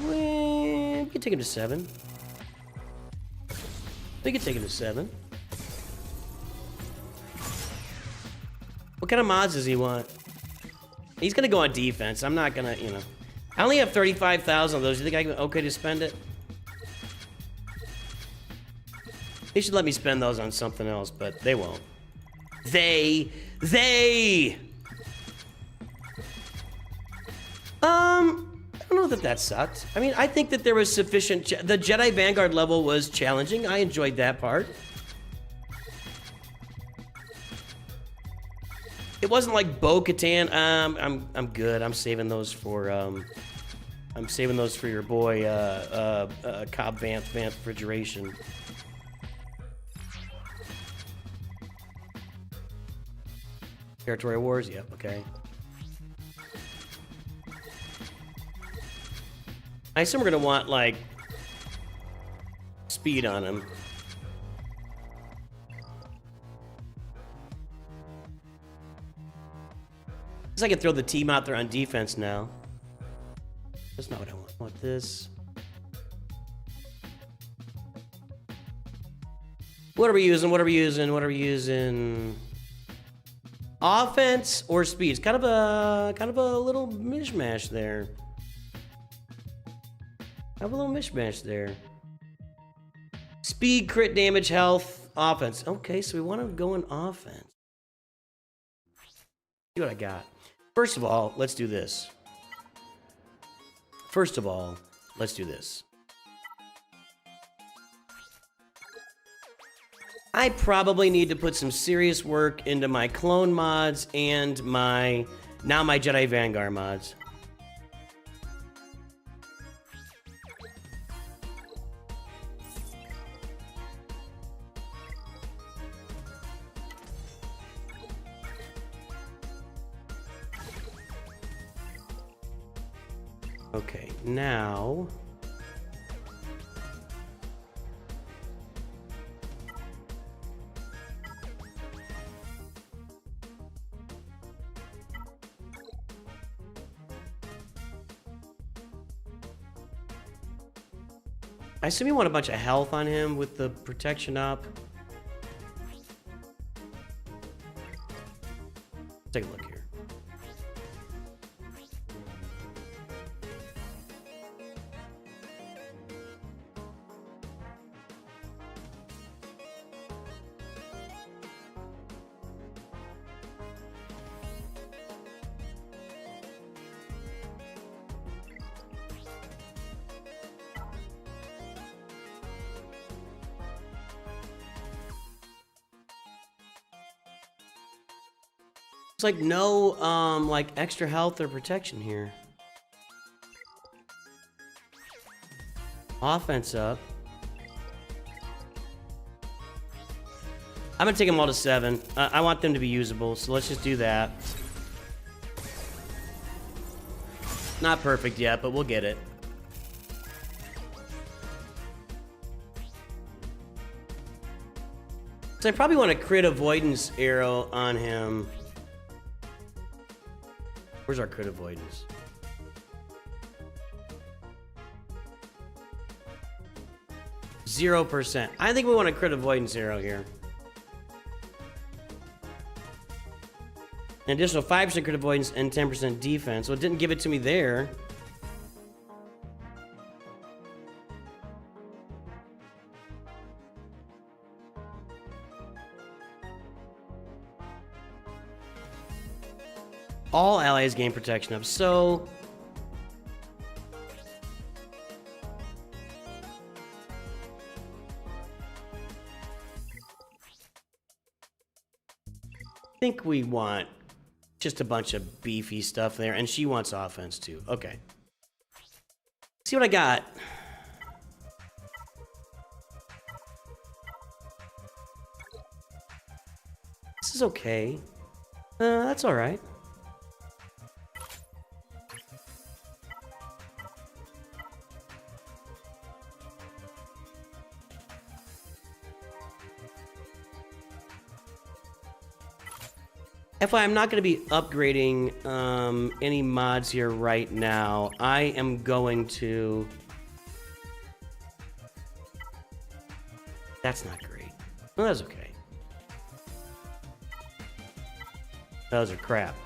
We can take him to 7. We can take him to 7. What kind of mods does he want? He's gonna go on defense. I'm not gonna, you know. I only have 35,000 of those. You think I'm okay to spend it? They should let me spend those on something else, but they won't. They! I don't know that sucked. I mean, I think that there was sufficient... The Jedi Vanguard level was challenging. I enjoyed that part. It wasn't like Bo-Katan. I'm good. I'm saving those for your boy Cobb Vanth Refrigeration. Territory Wars. Yep. Okay. I assume we're gonna want like speed on him. Guess I can throw the team out there on defense now. That's not what I want. I want this. What are we using? What are we using? What are we using? Offense or speed? It's kind of a little mishmash there. I have a little mishmash there. Speed, crit damage, health, offense. Okay, so we want to go in offense. See what I got. First of all, let's do this. I probably need to put some serious work into my clone mods and my Jedi Vanguard mods. Okay, now I assume you want a bunch of health on him with the protection up. Take a look here. It's like no like extra health or protection here. Offense up. I'm gonna take them all to 7. I want them to be usable, so let's just do that. Not perfect yet, but we'll get it. So I probably want a crit avoidance arrow on him. Where's our crit avoidance? %. I think we want a crit avoidance arrow here. An additional 5% crit avoidance and 10% defense. So it didn't give it to me there. All allies gain protection up, so I think we want just a bunch of beefy stuff there, and she wants offense too. Okay. See what I got. This is okay. That's all right. FYI, I'm not going to be upgrading any mods here right now. I am going to... That's not great. Well, that's okay. Those are crap.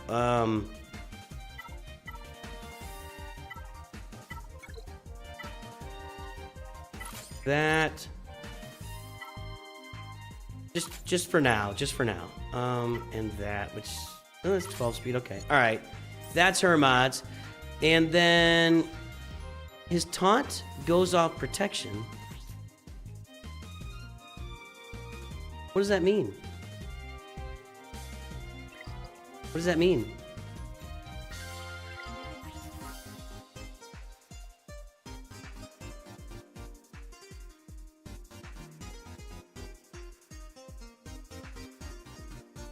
That... Just for now, and that, which, oh, that's 12 speed, okay. All right, that's her mods. And then his taunt goes off protection. What does that mean? What does that mean?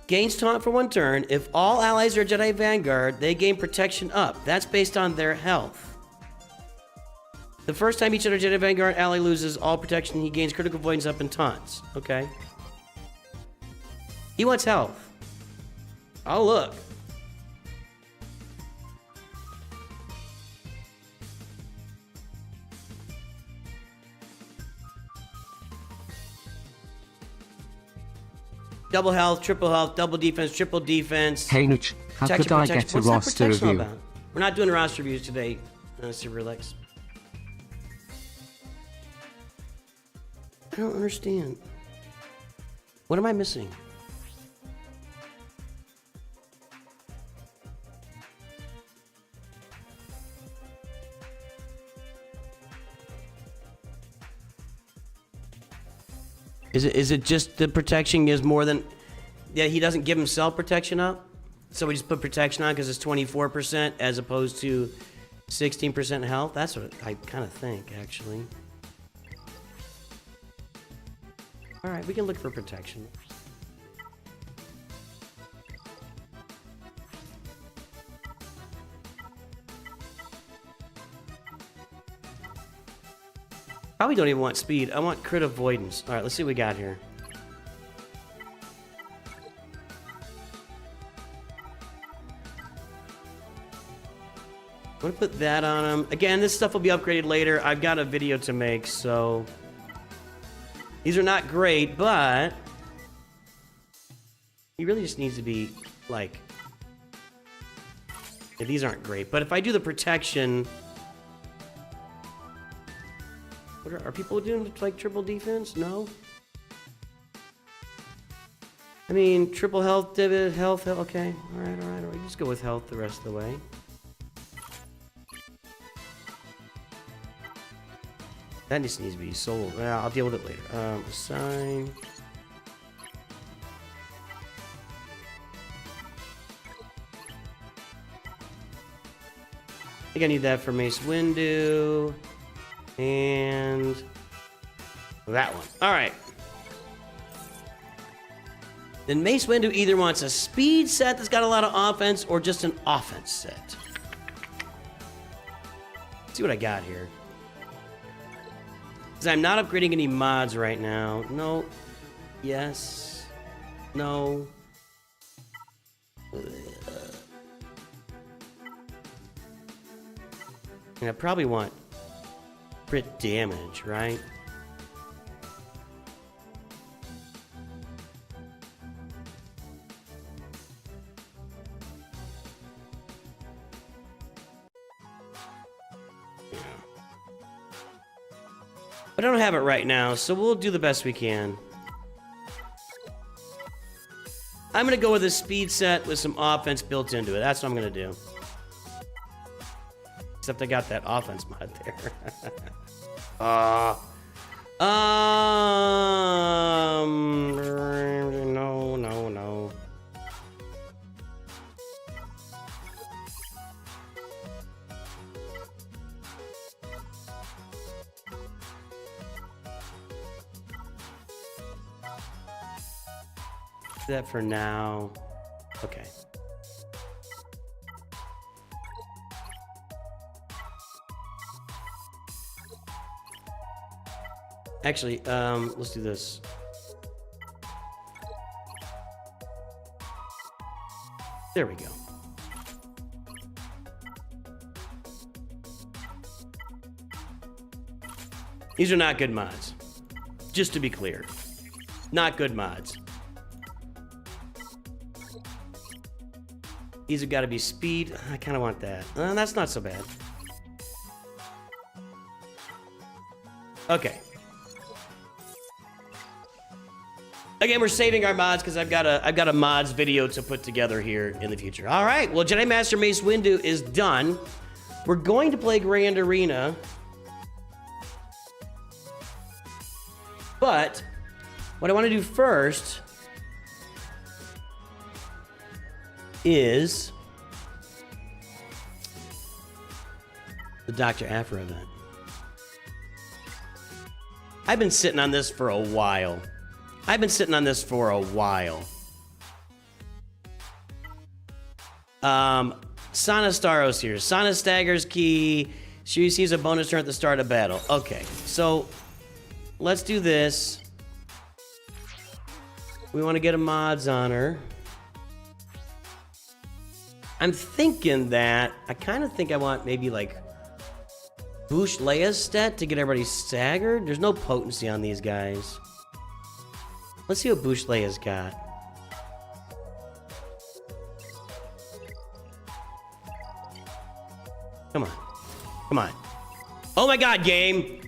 Gains taunt for 1 turn. If all allies are Jedi Vanguard, they gain protection up. That's based on their health. The first time each other Jedi Vanguard ally loses all protection, he gains critical avoidance up and taunts. Okay. He wants health. Oh, look. Double health, triple health, double defense, triple defense. Hey Nuch, how could I get a What's that roster protection all review? about? We're not doing roster reviews today, Super Lex. don't understand. What am I missing? Is it just the protection gives more than... Yeah, he doesn't give himself protection up? So we just put protection on because it's 24% as opposed to 16% health? That's what I kind of think, actually. Alright, we can look for protection. Probably don't even want speed. I want crit avoidance. Alright, let's see what we got here. I'm gonna put that on him. Again, this stuff will be upgraded later. I've got a video to make, so... These are not great, but... He really just needs to be, like... Yeah, these aren't great, but if I do the protection... What are people doing, like, triple defense? No? I mean, triple health, divot, health, okay. Alright. Just go with health the rest of the way. That just needs to be sold. Well, I'll deal with it later. Assign. I think I need that for Mace Windu. And that one. Alright. Then Mace Windu either wants a speed set that's got a lot of offense or just an offense set. Let's see what I got here. Because I'm not upgrading any mods right now. No. Yes. No. And I probably want crit damage, right? But I don't have it right now, so we'll do the best we can. I'm gonna go with a speed set with some offense built into it. That's what I'm gonna do. Except I got that offense mod there. No. Do that for now. Okay. Actually, let's do this. There we go. These are not good mods. Just to be clear. Not good mods. These have got to be speed. I kind of want that. That's not so bad. Okay. Again, we're saving our mods because I've got a mods video to put together here in the future. All right. Well, Jedi Master Mace Windu is done. We're going to play Grand Arena. But what I want to do first is the Dr. Afra event. I've been sitting on this for a while. Sana Staros here. Sana staggers key. She receives a bonus turn at the start of battle. Okay, so let's do this. We want to get a mods on her. I'm thinking that I kind of think I want maybe like Boosh Leia's stat to get everybody staggered. There's no potency on these guys. Let's see what Boosh Leia's got. Come on. Come on. Oh my god, game!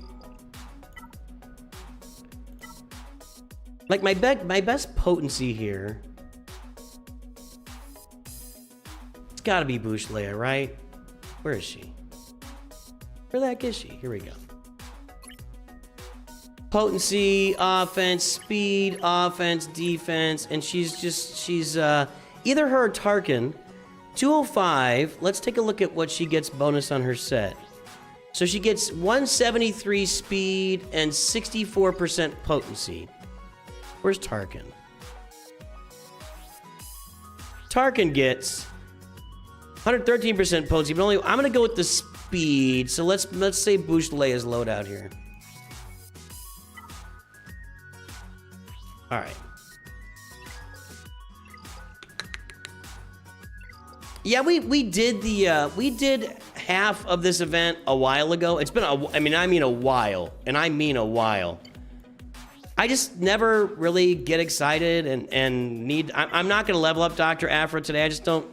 Like my best potency here. It's gotta be Bouche Leia, right? Where is she? Where the heck is she? Here we go. Potency, offense, speed, offense, defense, and she's either her or Tarkin. 205. Let's take a look at what she gets bonus on her set. So she gets 173 speed and 64% potency. Where's Tarkin? Tarkin gets 113% potency, but only I'm gonna go with the speed. So let's say Bouche Leia's loadout here. All right. Yeah, we did half of this event a while ago. It's been I mean a while, and I mean a while. I just never really get excited and need. I'm not gonna level up Dr. Afro today. I just don't,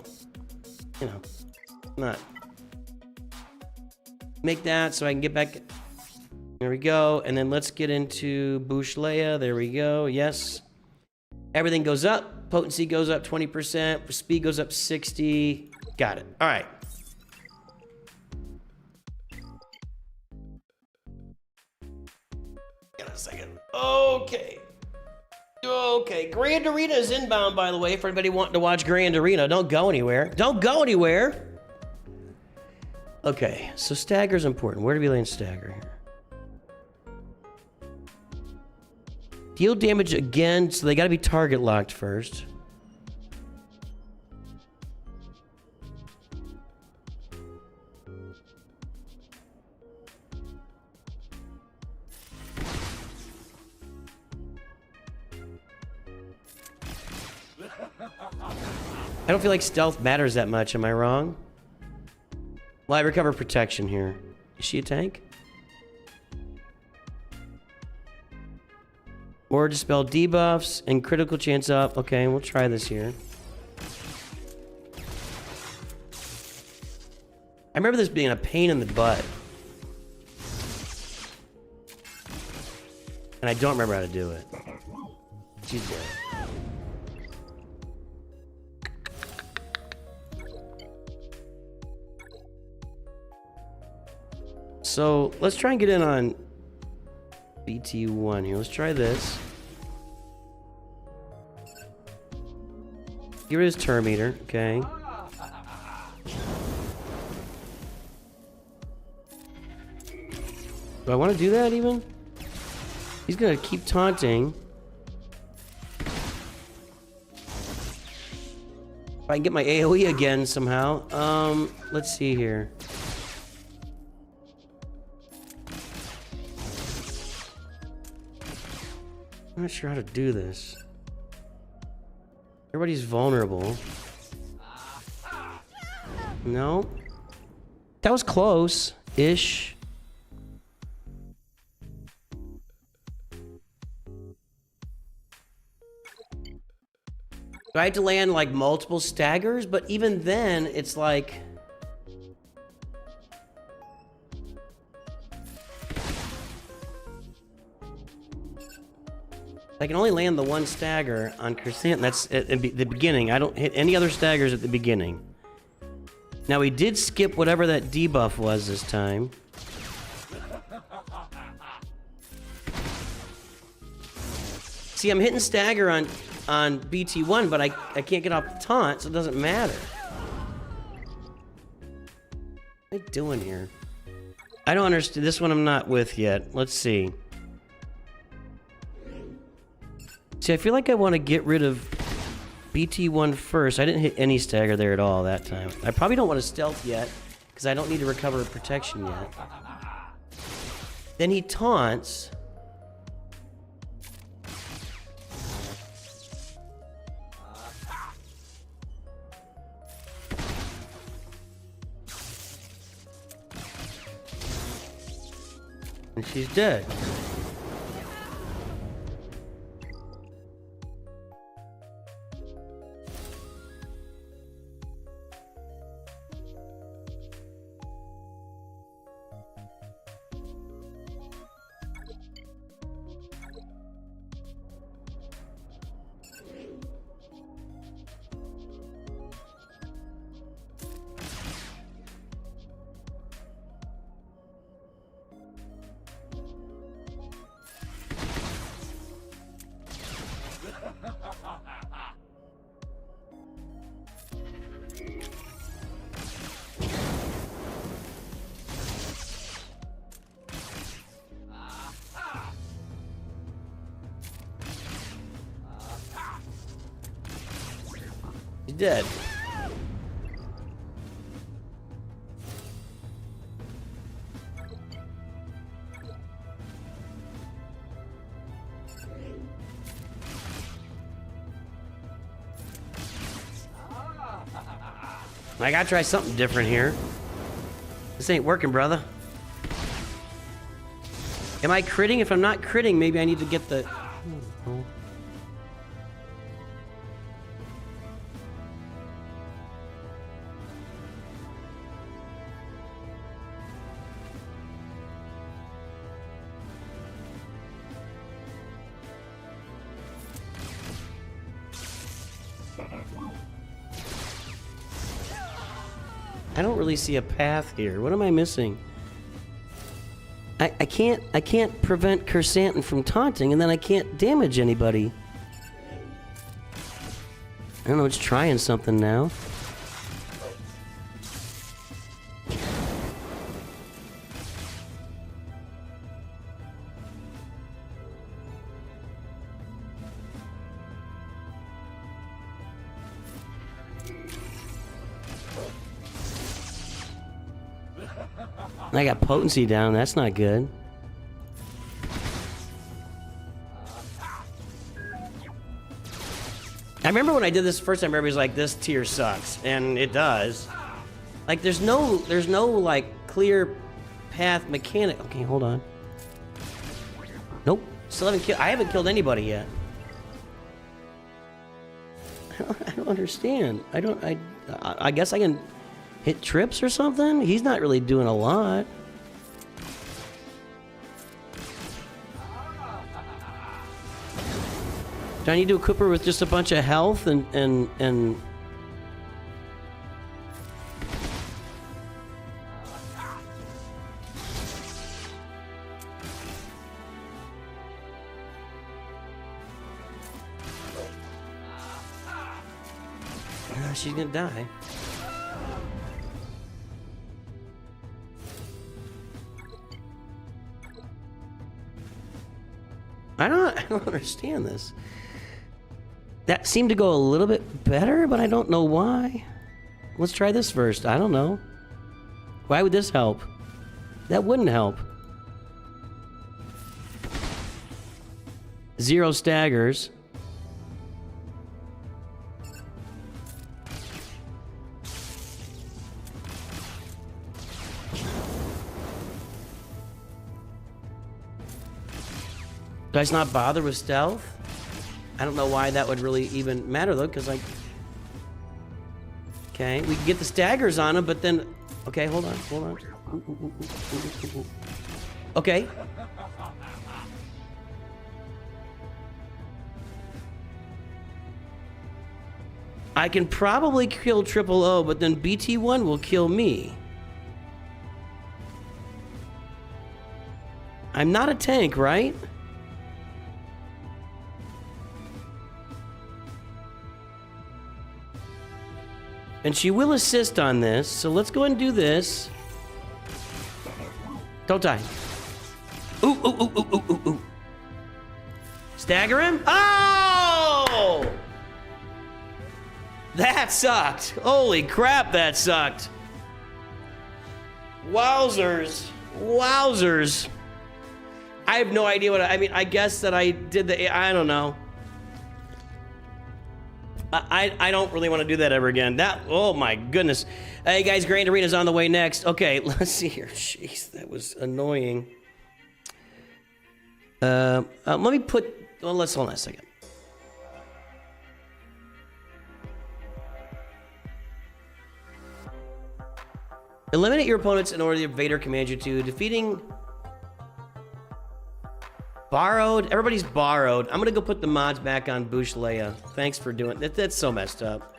not make that so I can get back. There we go, and then let's get into Bouche Leia. There we go. Yes, everything goes up. Potency goes up 20%. Speed goes up 60. Got it. All right. Got a second. Okay. Okay. Grand Arena is inbound, by the way, for anybody wanting to watch Grand Arena. Don't go anywhere. Don't go anywhere. Okay. So stagger's important. Where do we land stagger here? Deal damage again, so they gotta be target locked first. I don't feel like stealth matters that much, am I wrong? Well, I recover protection here. Is she a tank? Or dispel debuffs and critical chance up. Okay, we'll try this here. I remember this being a pain in the butt. And I don't remember how to do it. She's dead. So let's try and get in on BT1 here. Let's try this. Get rid of his turn meter. Okay. Do I want to do that even? He's gonna keep taunting. If I can get my AoE again somehow. Let's see here. I'm not sure how to do this. Everybody's vulnerable. No. That was close-ish. I had to land like multiple staggers, but even then, it's like... I can only land the one stagger on Crescent. That's at the beginning. I don't hit any other staggers at the beginning. Now, we did skip whatever that debuff was this time. See, I'm hitting stagger on BT1, but I can't get off the taunt, so it doesn't matter. What am I doing here? I don't understand. This one I'm not with yet. Let's see. See, I feel like I want to get rid of BT1 first. I didn't hit any stagger there at all that time. I probably don't want to stealth yet, because I don't need to recover protection yet. Then he taunts. And she's dead. dead. I gotta try something different here. This ain't working, brother. Am I critting? If I'm not critting, maybe I need to get the... Oh. I don't really see a path here. What am I missing? I can't prevent Kersantin from taunting, and then I can't damage anybody. I don't know, it's trying something now. I got potency down, that's not good. I remember when I did this first time, everybody's like, this tier sucks, and it does. Like, there's no like clear path mechanic. Okay, hold on. Nope, still haven't killed. I haven't killed anybody yet. I don't understand. I guess I can hit trips or something? He's not really doing a lot. Do I need to equip her with just a bunch of health and she's gonna die. I don't understand this. That seemed to go a little bit better, but I don't know why. Let's try this first. I don't know. Why would this help? That wouldn't help. 0 staggers. Do I just not bother with stealth? I don't know why that would really even matter though, because like... Okay, we can get the staggers on him, but then... Okay, hold on. Okay. I can probably kill Triple O, but then BT1 will kill me. I'm not a tank, right? And she will assist on this, so let's go ahead and do this. Don't die. Ooh. Stagger him? Oh! That sucked. Holy crap, that sucked. Wowzers. I have no idea what I mean, I guess that I did I don't know. I don't really want to do that ever again. Oh my goodness. Hey guys, Grand Arena's on the way next. Okay, let's see here. Jeez, that was annoying. Let me put, well, let's hold on a second. Eliminate your opponents in order the Vader commands you to. Defeating... Borrowed. Everybody's borrowed. I'm gonna go put the mods back on Bouch Leia. Thanks for doing that. That's so messed up.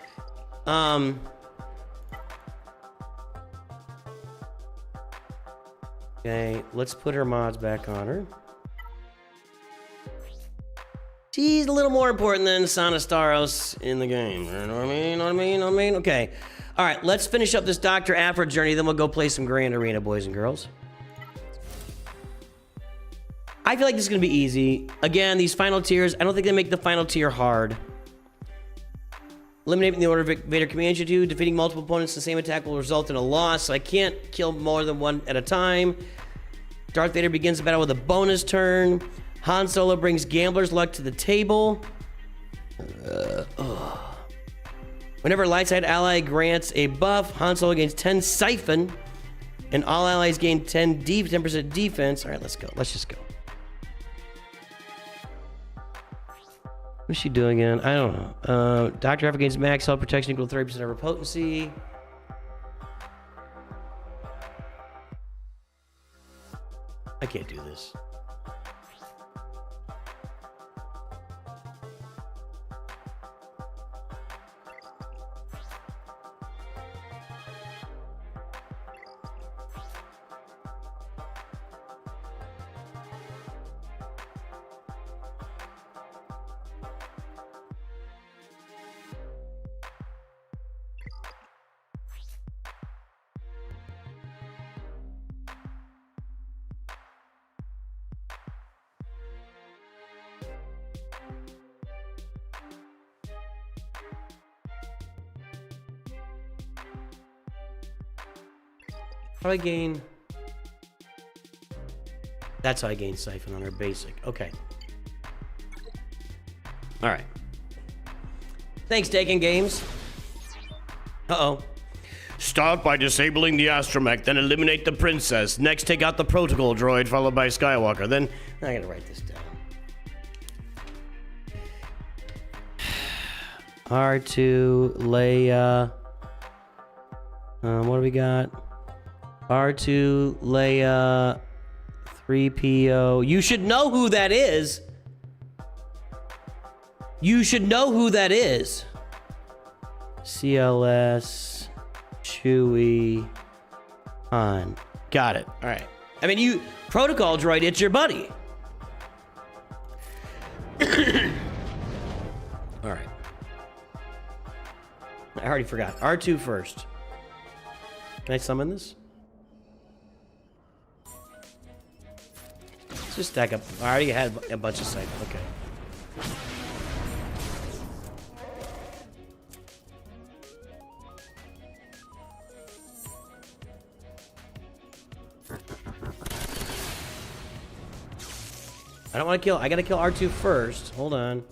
Okay, let's put her mods back on her. She's a little more important than Sonastaros in the game. You know what I mean? Okay. All right, let's finish up this Dr. Aphra journey, then we'll go play some Grand Arena, boys and girls. I feel like this is going to be easy. Again, these final tiers, I don't think they make the final tier hard. Eliminating the order Vader commands you to. Defeating multiple opponents the same attack will result in a loss. So I can't kill more than one at a time. Darth Vader begins the battle with a bonus turn. Han Solo brings Gambler's Luck to the table. Whenever a light side ally grants a buff, Han Solo gains 10 Siphon. And all allies gain 10% defense. All right, let's go. Let's just go. What's she doing again? I don't know. Dr. Alpha gains max health protection equal to 30% of her potency. I can't do this. How do I gain? That's how I gain Siphon on our basic. Okay. All right. Thanks, Taken Games. Uh-oh. Start by disabling the astromech, then eliminate the princess. Next, take out the protocol droid, followed by Skywalker. Then, I gotta write this down. R2, Leia. What do we got? R2, Leia, 3PO. You should know who that is. You should know who that is. CLS, Chewie, Han. Got it. All right. I mean, you protocol droid, it's your buddy. All right. I already forgot. R2 first. Can I summon this? Let's just stack up. I already had a bunch of sight. Okay. I don't want to kill. I gotta kill R2 first. Hold on.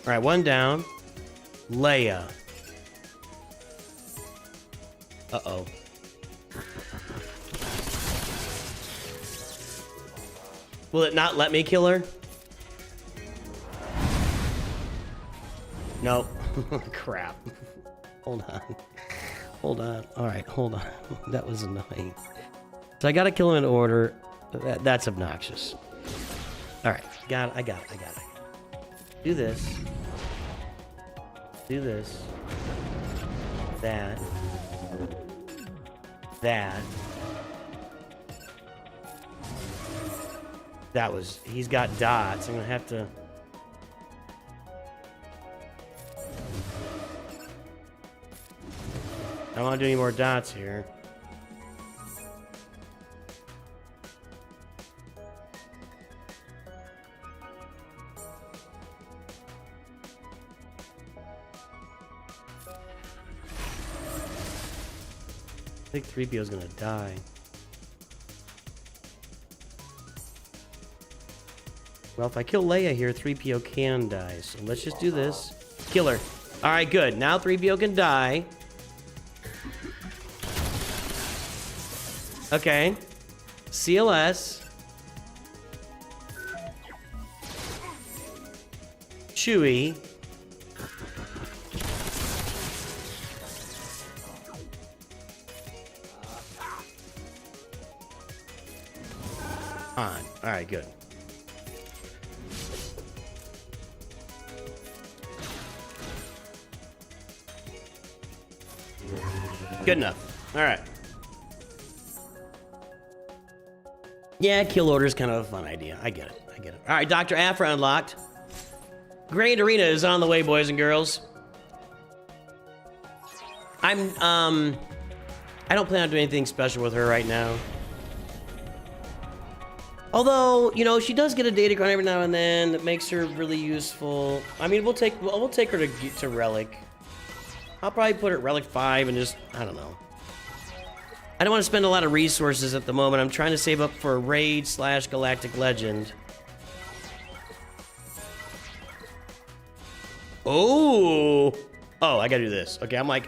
All right, one down. Leia. Uh-oh. Will it not let me kill her? Nope. Crap. Hold on. Hold on. All right, hold on. That was annoying. So I gotta kill him in order. That's obnoxious. All right, I got it. Do this. Do this. That. That. That was... He's got dots. I'm gonna have to... I don't want to do any more dots here. I think 3PO is gonna die. Well, if I kill Leia here, 3PO can die. So let's just do this. Kill her. All right, good. Now 3PO can die. Okay. CLS. Chewie. On. All right, good. Good enough. All right. Yeah, kill order is kind of a fun idea. I get it. All right, Dr. Afra unlocked. Grand Arena is on the way, boys and girls. I'm I don't plan on doing anything special with her right now. Although, you know, she does get a data card every now and then that makes her really useful. I mean, we'll take her to Relic. I'll probably put her at Relic 5 and just, I don't know. I don't want to spend a lot of resources at the moment. I'm trying to save up for a raid / Galactic Legend. Oh, I gotta do this. Okay, I'm like,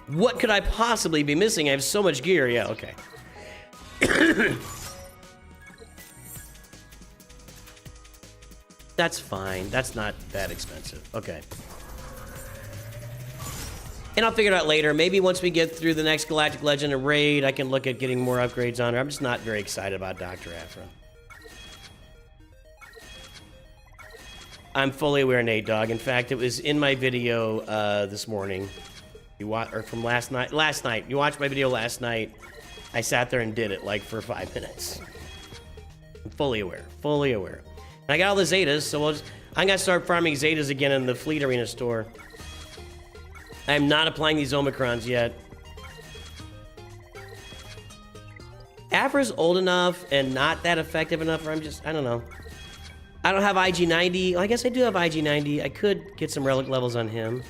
what could I possibly be missing? I have so much gear. Yeah, okay. That's fine. That's not that expensive. Okay. And I'll figure it out later. Maybe once we get through the next Galactic Legend and raid, I can look at getting more upgrades on her. I'm just not very excited about Dr. Aphra. I'm fully aware, Nate Dogg. In fact, it was in my video this morning. Or from last night. Last night. You watched my video last night. I sat there and did it like for 5 minutes. I'm fully aware. Fully aware. And I got all the Zetas, so I'm going to start farming Zetas again in the Fleet Arena store. I'm not applying these Omicrons yet. Aphra's old enough and not that effective enough where I don't know. I don't have IG-90. Well, I guess I do have IG-90. I could get some relic levels on him.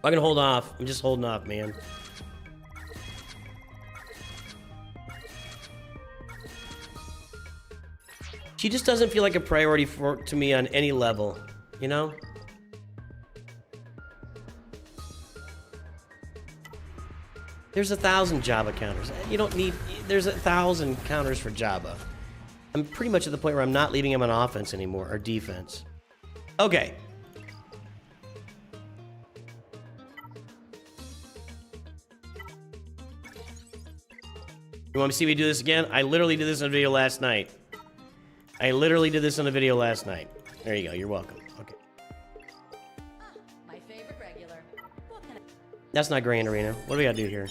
I'm gonna hold off. I'm just holding off, man. She just doesn't feel like a priority to me on any level, you know? There's 1,000 Jabba counters. You don't need... There's 1,000 counters for Jabba. I'm pretty much at the point where I'm not leaving him on offense anymore, or defense. Okay. You want me to see me do this again? I literally did this in a video last night. There you go. You're welcome. Okay. My favorite regular. What can I... That's not Grand Arena. What do we gotta do here?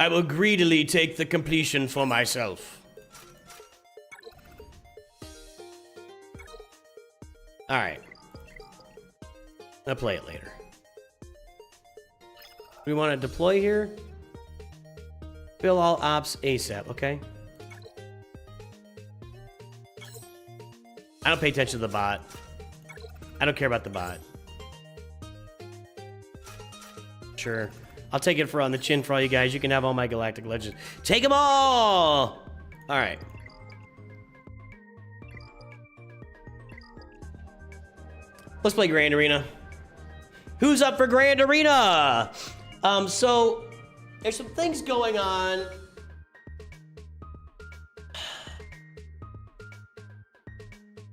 I will greedily take the completion for myself. Alright. I'll play it later. We want to deploy here. Fill all ops ASAP, okay? I don't pay attention to the bot. I don't care about the bot. Sure. I'll take it for on the chin for all you guys. You can have all my Galactic Legends. Take them all! Alright. Let's play Grand Arena. Who's up for Grand Arena? So, there's some things going on.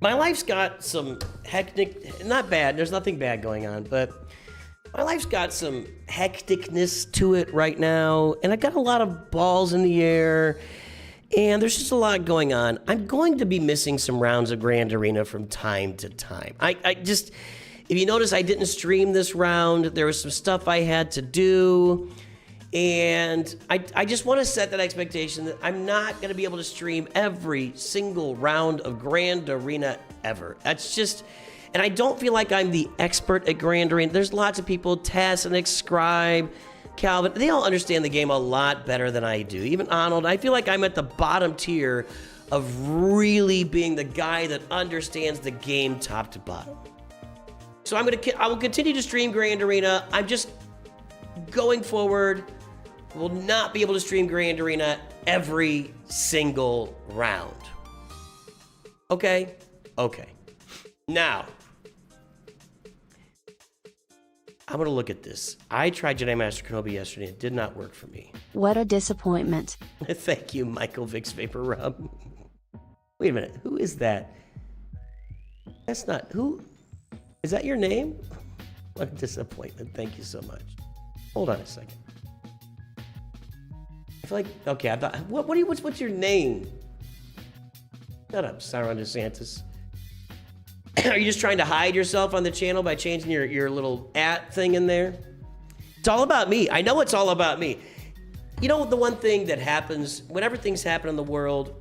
My life's got some hectic... Not bad. There's nothing bad going on, but... My life's got some hecticness to it right now, and I got a lot of balls in the air, and there's just a lot going on. I'm going to be missing some rounds of Grand Arena from time to time. I just, if you notice, I didn't stream this round. There was some stuff I had to do, and I just want to set that expectation that I'm not going to be able to stream every single round of Grand Arena ever. That's just... And I don't feel like I'm the expert at Grand Arena. There's lots of people, Tess and Scribe, Calvin, they all understand the game a lot better than I do. Even Arnold, I feel like I'm at the bottom tier of really being the guy that understands the game top to bottom. So I will continue to stream Grand Arena. I'm just going forward, will not be able to stream Grand Arena every single round. Okay? Okay. Now, I'm going to look at this. I tried Jedi Master Kenobi yesterday. It did not work for me. What a disappointment. Thank you, Michael Vicks Vapor Rub. Wait a minute. Who is that? That's not... Who? Is that your name? What a disappointment. Thank you so much. Hold on a second. I feel like... Okay, I thought... What's your name? Shut up, Ron DeSantis. Are you just trying to hide yourself on the channel by changing your little @ thing in there? It's all about me. I know it's all about me. You know, the one thing that happens, whenever things happen in the world,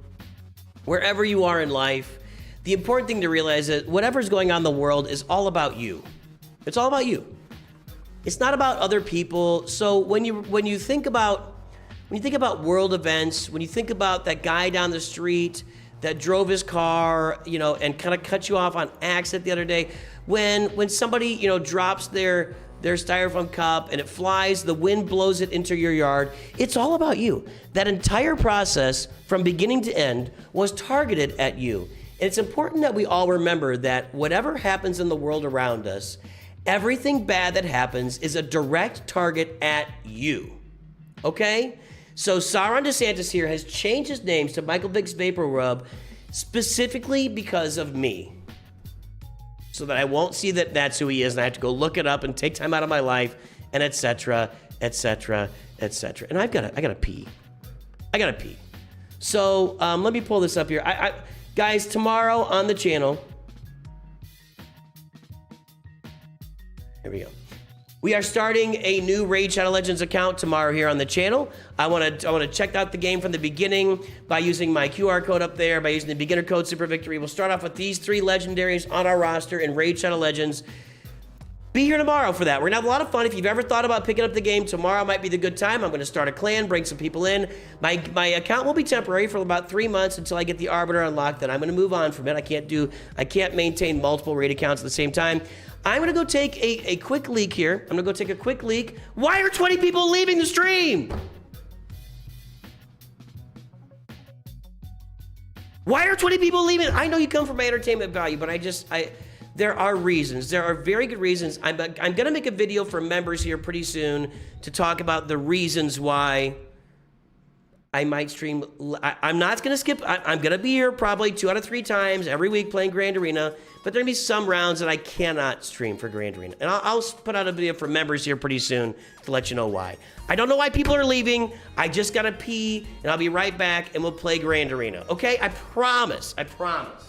wherever you are in life, the important thing to realize is that whatever's going on in the world is all about you. It's all about you. It's not about other people. So when you think about world events, when you think about that guy down the street that drove his car, you know, and kind of cut you off on accident the other day, when somebody, you know, drops their styrofoam cup and it flies, the wind blows it into your yard, it's all about you. That entire process from beginning to end was targeted at you. And it's important that we all remember that whatever happens in the world around us, everything bad that happens is a direct target at you. Okay? So Ron DeSantis here has changed his names to Michael Vick's Vapor Rub specifically because of me. So that I won't see that that's who he is and I have to go look it up and take time out of my life and etc., etc., etc. And I gotta pee. I gotta pee. So let me pull this up here. Guys, tomorrow on the channel, here we go. We are starting a new Raid Shadow Legends account tomorrow here on the channel. I want to check out the game from the beginning by using my QR code up there, by using the beginner code Super Victory. We'll start off with these 3 legendaries on our roster in Raid Shadow Legends. Be here tomorrow for that. We're gonna have a lot of fun. If you've ever thought about picking up the game, tomorrow might be the good time. I'm gonna start a clan, bring some people in. My account will be temporary for about 3 months until I get the Arbiter unlocked. Then I'm gonna move on from it. I can't maintain multiple raid accounts at the same time. I'm gonna go take a quick leak here. I'm gonna go take a quick leak. Why are 20 people leaving the stream? Why are 20 people leaving? I know you come from my entertainment value, but there are reasons. There are very good reasons. I'm gonna make a video for members here pretty soon to talk about the reasons why I might stream. I'm not gonna skip. I'm gonna be here probably 2 out of 3 times every week playing Grand Arena, but there'll be some rounds that I cannot stream for Grand Arena. And I'll put out a video for members here pretty soon to let you know why. I don't know why people are leaving. I just gotta pee, and I'll be right back, and we'll play Grand Arena. Okay? I promise. I promise.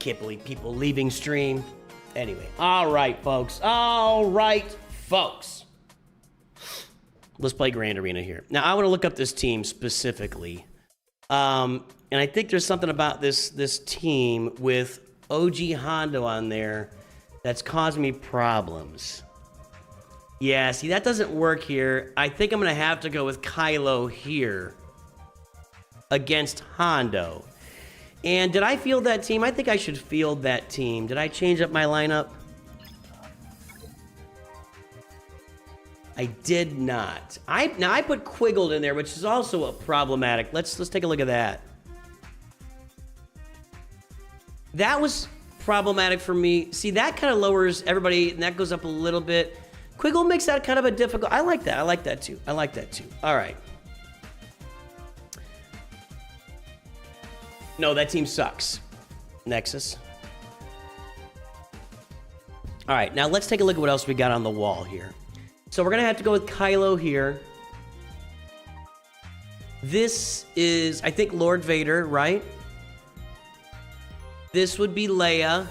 Can't believe people leaving stream. Anyway, all right, folks. Let's play Grand Arena here. Now, I want to look up this team specifically And I think there's something about this team with OG Hondo on there that's causing me problems. Yeah, see, that doesn't work here. I think I'm going to have to go with Kylo here against Hondo. And did I field that team? I think I should field that team. Did I change up my lineup? I did not. Now I put Quiggled in there, which is also a problematic. Let's take a look at that. That was problematic for me. See, that kind of lowers everybody, and that goes up a little bit. Quiggle makes that kind of a difficult. I like that. I like that too. I like that too. All right. No, that team sucks. Nexus. All right, now let's take a look at what else we got on the wall here. So we're going to have to go with Kylo here. This is, I think, Lord Vader, right? This would be Leia.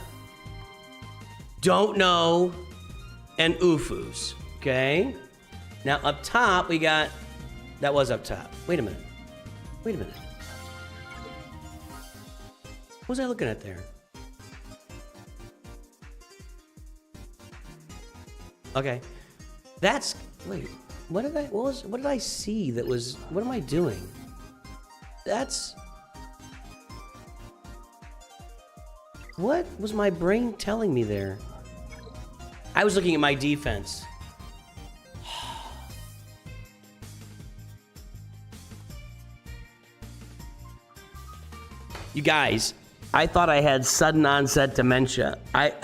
Don't know. And Ufus. Okay? Now, up top, we got... That was up top. Wait a minute. Wait a minute. What was I looking at there? Okay. That's... Wait. What did I see that was... What am I doing? That's... What was my brain telling me there? I was looking at my defense. You guys, I thought I had sudden onset dementia. I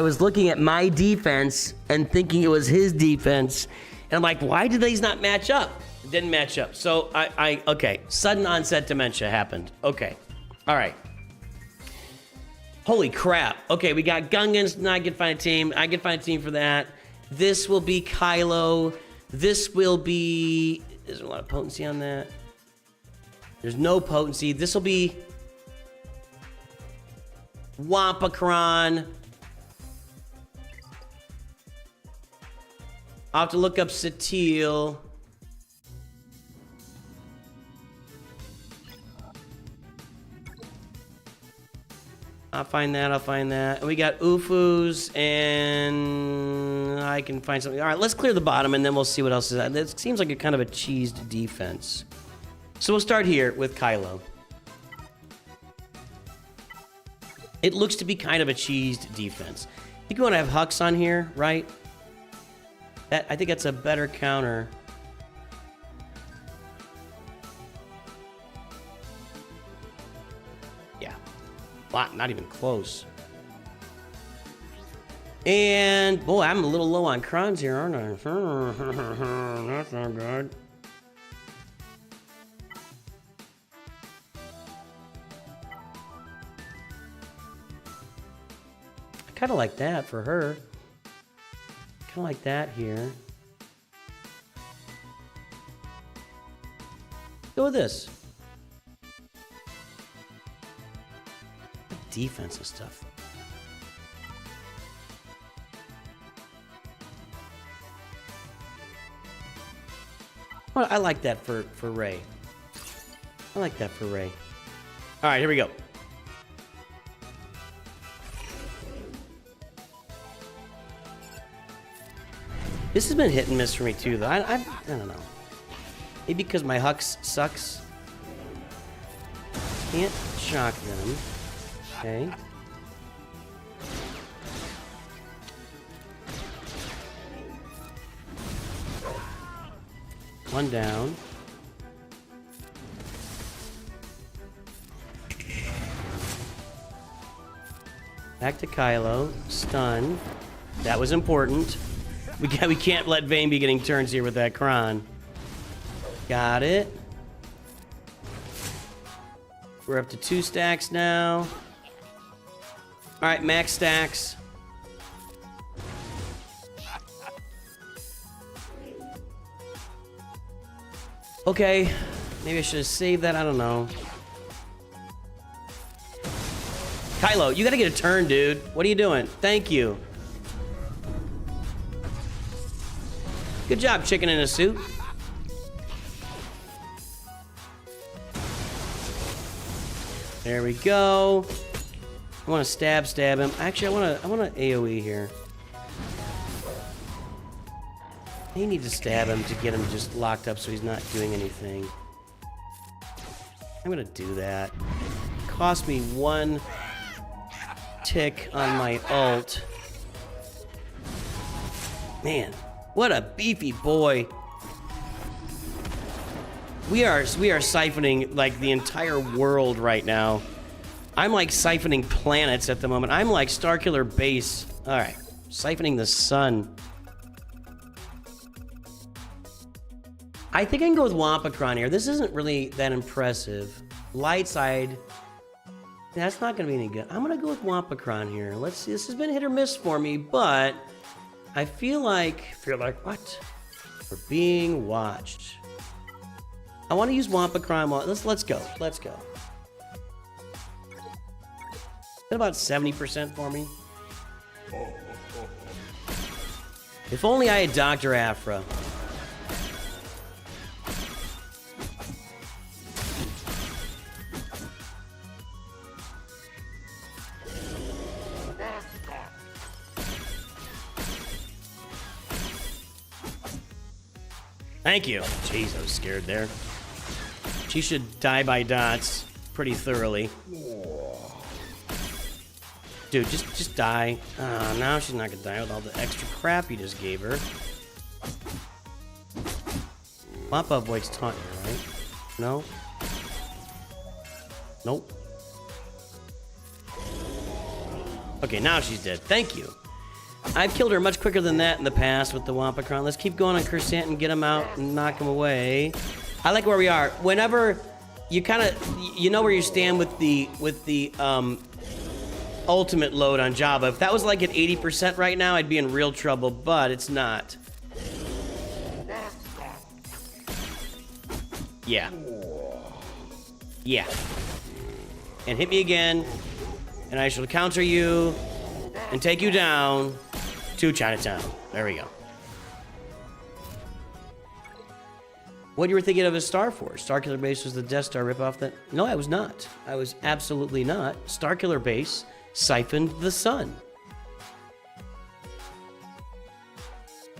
was looking at my defense and thinking it was his defense. And I'm like, why did these not match up? It didn't match up. So okay, sudden onset dementia happened. Okay, all right. Holy crap. Okay, we got Gungans. Now I can find a team. I can find a team for that. This will be Kylo. This will be... There's a lot of potency on that. There's no potency. This will be... Wampakron. I'll have to look up Satil. I'll find that. And we got Ufus, and I can find something. All right, let's clear the bottom, and then we'll see what else is that. It seems like a kind of a cheesed defense. So we'll start here with Kylo. It looks to be kind of a cheesed defense. I think we want to have Hux on here, right? I think that's a better counter. Not even close. And boy, I'm a little low on crons here, aren't I? That's not good. I kind of like that for her. Kind of like that here. Go with this. Defense and stuff. Well, I like that for Rey. I like that for Rey. All right, here we go. This has been hit and miss for me too, though. I don't know. Maybe because my Hux sucks. Can't shock them. Okay. One down. Back to Kylo. Stun. That was important. We can't let Vayne be getting turns here with that Kron. Got it. We're up to 2 stacks now. All right, max stacks. Okay, maybe I should have saved that. I don't know. Kylo, you gotta get a turn, dude. What are you doing? Thank you. Good job, chicken in a suit. There we go. I want to stab him. Actually, I want to AoE here. I need to stab him to get him just locked up so he's not doing anything. I'm gonna do that. Cost me 1 tick on my ult. Man, what a beefy boy. We are siphoning like the entire world right now. I'm like siphoning planets at the moment. I'm like Starkiller Base. All right, siphoning the sun. I think I can go with Wampacron here. This isn't really that impressive. Light side. That's not going to be any good. I'm going to go with Wampacron here. Let's see. This has been hit or miss for me, but I feel like what? We're being watched. I want to use Wampacron. Let's go. Let's go. At about 70% for me. If only I had Dr. Aphra. Thank you. Jeez, I was scared there. She should die by dots pretty thoroughly. Dude, just die. Now she's not gonna die with all the extra crap you just gave her. Wampa avoids taunt here, right? No? Nope. Okay, now she's dead. Thank you. I've killed her much quicker than that in the past with the Wampacron. Let's keep going on Cursant and get him out and knock him away. I like where we are. Whenever you you know where you stand with the ultimate load on Jabba. If that was like at 80% right now, I'd be in real trouble, but it's not. Yeah. Yeah. And hit me again, and I shall counter you and take you down to Chinatown. There we go. What you were thinking of as Star Force? Starkiller Base was the Death Star ripoff that... No, I was not. I was absolutely not. Starkiller Base siphoned the sun.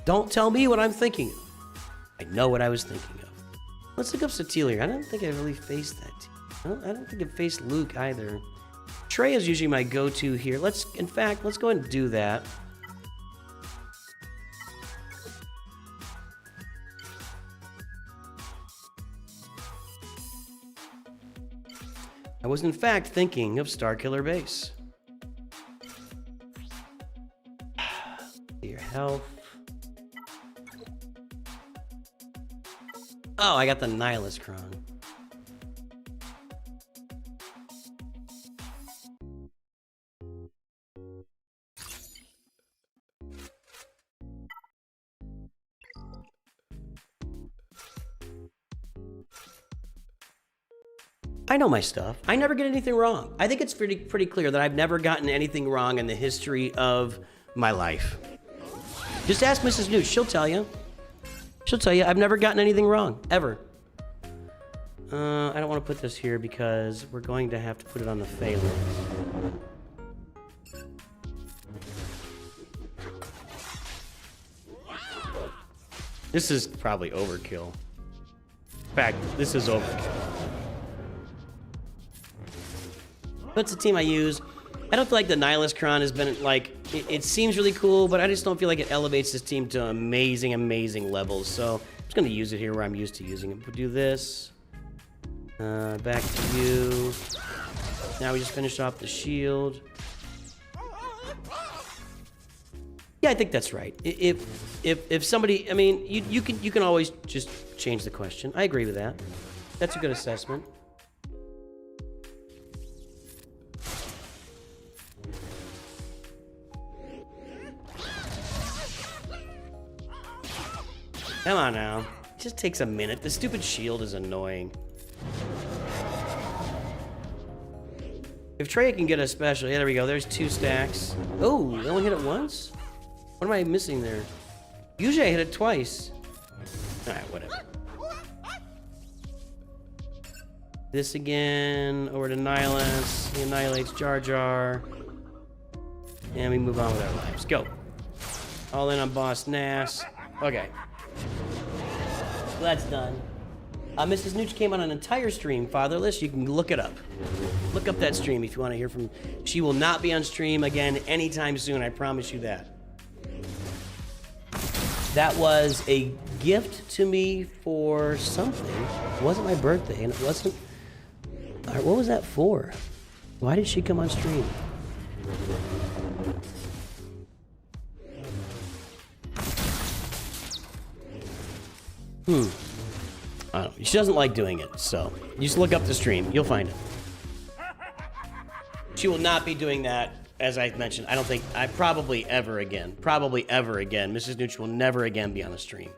Don't tell me what I'm thinking of. I know what I was thinking of. Let's look up Satele here. I don't think I really faced that team. I don't think I've faced Luke either. Trey is usually my go-to here. In fact, let's go ahead and do that. I was in fact thinking of Starkiller Base. Your health. Oh, I got the Nihilus Cron. I know my stuff. I never get anything wrong. I think it's pretty clear that I've never gotten anything wrong in the history of my life. Just ask Mrs. Newt. She'll tell you. She'll tell you I've never gotten anything wrong, ever. I don't want to put this here because we're going to have to put it on the failure. This is probably overkill. In fact, this is overkill. That's the team I use. I don't feel like the Nihilus Cron has been, like, it seems really cool, but I just don't feel like it elevates this team to amazing, amazing levels. So I'm just going to use it here where I'm used to using it. We'll do this. Back to you. Now we just finished off the shield. Yeah, I think that's right. If somebody, I mean, you can always just change the question. I agree with that. That's a good assessment. Come on now. It just takes a minute. The stupid shield is annoying. If Trey can get a special, yeah, there we go. There's 2 stacks. Oh, they only hit it once? What am I missing there? Usually I hit it twice. Alright, whatever. This again, over to Nihilus. He annihilates Jar Jar. And we move on with our lives. Go. All in on Boss Nass. Okay. So that's done. Mrs. Nooch came on an entire stream, Fatherless. You can look it up. Look up that stream if you want to hear from... She will not be on stream again anytime soon, I promise you that. That was a gift to me for something. It wasn't my birthday, and it wasn't... All right, what was that for? Why did she come on stream? I don't know. She doesn't like doing it, so you just look up the stream. You'll find it. She will not be doing that, as I mentioned. I don't think... probably ever again. Probably ever again. Mrs. Nooch will never again be on a stream.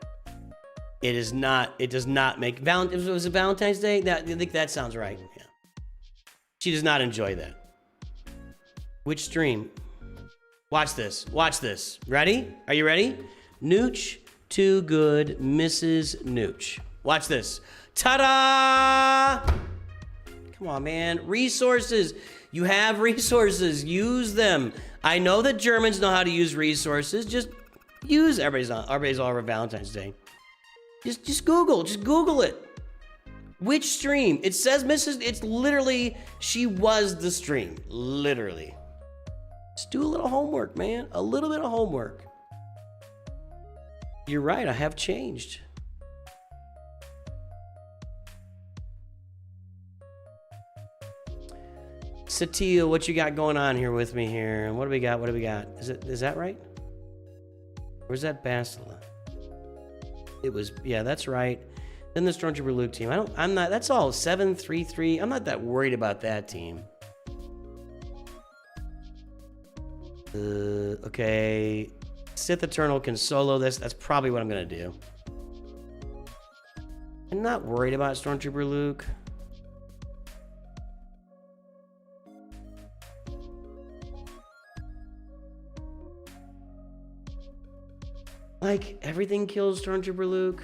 It is not... It does not make... Was it Valentine's Day? I think that sounds right. Yeah. She does not enjoy that. Which stream? Watch this. Watch this. Ready? Are you ready? Nooch, too good, Mrs. Nooch. Watch this. Ta-da! Come on, man. Resources. You have resources. Use them. I know that Germans know how to use resources. Just use... Everybody's all over Valentine's Day. Just Google. Just Google it. Which stream? It says Mrs. It's literally, she was the stream. Literally. Just do a little homework, man. A little bit of homework. You're right, I have changed. Satil, what you got going on here with me here? What do we got? What do we got? Is that right? Where's that Bastila? It was, yeah, that's right. Then the Stormtrooper Luke team. I'm not, that's all 7-3-3. I'm not that worried about that team. Okay. Sith Eternal can solo this. That's probably what I'm going to do. I'm not worried about Stormtrooper Luke. Like, everything kills Stormtrooper Luke.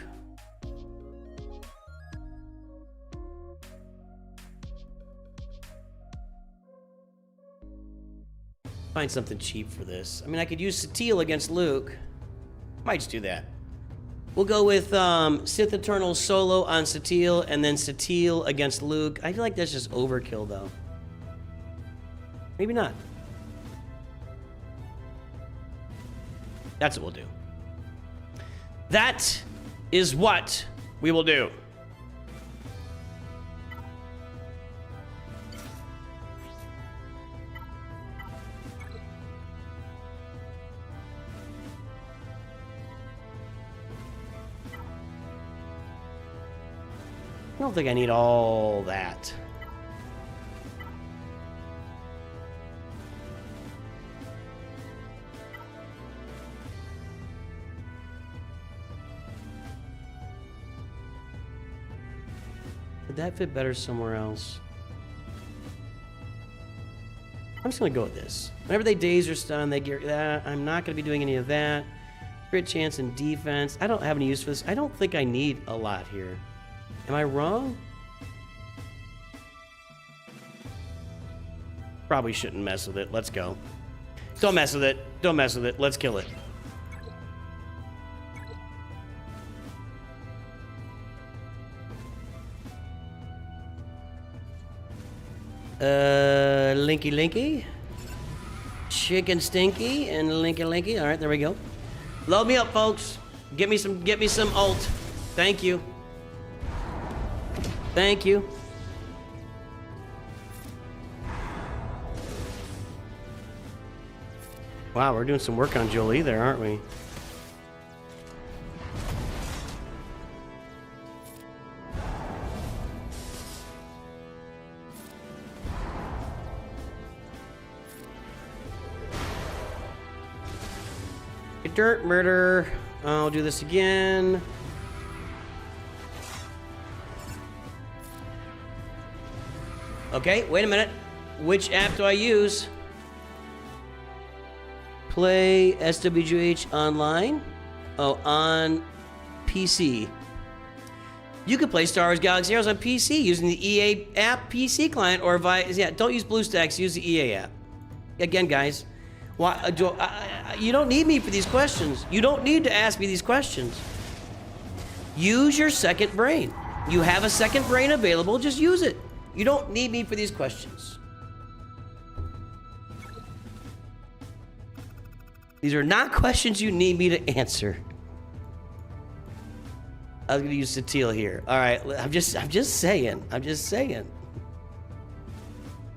Find something cheap for this. I mean, I could use Satil against Luke. Might just do that. We'll go with Sith Eternal solo on Satil, and then Satil against Luke. I feel like that's just overkill, though. Maybe not. That's what we'll do. That is what we will do. I don't think I need all that. Would that fit better somewhere else? I'm just gonna go with this. Whenever they daze or stun, they get that. I'm not gonna be doing any of that. Crit chance and defense. I don't have any use for this. I don't think I need a lot here. Am I wrong? Probably shouldn't mess with it. Let's go. Don't mess with it. Don't mess with it. Let's kill it. Linky Linky. Chicken Stinky and Linky Linky. All right, there we go. Load me up, folks. Get me some ult. Thank you. Thank you. Wow, we're doing some work on Jolie there, aren't we? Dirt murder. I'll do this again. Okay, wait a minute. Which app do I use? Play SWGOH online. Oh, on PC. You could play Star Wars Galaxy Heroes on PC using the EA app PC client or via, don't use BlueStacks, use the EA app. Again, guys, why, you don't need me for these questions. You don't need to ask me these questions. Use your second brain. You have a second brain available, just use it. You don't need me for these questions. These are not questions you need me to answer. I was gonna use Satil here. All right, I'm just saying. I'm just saying.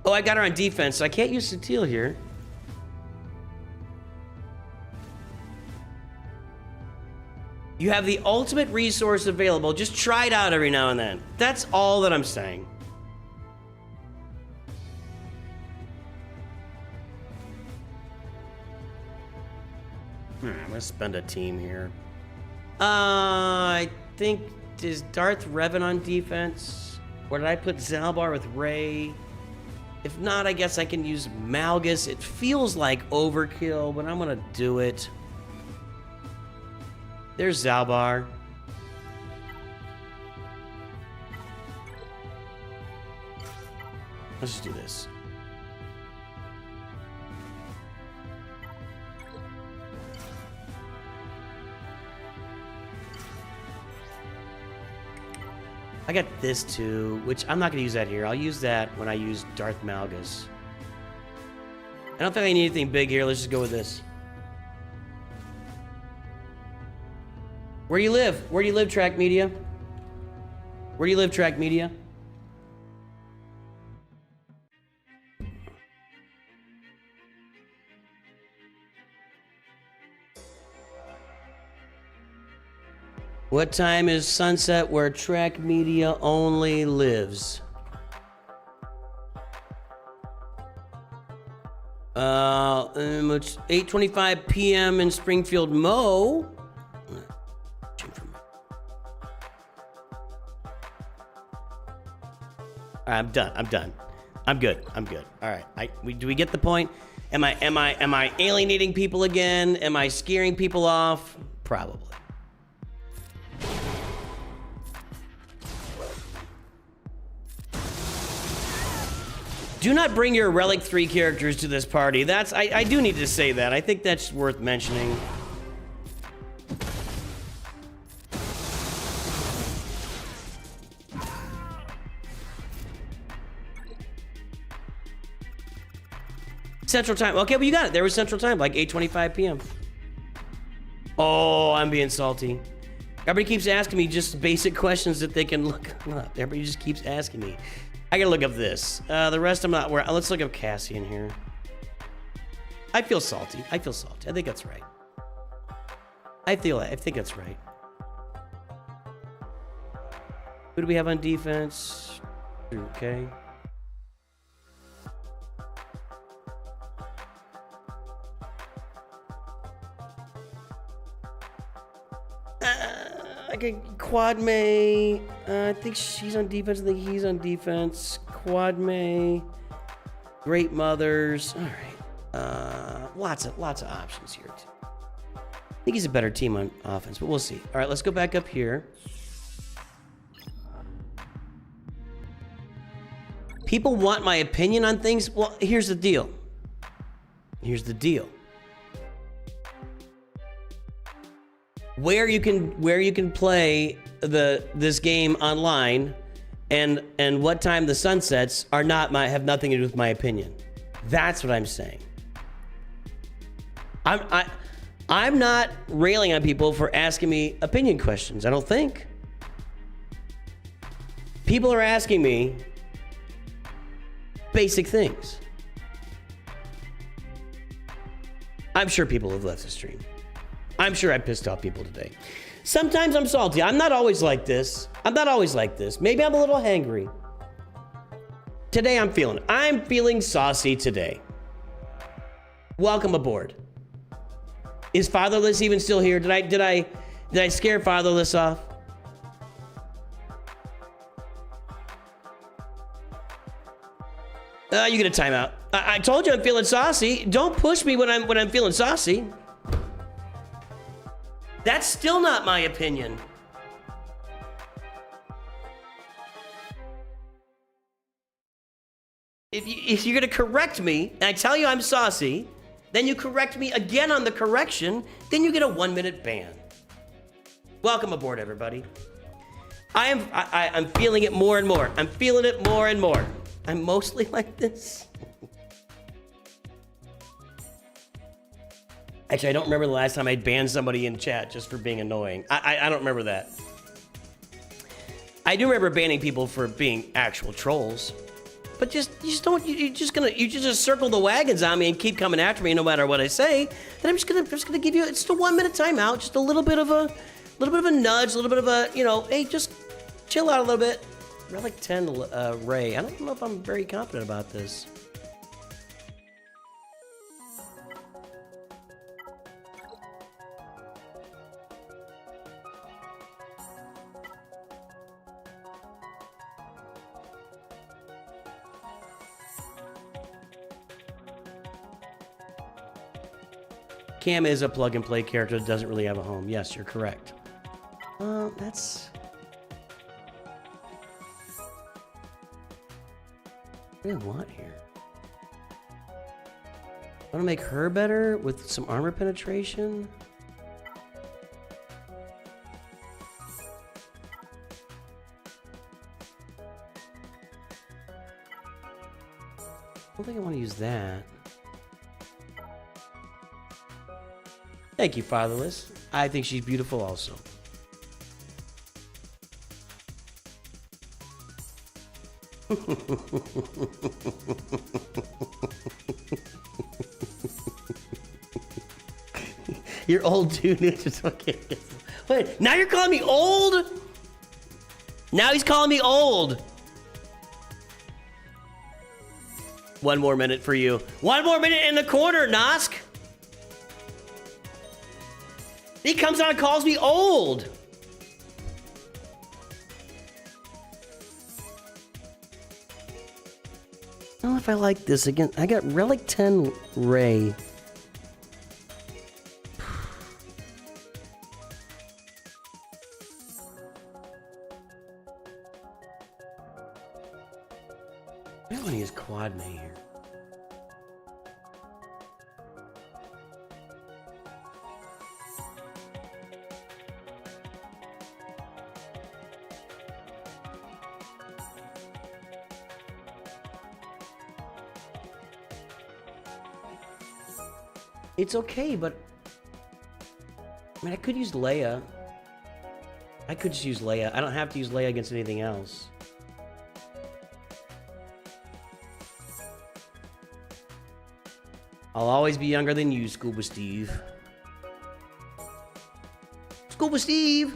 Oh, I got her on defense, so I can't use Satil here. You have the ultimate resource available. Just try it out every now and then. That's all that I'm saying. I'm gonna spend a team here. I think, is Darth Revan on defense? Or did I put Zalbar with Rey? If not, I guess I can use Malgus. It feels like overkill, but I'm gonna do it. There's Zalbar. Let's just do this. I got this too, which I'm not going to use that here. I'll use that when I use Darth Malgus. I don't think I need anything big here. Let's just go with this. Where do you live? Where do you live, Track Media? Where do you live, Track Media? What time is sunset where Track Media only lives? It's 8:25 p.m. in Springfield, Mo. I'm done. I'm good. All right. Do we get the point? Am I alienating people again? Am I scaring people off? Probably. Do not bring your Relic 3 characters to this party. I do need to say that. I think that's worth mentioning. Central Time. Okay, well, you got it. There was Central Time, like 8:25 p.m. Oh, I'm being salty. Everybody keeps asking me just basic questions that they can look up. Everybody just keeps asking me. I gotta look up this. The rest I'm not where. Let's look up Cassie in here. I feel salty. I think that's right. I think that's right. Who do we have on defense? Okay. Okay, Quad May. I think she's on defense. I think he's on defense. Quad May. Great Mothers. All right. Lots of options here too. I think he's a better team on offense, but we'll see. All right, let's go back up here. People want my opinion on things. Well, here's the deal. Where you can play this game online and what time the sun sets have nothing to do with my opinion. That's what I'm saying. I'm not railing on people for asking me opinion questions. I don't think. People are asking me basic things. I'm sure people have left the stream. I'm sure I pissed off people today. Sometimes I'm salty. I'm not always like this. Maybe I'm a little hangry. Today I'm feeling saucy today. Welcome aboard. Is Fatherless even still here? Did I scare Fatherless off? You get a timeout. I told you I'm feeling saucy. Don't push me when I'm feeling saucy. That's still not my opinion. if you're gonna correct me, and I tell you I'm saucy, then you correct me again on the correction, then you get a 1-minute ban. Welcome aboard, everybody. I'm feeling it more and more. I'm feeling it more and more. I'm mostly like this. Actually, I don't remember the last time I banned somebody in chat just for being annoying. I don't remember that. I do remember banning people for being actual trolls. But you just circle the wagons on me and keep coming after me no matter what I say. Then I'm just gonna give you just a 1-minute timeout, just a little bit of a nudge, a little bit of a, hey, just chill out a little bit. Relic 10 Ray. I don't know if I'm very confident about this. Cam is a plug-and-play character that doesn't really have a home. Yes, you're correct. That's... What do I want here? I want to make her better with some armor penetration. I don't think I want to use that. Thank you, Fatherless. I think she's beautiful also. You're old too, Ninja. Okay. Wait, now you're calling me old? Now he's calling me old. 1 more minute for you. 1 more minute in the corner, Nosk. He comes out and calls me old. I don't know if I like this again. I got Relic 10 Ray. I don't want to use Quad May here. It's okay, but I mean, I could use Leia. I could just use Leia. I don't have to use Leia against anything else. I'll always be younger than you, Scuba Steve. Scuba Steve!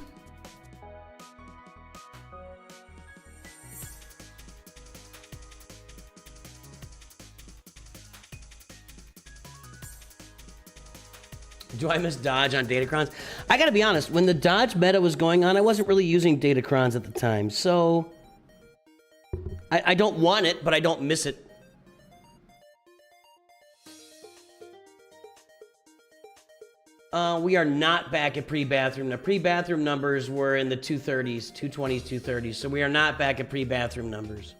Do I miss dodge on Datacrons? I gotta be honest, when the dodge meta was going on, I wasn't really using Datacrons at the time, so... I don't want it, but I don't miss it. We are not back at pre-bathroom. The pre-bathroom numbers were in the 230s, 220s, 230s, so we are not back at pre-bathroom numbers.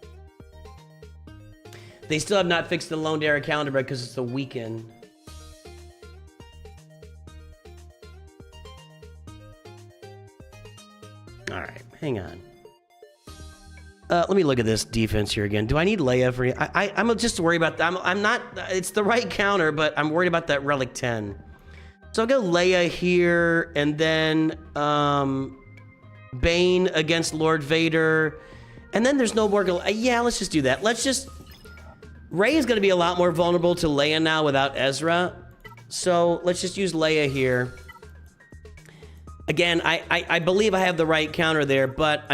They still have not fixed the Lone Dare calendar because it's the weekend. All right, hang on. Let me look at this defense here again. Do I need Leia for... I'm just worried about... I'm not... It's the right counter, but I'm worried about that Relic 10. So I'll go Leia here, and then Bane against Lord Vader. And then there's no more... Yeah, let's just do that. Let's just... Rey is going to be a lot more vulnerable to Leia now without Ezra. So let's just use Leia here. Again, I believe I have the right counter there, but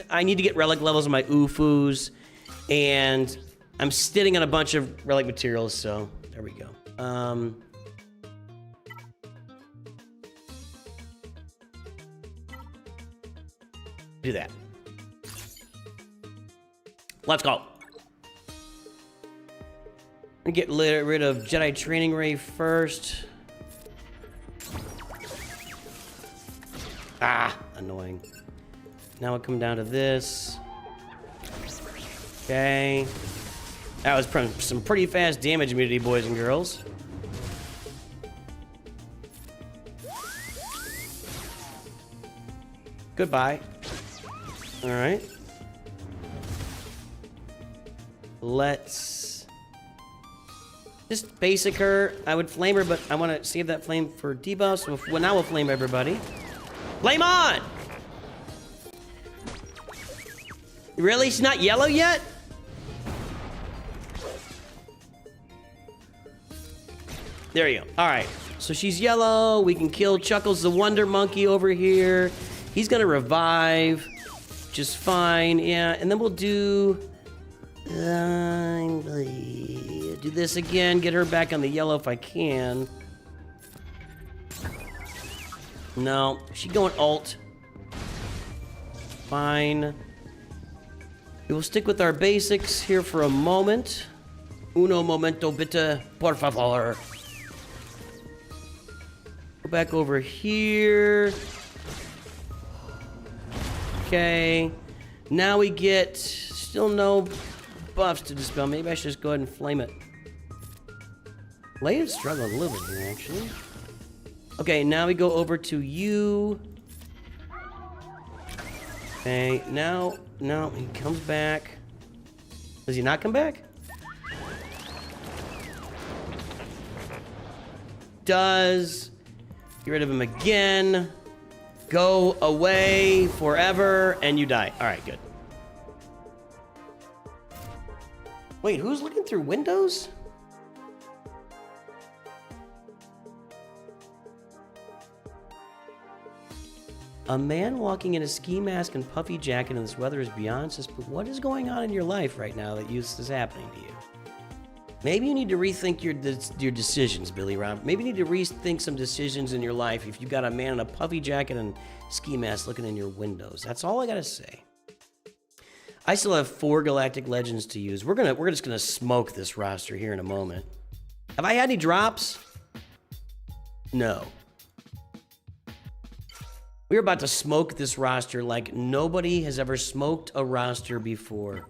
I need to get relic levels on my Ufus, and I'm sitting on a bunch of relic materials, so there we go. Do that. Let's go. I'm gonna get rid of Jedi Training Ray first. Ah, annoying. Now we'll come down to this. Okay. That was some pretty fast damage immunity, boys and girls. Goodbye. All right. Let's just basic her. I would flame her, but I want to save that flame for debuff. So well, now we'll flame everybody. Flame on! Really? She's not yellow yet? There you go. All right. So she's yellow. We can kill Chuckles the Wonder Monkey over here. He's going to revive. Just fine. Yeah. And then we'll do this again. Get her back on the yellow if I can. No. She's going alt. Fine. We will stick with our basics here for a moment. Uno momento bitte, por favor. Go back over here. Okay. Now we get still no buffs to dispel. Maybe I should just go ahead and flame it. Leia's struggling a little bit here, actually. Okay, now we go over to you. Okay, now he comes back. Does he not come back? Does. Get rid of him again. Go away forever, and you die. All right, good. Wait, who's looking through windows? A man walking in a ski mask and puffy jacket in this weather is beyond suspicious. What is going on in your life right now that this is happening to you? Maybe you need to rethink your decisions, Billy Rob. Maybe you need to rethink some decisions in your life if you've got a man in a puffy jacket and ski mask looking in your windows. That's all I gotta say. I still have 4 Galactic Legends to use. We're just gonna smoke this roster here in a moment. Have I had any drops? No. We're about to smoke this roster like nobody has ever smoked a roster before.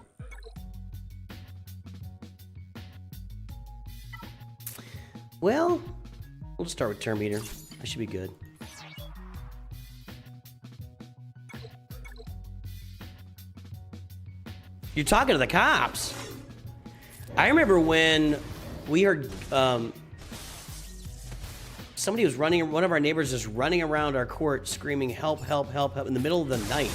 Well, we'll just start with Turn Meter. That should be good. You're talking to the cops. I remember when we heard somebody was running, one of our neighbors was running around our court screaming, help, help, help, help, in the middle of the night.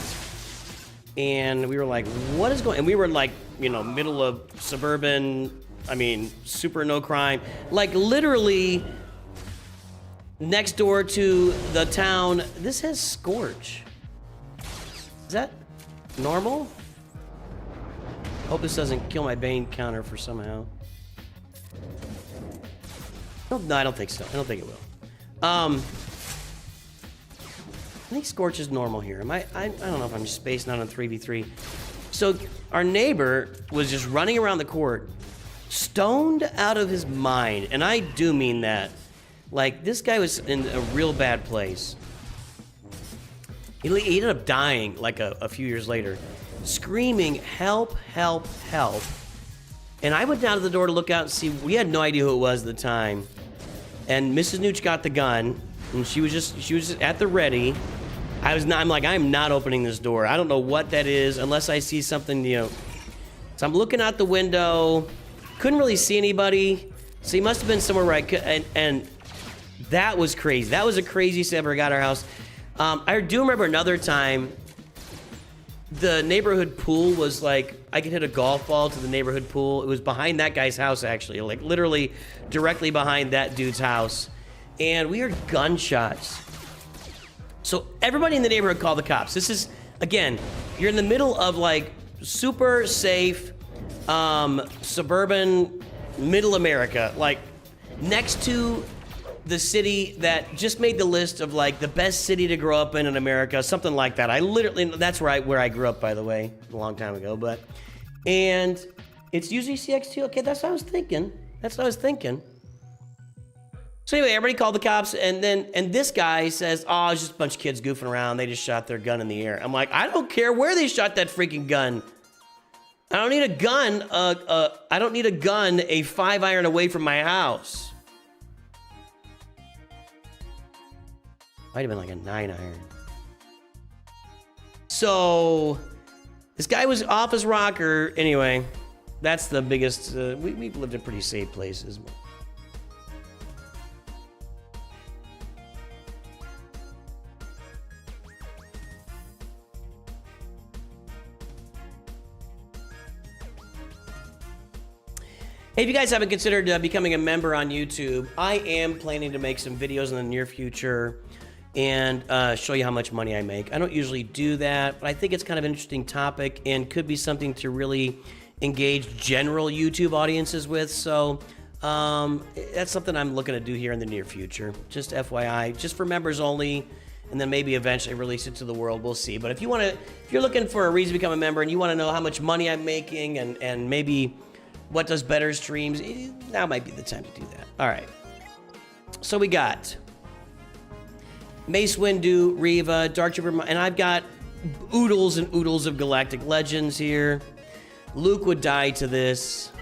And we were like, what is going on? And we were like, you know, middle of suburban, I mean, super no crime. Like literally next door to the town. This has Scorch. Is that normal? Hope this doesn't kill my Bane counter for somehow. No, I don't think so. I don't think it will. I think Scorch is normal here. I don't know if I'm just spacing out on 3v3. So our neighbor was just running around the court, stoned out of his mind, and I do mean that. Like, this guy was in a real bad place. He ended up dying like a few years later, screaming, help, help, help. And I went down to the door to look out and see. We had no idea who it was at the time. And Mrs. Nooch got the gun, and she was just at the ready. I'm like, I'm not opening this door. I don't know what that is unless I see something, you know. So I'm looking out the window. Couldn't really see anybody. So he must have been somewhere where I could, and that was crazy. That was the craziest I ever got our house. I do remember another time, the neighborhood pool was like, I could hit a golf ball to the neighborhood pool. It was behind that guy's house, actually, like literally directly behind that dude's house. And we heard gunshots. So everybody in the neighborhood called the cops. This is, again, you're in the middle of like super safe, suburban, middle America, like next to the city that just made the list of like the best city to grow up in America, something like that. I literally, that's where I grew up, by the way, a long time ago. But, and it's usually CX2. Okay, that's what I was thinking. That's what I was thinking. So anyway, everybody called the cops, and this guy says, oh, it's just a bunch of kids goofing around. They just shot their gun in the air. I'm like, I don't care where they shot that freaking gun. I don't need a gun. I don't need a gun a 5-iron away from my house. Might have been like a 9-iron. So this guy was off his rocker. Anyway, that's the biggest. We've lived in pretty safe places. Hey, if you guys haven't considered becoming a member on YouTube, I am planning to make some videos in the near future and show you how much money I make. I don't usually do that, but I think it's kind of an interesting topic and could be something to really engage general YouTube audiences with. So that's something I'm looking to do here in the near future. Just FYI, just for members only, and then maybe eventually release it to the world. We'll see. But if you're looking for a reason to become a member and you want to know how much money I'm making and maybe what does better streams, now might be the time to do that. All right. So we got Mace Windu, Reva, Dark Trooper, and I've got oodles and oodles of Galactic Legends here. Luke would die to this.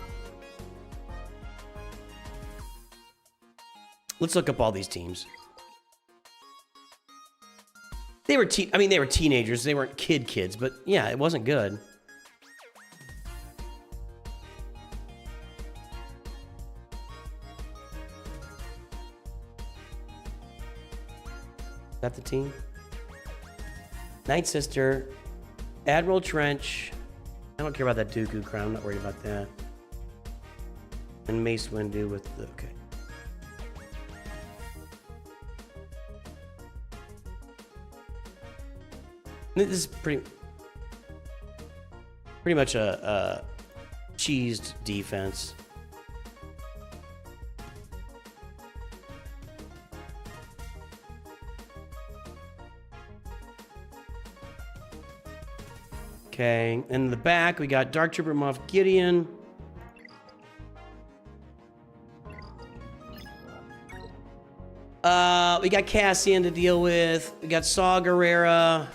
Let's look up all these teams. They were teenagers. They weren't kids, but yeah, it wasn't good. Is that the team? Night Sister, Admiral Trench. I don't care about that Dooku crown. I'm not worried about that. And Mace Windu with the okay. This is pretty much a cheesed defense. Okay, in the back we got Dark Trooper Moff Gideon. We got Cassian to deal with. We got Saw Gerrera,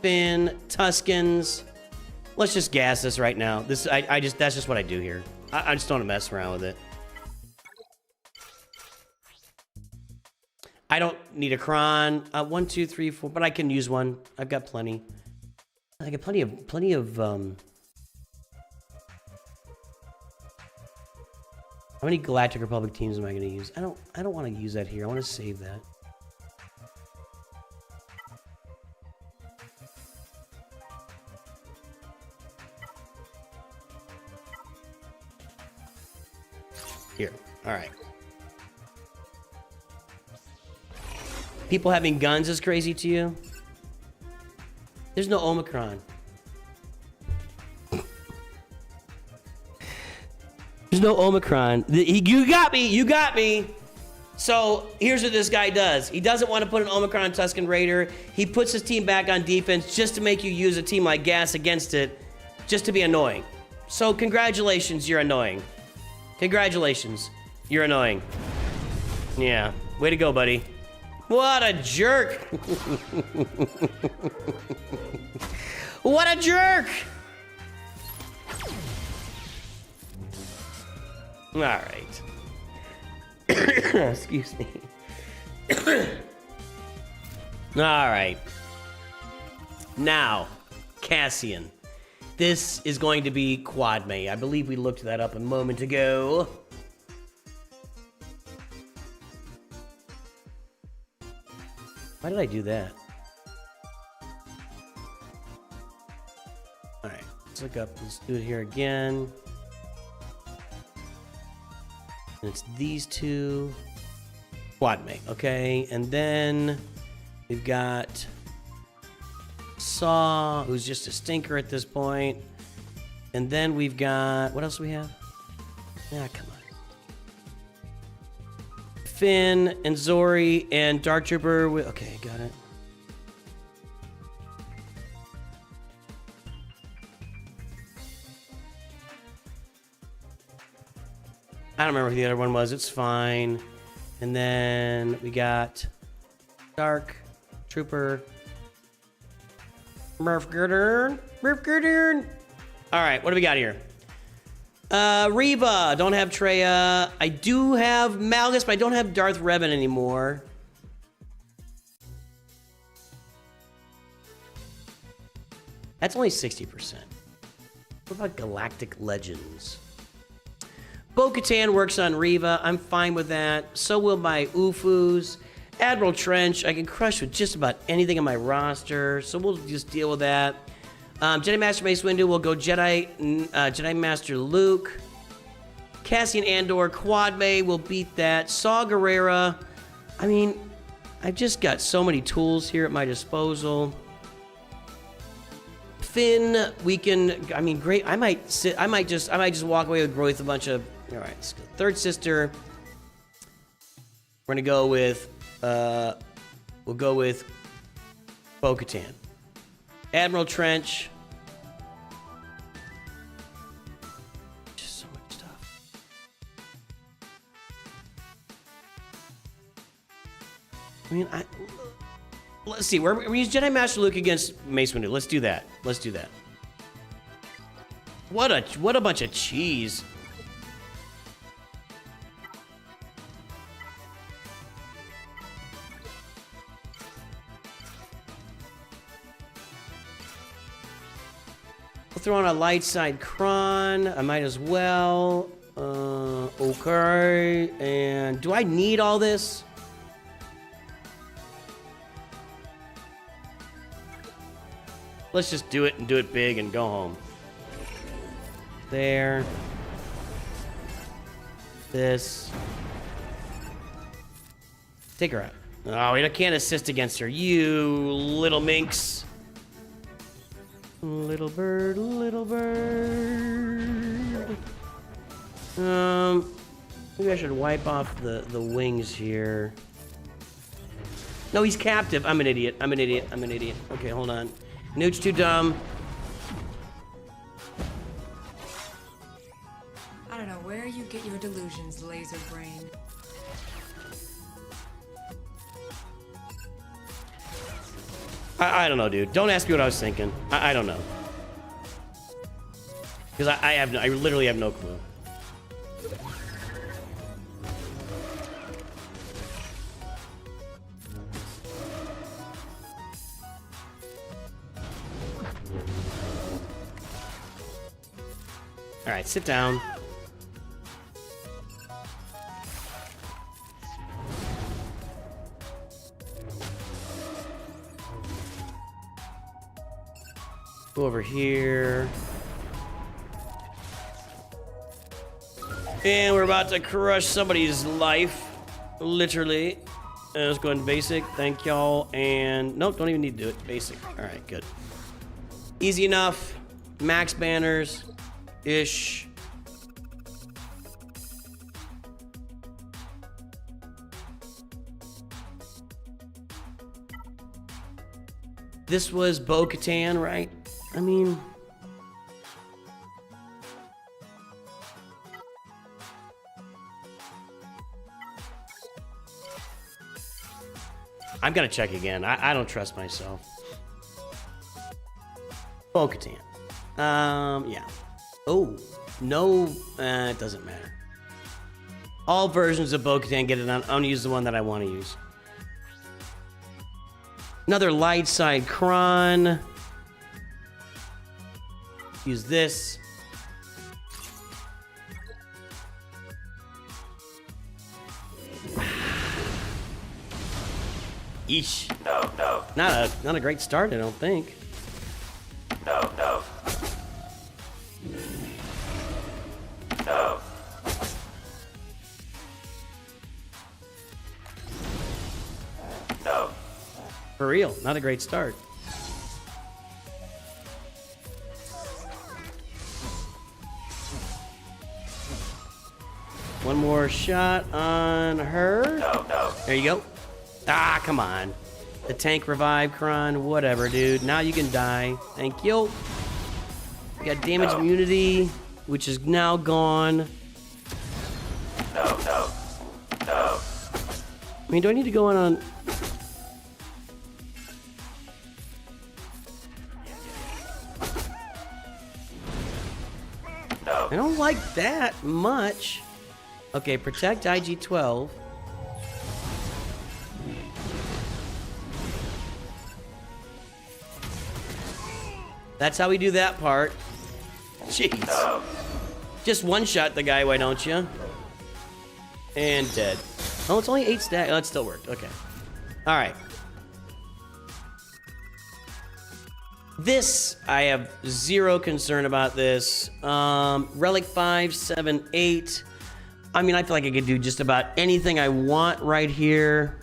Finn, Tuskens. Let's just gas this right now. That's just what I do here. I just don't want to mess around with it. I don't need a Kron. 1, 2, 3, 4, but I can use one. I've got plenty. I got plenty of how many Galactic Republic teams am I going to use? I don't want to use that here. I want to save that. Here. All right. People having guns is crazy to you? There's no Omicron. There's no Omicron. You got me. You got me. So here's what this guy does. He doesn't want to put an Omicron Tusken Raider. He puts his team back on defense just to make you use a team like Gas against it, just to be annoying. So congratulations, you're annoying. Congratulations, you're annoying. Yeah, way to go, buddy. What a jerk. What a jerk. All right. Excuse me. All right. Now, Cassian. This is going to be Quad May. I believe we looked that up a moment ago. Why did I do that? All right, let's look up. Let's do it here again. And it's these two. Quad May, okay. And then we've got Saw, who's just a stinker at this point. And then we've got, what else do we have? Ah, come on. Finn and Zori and Dark Trooper. Okay, got it. I don't remember who the other one was. It's fine. And then we got Dark Trooper. Murph Girdern. All right, what do we got here? Reva, don't have Treya. I do have Malgus, but I don't have Darth Revan anymore. That's only 60%. What about Galactic Legends? Bo-Katan works on Reva. I'm fine with that. So will my Ufus. Admiral Trench, I can crush with just about anything on my roster, so we'll just deal with that. Jedi Master Mace Windu will go Jedi Master Luke. Cassian Andor, Quad May will beat that. Saw Gerrera. I mean, I've just got so many tools here at my disposal. Finn, we can. I mean, great. I might just walk away with a bunch of. All right, let's go. Third sister. We're gonna go with. We'll go with Bo-Katan. Admiral Trench. Just so much stuff. I mean, let's see. We use Jedi Master Luke against Mace Windu. Let's do that. Let's do that. What a bunch of cheese. We'll throw on a light side Kron. I might as well. Okay. And do I need all this? Let's just do it and do it big and go home. There. This. Take her out. Oh, I can't assist against her. You little minx. Little bird, little bird. Maybe I should wipe off the wings here. No, he's captive. I'm an idiot. I'm an idiot. I'm an idiot. Okay, hold on. Newt's too dumb. I don't know where you get your delusions, laser brain. I don't know, dude. Don't ask me what I was thinking. I don't know. Because I literally have no clue. All right, sit down. Go over here. And we're about to crush somebody's life. Literally. Let's go into basic. Thank y'all. And nope, don't even need to do it. Basic. All right, good. Easy enough. Max banners. Ish. This was Bo-Katan, right? I mean... I'm gonna check again. I don't trust myself. Bo-Katan. Yeah. Oh, no, it doesn't matter. All versions of Bo-Katan get it on. I'm gonna use the one that I want to use. Another light side Kron. Use this. Eesh. No. Not a great start, I don't think. No. For real, not a great start. One more shot on her. No. There you go. Ah, come on. The tank revive, Kron. Whatever, dude. Now you can die. Thank you. We got damage immunity, which is now gone. No. I mean, do I need to go on... I don't like that much. Okay, protect IG-12. That's how we do that part. Jeez. Just one-shot the guy, why don't you? And dead. Oh, it's only 8 stack. Oh, it still worked. Okay. All right. This, I have zero concern about this. Relic 5, 7, 8. I mean, I feel like I could do just about anything I want right here.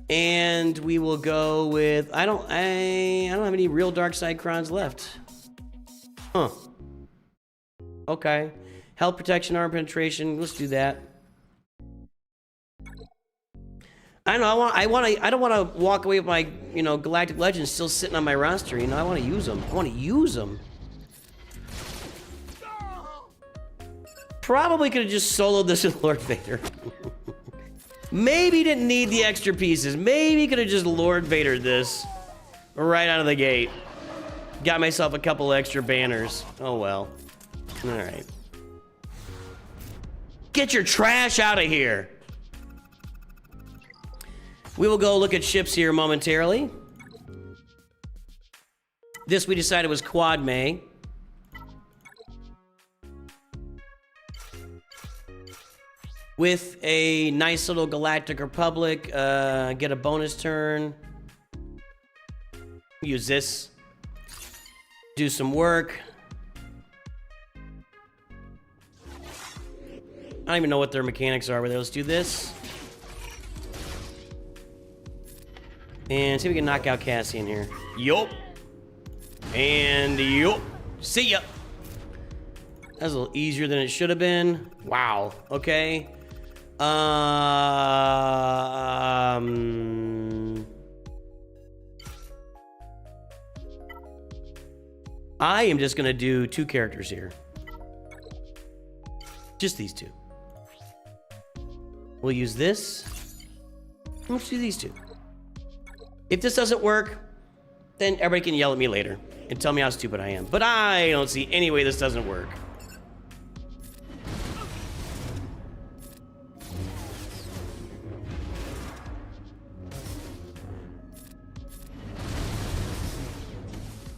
And we will go with I don't have any real dark side crowns left. Huh. Okay. Health protection, arm penetration. Let's do that. I know I don't want to walk away with my, Galactic Legends still sitting on my roster, I want to use them. I want to use them. Probably could have just soloed this with Lord Vader. Maybe didn't need the extra pieces. Maybe could have just Lord Vadered this right out of the gate. Got myself a couple extra banners. Oh well. All right. Get your trash out of here. We will go look at ships here momentarily. This we decided was Quad May. With a nice little Galactic Republic, get a bonus turn. Use this. Do some work. I don't even know what their mechanics are, but let's do this. And see if we can knock out Cassian here. Yup. And yup. See ya. That was a little easier than it should have been. Wow. Okay. I am just gonna do 2 characters here. Just these 2. We'll use this. Let's do these 2. If this doesn't work, then everybody can yell at me later and tell me how stupid I am. But I don't see any way this doesn't work.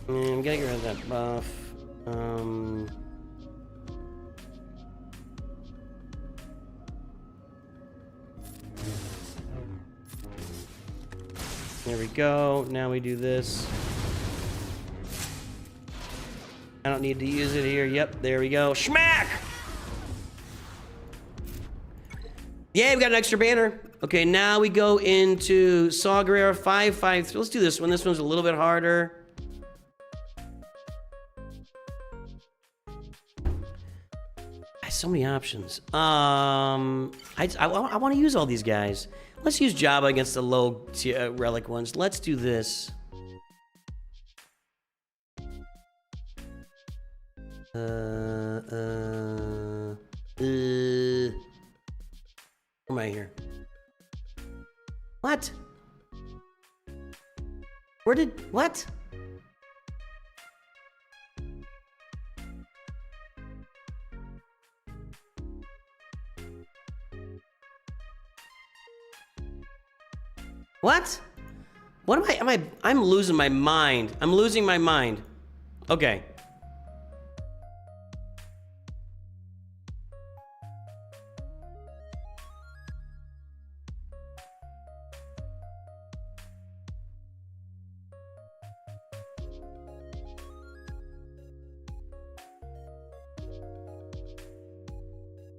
I'm gonna get rid of that buff. There we go. Now we do this. I don't need to use it here. Yep, there we go. Schmack! Yeah, we got an extra banner. Okay, now we go into Saw Gerrera 553. Let's do this one. This one's a little bit harder. So many options. I want to use all these guys. Let's use Jabba against the low relic ones. Let's do this. Where am I here? What? What? What? What I'm losing my mind. I'm losing my mind. Okay.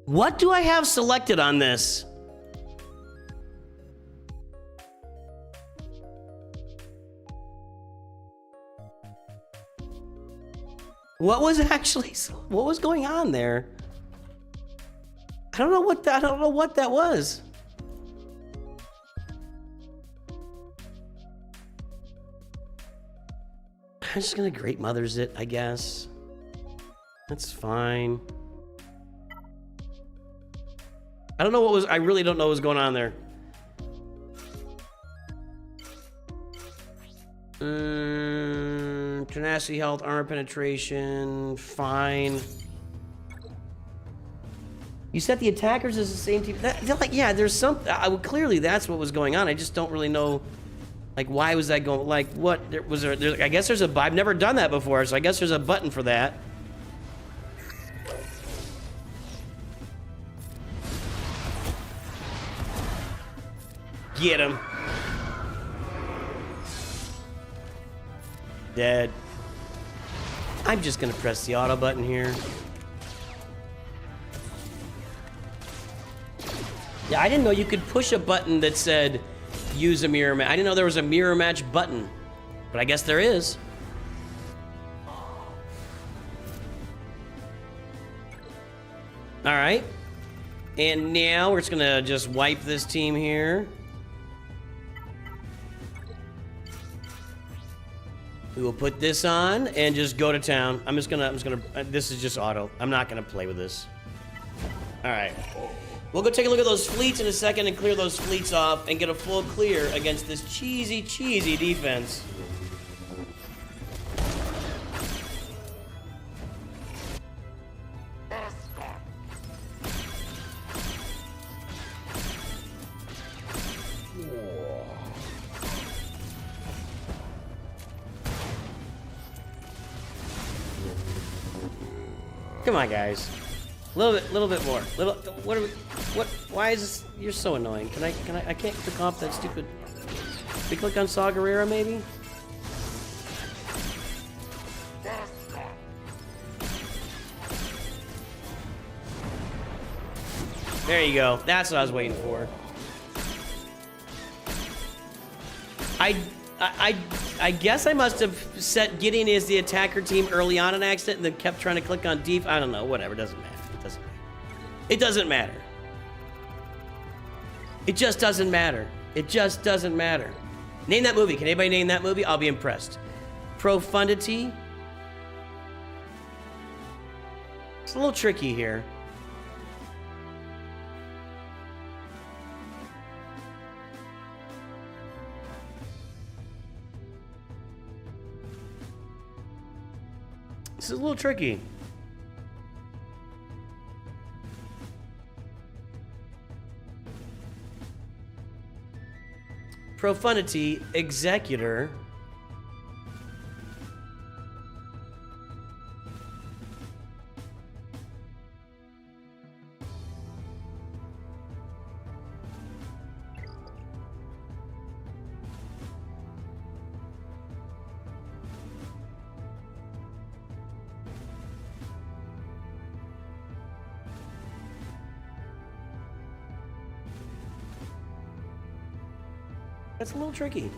What do I have selected on this? What was going on there? I don't know what that was. I'm just gonna Great Mothers it, I guess. That's fine. I don't know what was... I really don't know what was going on there. Tenacity, health, armor penetration. Fine. You set the attackers as the same team. Like, yeah, there's some... clearly, that's what was going on. I just don't really know... Like, why was that going... Like, what... Was there... I guess there's a... I've never done that before, so I guess there's a button for that. Get him. Dead. I'm just gonna press the auto button here. Yeah, I didn't know you could push a button that said use a mirror match. I didn't know there was a mirror match button, but I guess there is. All right. And now we're just gonna just wipe this team here. We will put this on and just go to town. I'm just gonna, this is just auto. I'm not gonna play with this. All right. We'll go take a look at those fleets in a second and clear those fleets off and get a full clear against this cheesy, cheesy defense. Come on, guys. A little bit more. What are we? What? Why is this? You're so annoying. Can I? I can't click off that stupid. We click on Saw Gerrera, maybe. There you go. That's what I was waiting for. I guess I must have set Gideon as the attacker team early on in accident and then kept trying to click on Def. I don't know. Whatever. It doesn't matter. It doesn't matter. It doesn't matter. It just doesn't matter. It just doesn't matter. Name that movie. Can anybody name that movie? I'll be impressed. Profundity. It's a little tricky here. This is a little tricky. Profundity, Executor. That's a little tricky.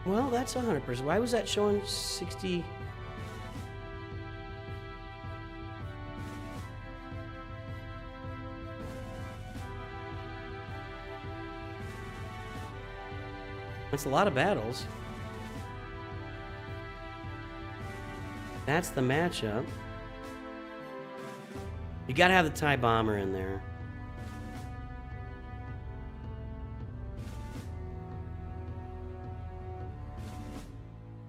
Well, that's 100%. Why was that showing 60? That's a lot of battles. That's the matchup. You gotta have the TIE Bomber in there.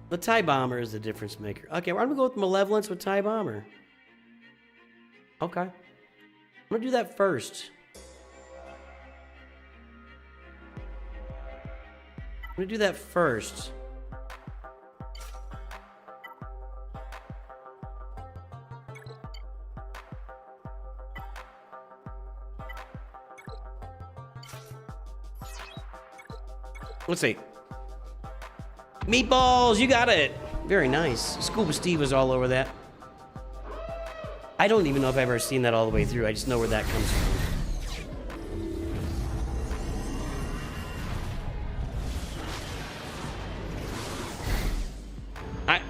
The TIE Bomber is the difference maker. Okay, we're gonna go with Malevolence with TIE Bomber. Okay. I'm gonna do that first. I'm gonna do that first. Let's see. Meatballs, you got it. Very nice. Scuba Steve was all over that. I don't even know if I've ever seen that all the way through. I just know where that comes from.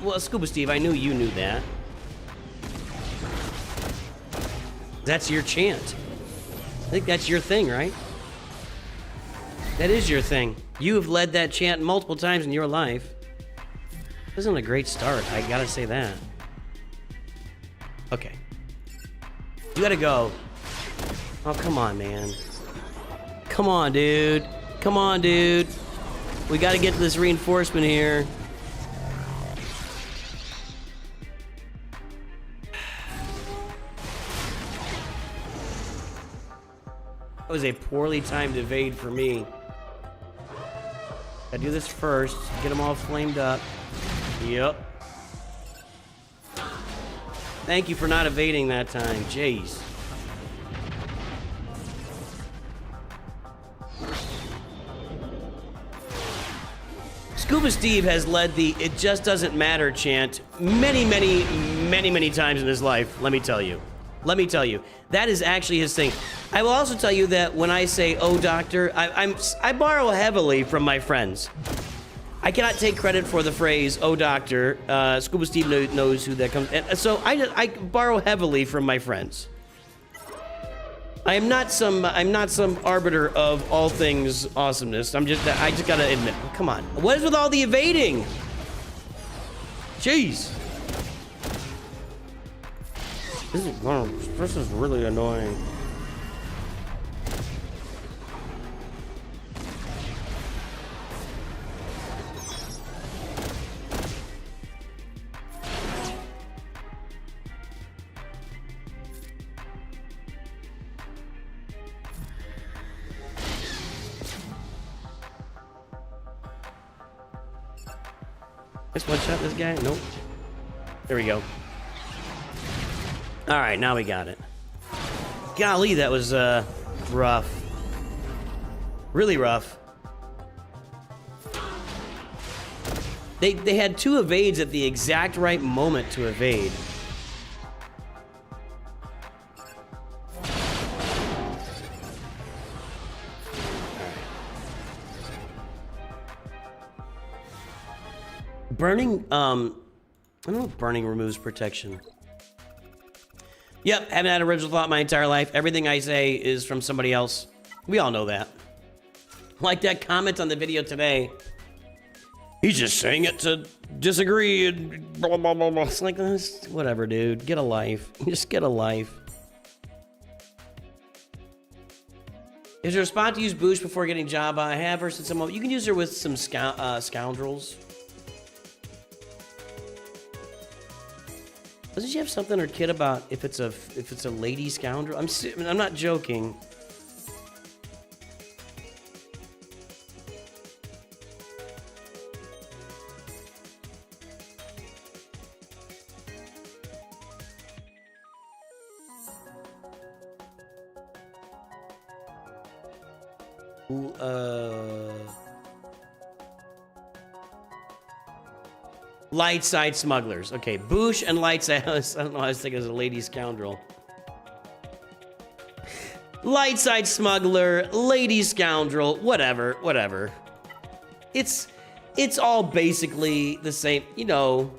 Well, Scuba Steve, I knew you knew that. That's your chant. I think that's your thing, right? That is your thing. You have led that chant multiple times in your life. This isn't a great start, I gotta say that. Okay. You gotta go. Oh, come on, man. Come on, dude. Come on, dude. We gotta get to this reinforcement here. That was a poorly timed evade for me. I do this first, get them all flamed up. Yep. Thank you for not evading that time. Jeez. Scuba Steve has led the "it just doesn't matter" chant many times in his life, let me tell you. Let me tell you. That is actually his thing. I will also tell you that when I say, "oh, doctor," I borrow heavily from my friends. I cannot take credit for the phrase, "oh, doctor." Scuba Steve knows who that comes. And so I borrow heavily from my friends. I'm not some arbiter of all things awesomeness. I just gotta admit. Come on. What is with all the evading? Jeez. This is really annoying. Let's one-shot this guy. Nope. There we go. All right, now we got it. Golly, that was rough. Really rough. They had two evades at the exact right moment to evade. Burning, I don't know if burning removes protection. Yep, haven't had original thought my entire life. Everything I say is from somebody else. We all know that. Like that comment on the video today. He's just saying it to disagree and blah, blah, blah, blah. It's like, whatever, dude. Get a life. Just get a life. Is there a spot to use Boosh before getting Jabba? I have her since you can use her with some scoundrels. Doesn't she have something her kid about if it's a lady scoundrel? I'm not joking. Light side smugglers. Okay, Boosh and light side. I don't know. I was thinking it was a lady scoundrel. Light side smuggler, lady scoundrel, whatever. It's all basically the same, you know.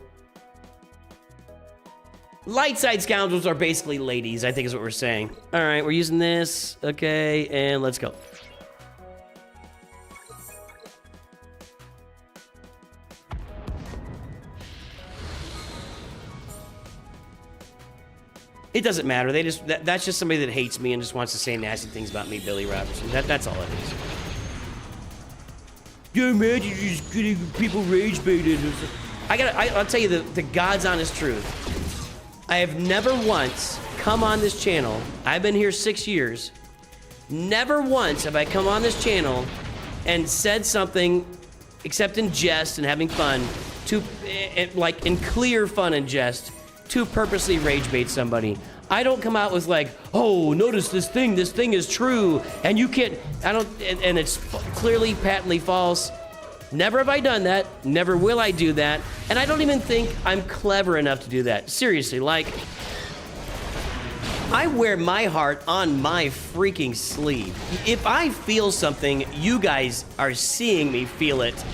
Light side scoundrels are basically ladies, I think is what we're saying. All right, we're using this. Okay, and let's go. It doesn't matter. That's just somebody that hates me and just wants to say nasty things about me, Billy Robertson. That's all it is. Yeah, man, you're just getting people rage baited. I'll tell you the God's honest truth. I have never once come on this channel. I've been here 6 years. Never once have I come on this channel and said something, except in jest and having fun, like in clear fun and jest, to purposely rage bait somebody. I don't come out with like, oh, notice this thing is true, and you can't, and it's clearly patently false. Never have I done that, never will I do that, and I don't even think I'm clever enough to do that. Seriously, like, I wear my heart on my freaking sleeve. If I feel something, you guys are seeing me feel it.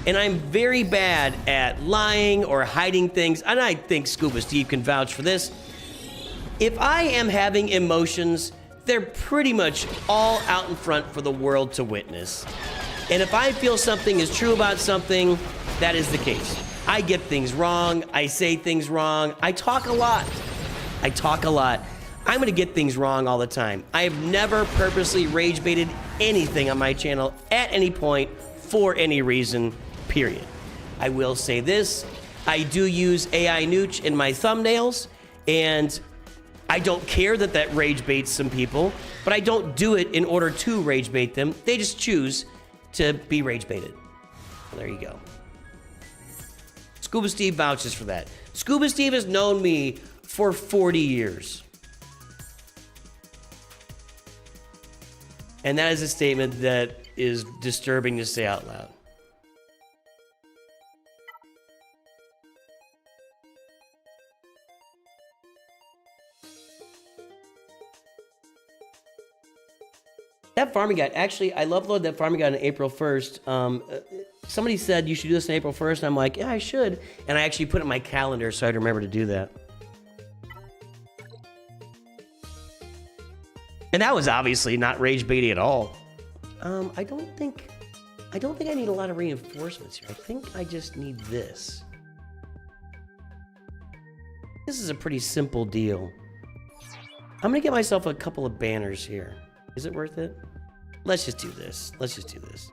And I'm very bad at lying or hiding things. And I think Scuba Steve can vouch for this. If I am having emotions, they're pretty much all out in front for the world to witness. And if I feel something is true about something, that is the case. I get things wrong. I say things wrong. I talk a lot. I'm gonna get things wrong all the time. I have never purposely rage baited anything on my channel at any point for any reason, period. I will say this, I do use AI Nooch in my thumbnails, and I don't care that that rage baits some people, but I don't do it in order to rage bait them. They just choose to be rage baited. Well, there you go. Scuba Steve vouches for that. Scuba Steve has known me for 40 years. And that is a statement that is disturbing to say out loud. That farming guide, actually, I love that farming guide on April 1st. Somebody said you should do this on April 1st, and I'm like, yeah, I should. And I actually put it in my calendar so I'd remember to do that. And that was obviously not rage baiting at all. I don't think I need a lot of reinforcements here. I think I just need this. This is a pretty simple deal. I'm gonna get myself a couple of banners here. Is it worth it? Let's just do this. Let's just do this.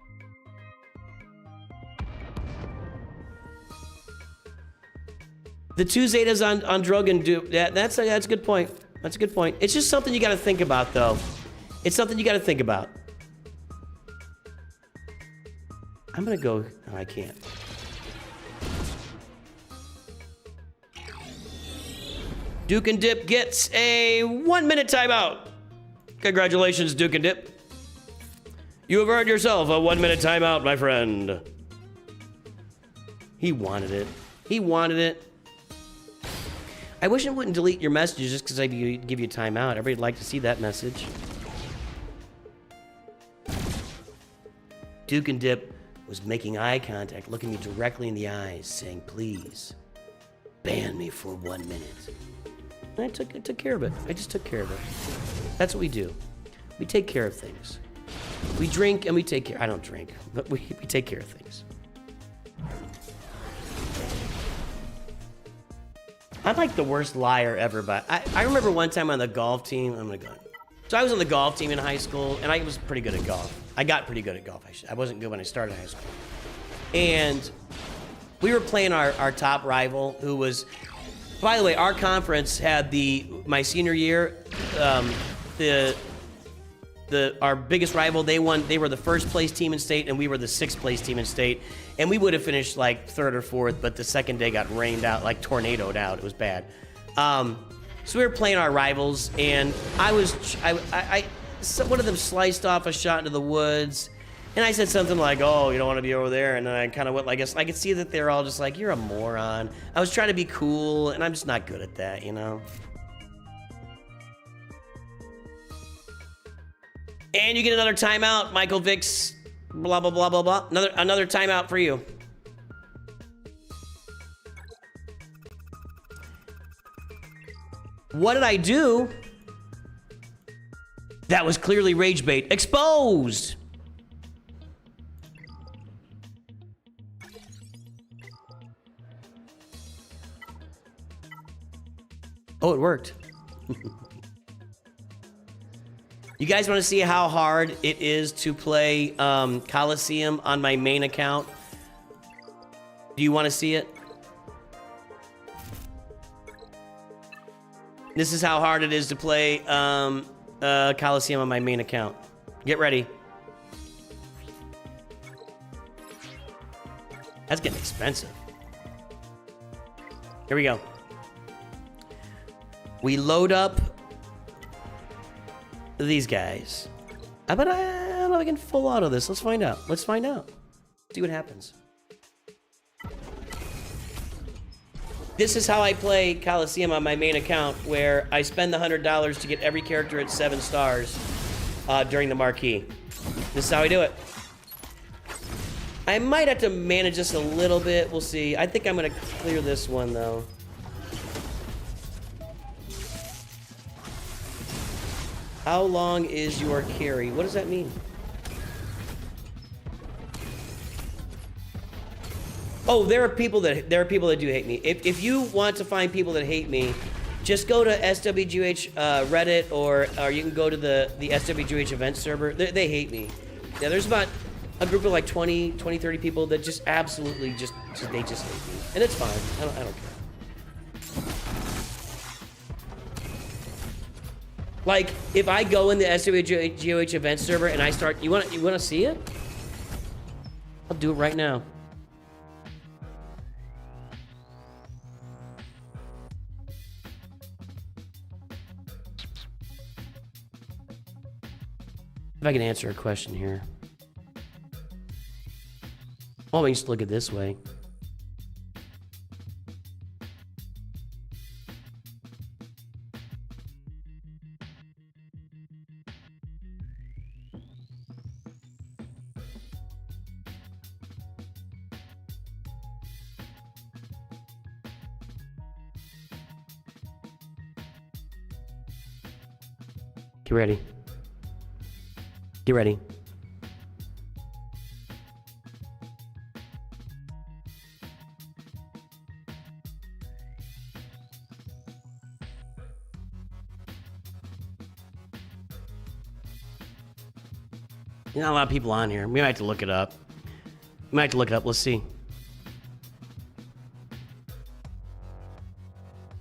The 2 Zetas on Drogon do. Yeah, that's a good point. That's a good point. It's just something you got to think about, though. It's something you got to think about. I'm gonna go. Oh, I can't. Duke and Dip gets a 1-minute timeout. Congratulations, Duke and Dip. You have earned yourself a 1-minute timeout, my friend. He wanted it. He wanted it. I wish it wouldn't delete your messages just because I give you timeout. Everybody'd like to see that message. Duke and Dip was making eye contact, looking me directly in the eyes, saying, please, ban me for 1 minute. And I took care of it. I just took care of it. That's what we do. We take care of things. We drink and we take care. I don't drink, but we take care of things. I'm like the worst liar ever, but I remember one time on the golf team, I'm gonna go. So I was on the golf team in high school, and I was pretty good at golf. I got pretty good at golf. I wasn't good when I started high school. And we were playing our top rival, who was, by the way, our conference had my senior year, our biggest rival, they won. They were the first place team in state, and we were the 6th place team in state. And we would have finished like 3rd or 4th, but the second day got rained out, like tornadoed out. It was bad. So we were playing our rivals, and one of them sliced off a shot into the woods, and I said something like, "Oh, you don't want to be over there." And then I kind of went, I guess I could see that they're all just like, "You're a moron." I was trying to be cool, and I'm just not good at that, you know. And you get another timeout, Michael Vicks, blah, blah, blah, blah, blah. Another timeout for you. What did I do? That was clearly rage bait. Exposed! Oh, it worked. You guys want to see how hard it is to play Coliseum on my main account? Do you want to see it? This is how hard it is to play Coliseum on my main account. Get ready. That's getting expensive. Here we go. We load up these guys. But I don't know if I can full auto this. Let's find out. Let's find out. See what happens. This is how I play Coliseum on my main account, where I spend the $100 to get every character at 7 stars during the marquee. This is how I do it. I might have to manage this a little bit. We'll see. I think I'm going to clear this one, though. How long is your carry? What does that mean? Oh, there are people that do hate me. If you want to find people that hate me, just go to SWGOH Reddit, or you can go to the SWGOH event server. They hate me. Yeah, there's about a group of like 20, 30 people that just absolutely just hate me, and it's fine. I don't care. Like, if I go in the SWGOH event server and I start, you want to see it? I'll do it right now. If I can answer a question here. Well, we can just look at it this way. Get ready. Get ready. Not a lot of people on here. We might have to look it up. We might have to look it up. Let's see.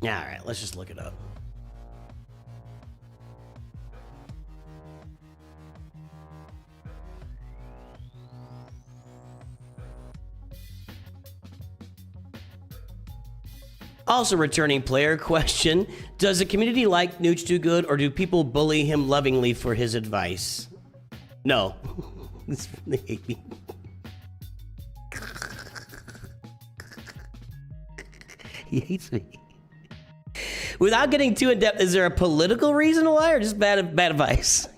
Yeah, all right. Let's just look it up. Also, returning player question: does the community like Nooch Too Good, or do people bully him lovingly for his advice? No. They hate me. He hates me. Without getting too in depth, is there a political reason why, or just bad advice?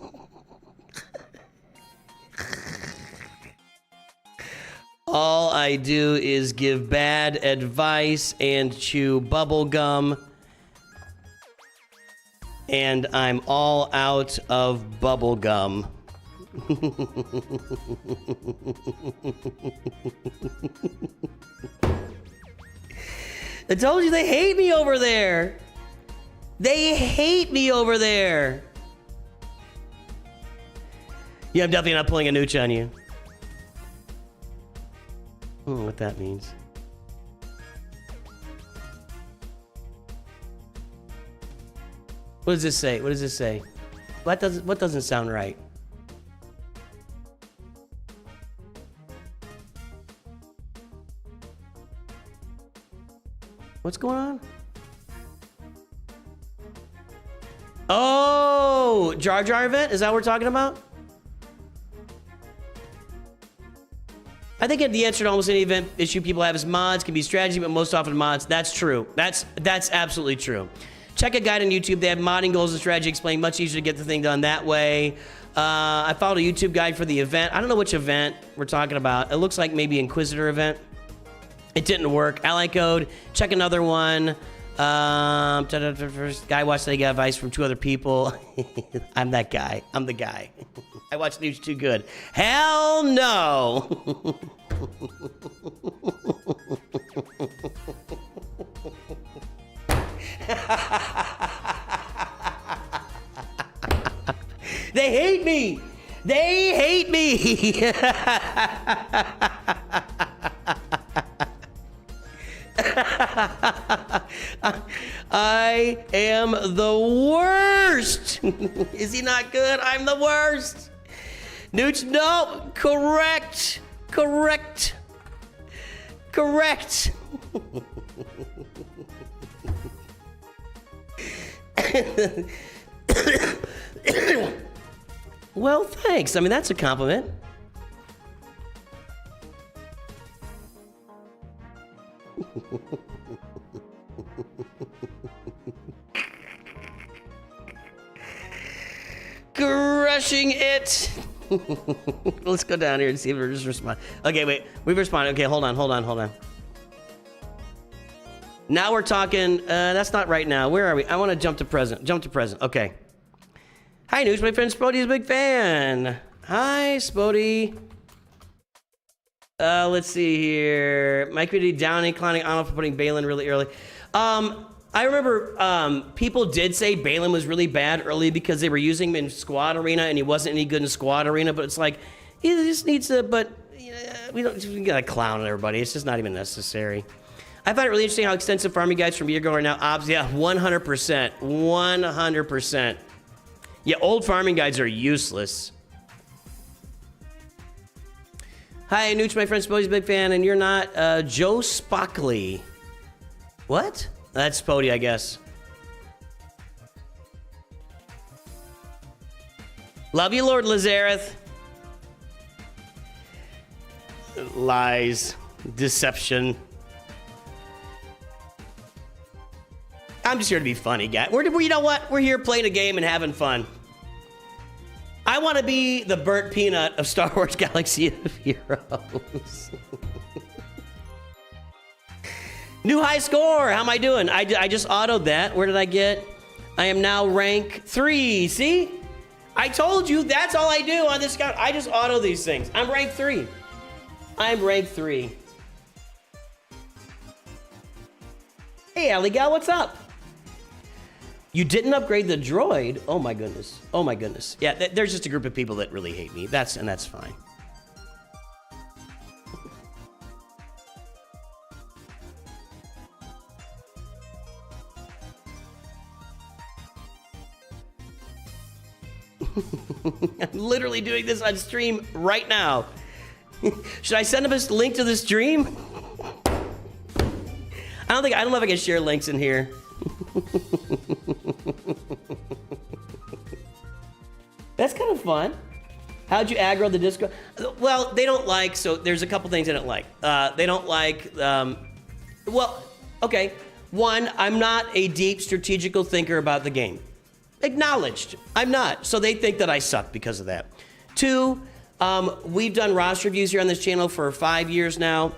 All I do is give bad advice and chew bubble gum, and I'm all out of bubble gum. I told you they hate me over there. They hate me over there. Yeah, I'm definitely not pulling a nooch on you. I don't know what that means. What does this say? What does this say? What doesn't sound right? What's going on? Oh, Jar Jar event? Is that what we're talking about? I think the answer to almost any event issue people have is mods can be strategy, but most often mods. That's true. That's absolutely true. Check a guide on YouTube. They have modding goals and strategy explained. Much easier to get the thing done that way. I followed a YouTube guide for the event. I don't know which event we're talking about. It looks like maybe Inquisitor event. It didn't work. Ally code. Check another one. First guy watched they got advice from 2 other people. I'm that guy. I'm the guy. I watch Nooch Too Good. Hell no. They hate me. They hate me. I am the worst. Is he not good? I'm the worst. Nooch, no. Correct. Correct. Correct. Well, thanks. I mean, that's a compliment. crushing it. Let's go down here and see if we're just respond. Okay, wait. We've responded. Okay, hold on. Now we're talking. That's not right now. Where are we? I want to jump to present. Okay. Hi, Nooch. My friend Spodey is a big fan. Hi, Spodey. Let's see here. My community downing, clowning on for putting Balin really early. I remember people did say Balin was really bad early because they were using him in Squad Arena and he wasn't any good in Squad Arena, but it's like, he just needs to, but we gotta clown everybody. It's just not even necessary. I find it really interesting how extensive farming guides from year ago are now obs. Yeah, 100%. 100%. Yeah, old farming guides are useless. Hi, Nooch, my friend Spodey's a big fan, and you're not. Joe Spockley. What? That's Spodey, I guess. Love you, Lord Lazareth. Lies. Deception. I'm just here to be funny, guys. You know what? We're here playing a game and having fun. I want to be the burnt peanut of Star Wars Galaxy of Heroes. New high score. How am I doing? I just autoed that. Where did I get? I am now rank 3. See? I told you that's all I do on this account. I just auto these things. I'm rank 3. I'm rank 3. Hey, Alley Gal, what's up? You didn't upgrade the droid? Oh my goodness. Oh my goodness. Yeah, there's just a group of people that really hate me. That's fine. I'm literally doing this on stream right now. Should I send him a link to the stream? I don't know if I can share links in here. That's kind of fun. How'd you aggro the Discord? Well, they don't like, so there's a couple things they don't like. They don't like, well, okay. One, I'm not a deep strategical thinker about the game. Acknowledged. I'm not. So they think that I suck because of that. Two, we've done roster reviews here on this channel for 5 years now.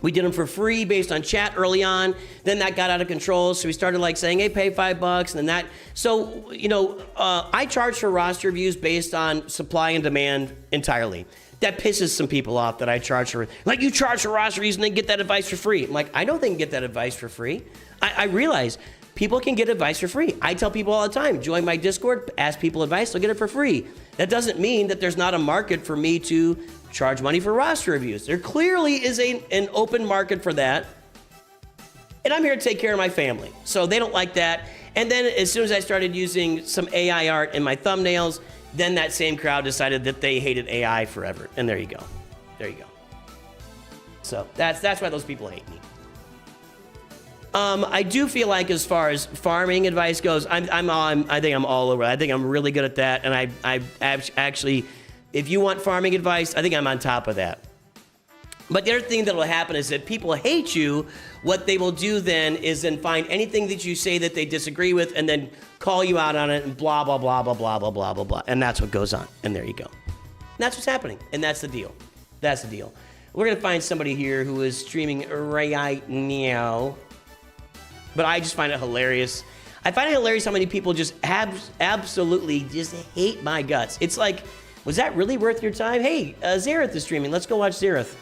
We did them for free based on chat early on. Then that got out of control. So we started like saying, hey, pay $5. And then that. So, you know, I charge for roster reviews based on supply and demand entirely. That pisses some people off that I charge for. Like, you charge for roster reviews and then get that advice for free. I'm like, I don't think you can get that advice for free. I realize people can get advice for free. I tell people all the time, join my Discord, ask people advice, they'll get it for free. That doesn't mean that there's not a market for me to charge money for roster reviews. There clearly is an open market for that. And I'm here to take care of my family. So they don't like that. And then as soon as I started using some AI art in my thumbnails, then that same crowd decided that they hated AI forever. And there you go. There you go. So that's why those people hate me. I do feel like as far as farming advice goes, I think I'm all over. I think I'm really good at that. And I actually, if you want farming advice, I think I'm on top of that. But the other thing that will happen is that people hate you. What they will do then is then find anything that you say that they disagree with and then call you out on it and blah, blah, blah, blah, blah, blah, blah, blah, blah. And that's what goes on. And there you go. And that's what's happening. And that's the deal. That's the deal. We're going to find somebody here who is streaming right now. But I just find it hilarious. I find it hilarious how many people just absolutely just hate my guts. It's like, was that really worth your time? Hey, Zareth is streaming. Let's go watch Zareth.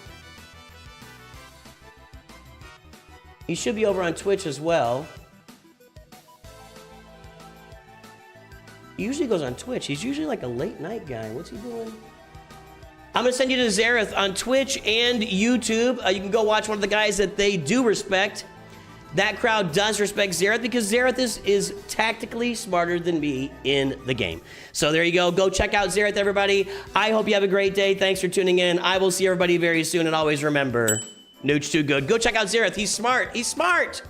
He should be over on Twitch as well. He usually goes on Twitch. He's usually like a late night guy. What's he doing? I'm going to send you to Zareth on Twitch and YouTube. You can go watch one of the guys that they do respect. That crowd does respect Zareth because Zareth is tactically smarter than me in the game. So there you go. Go check out Zareth, everybody. I hope you have a great day. Thanks for tuning in. I will see everybody very soon. And always remember, Nooch too good. Go check out Zareth. He's smart. He's smart.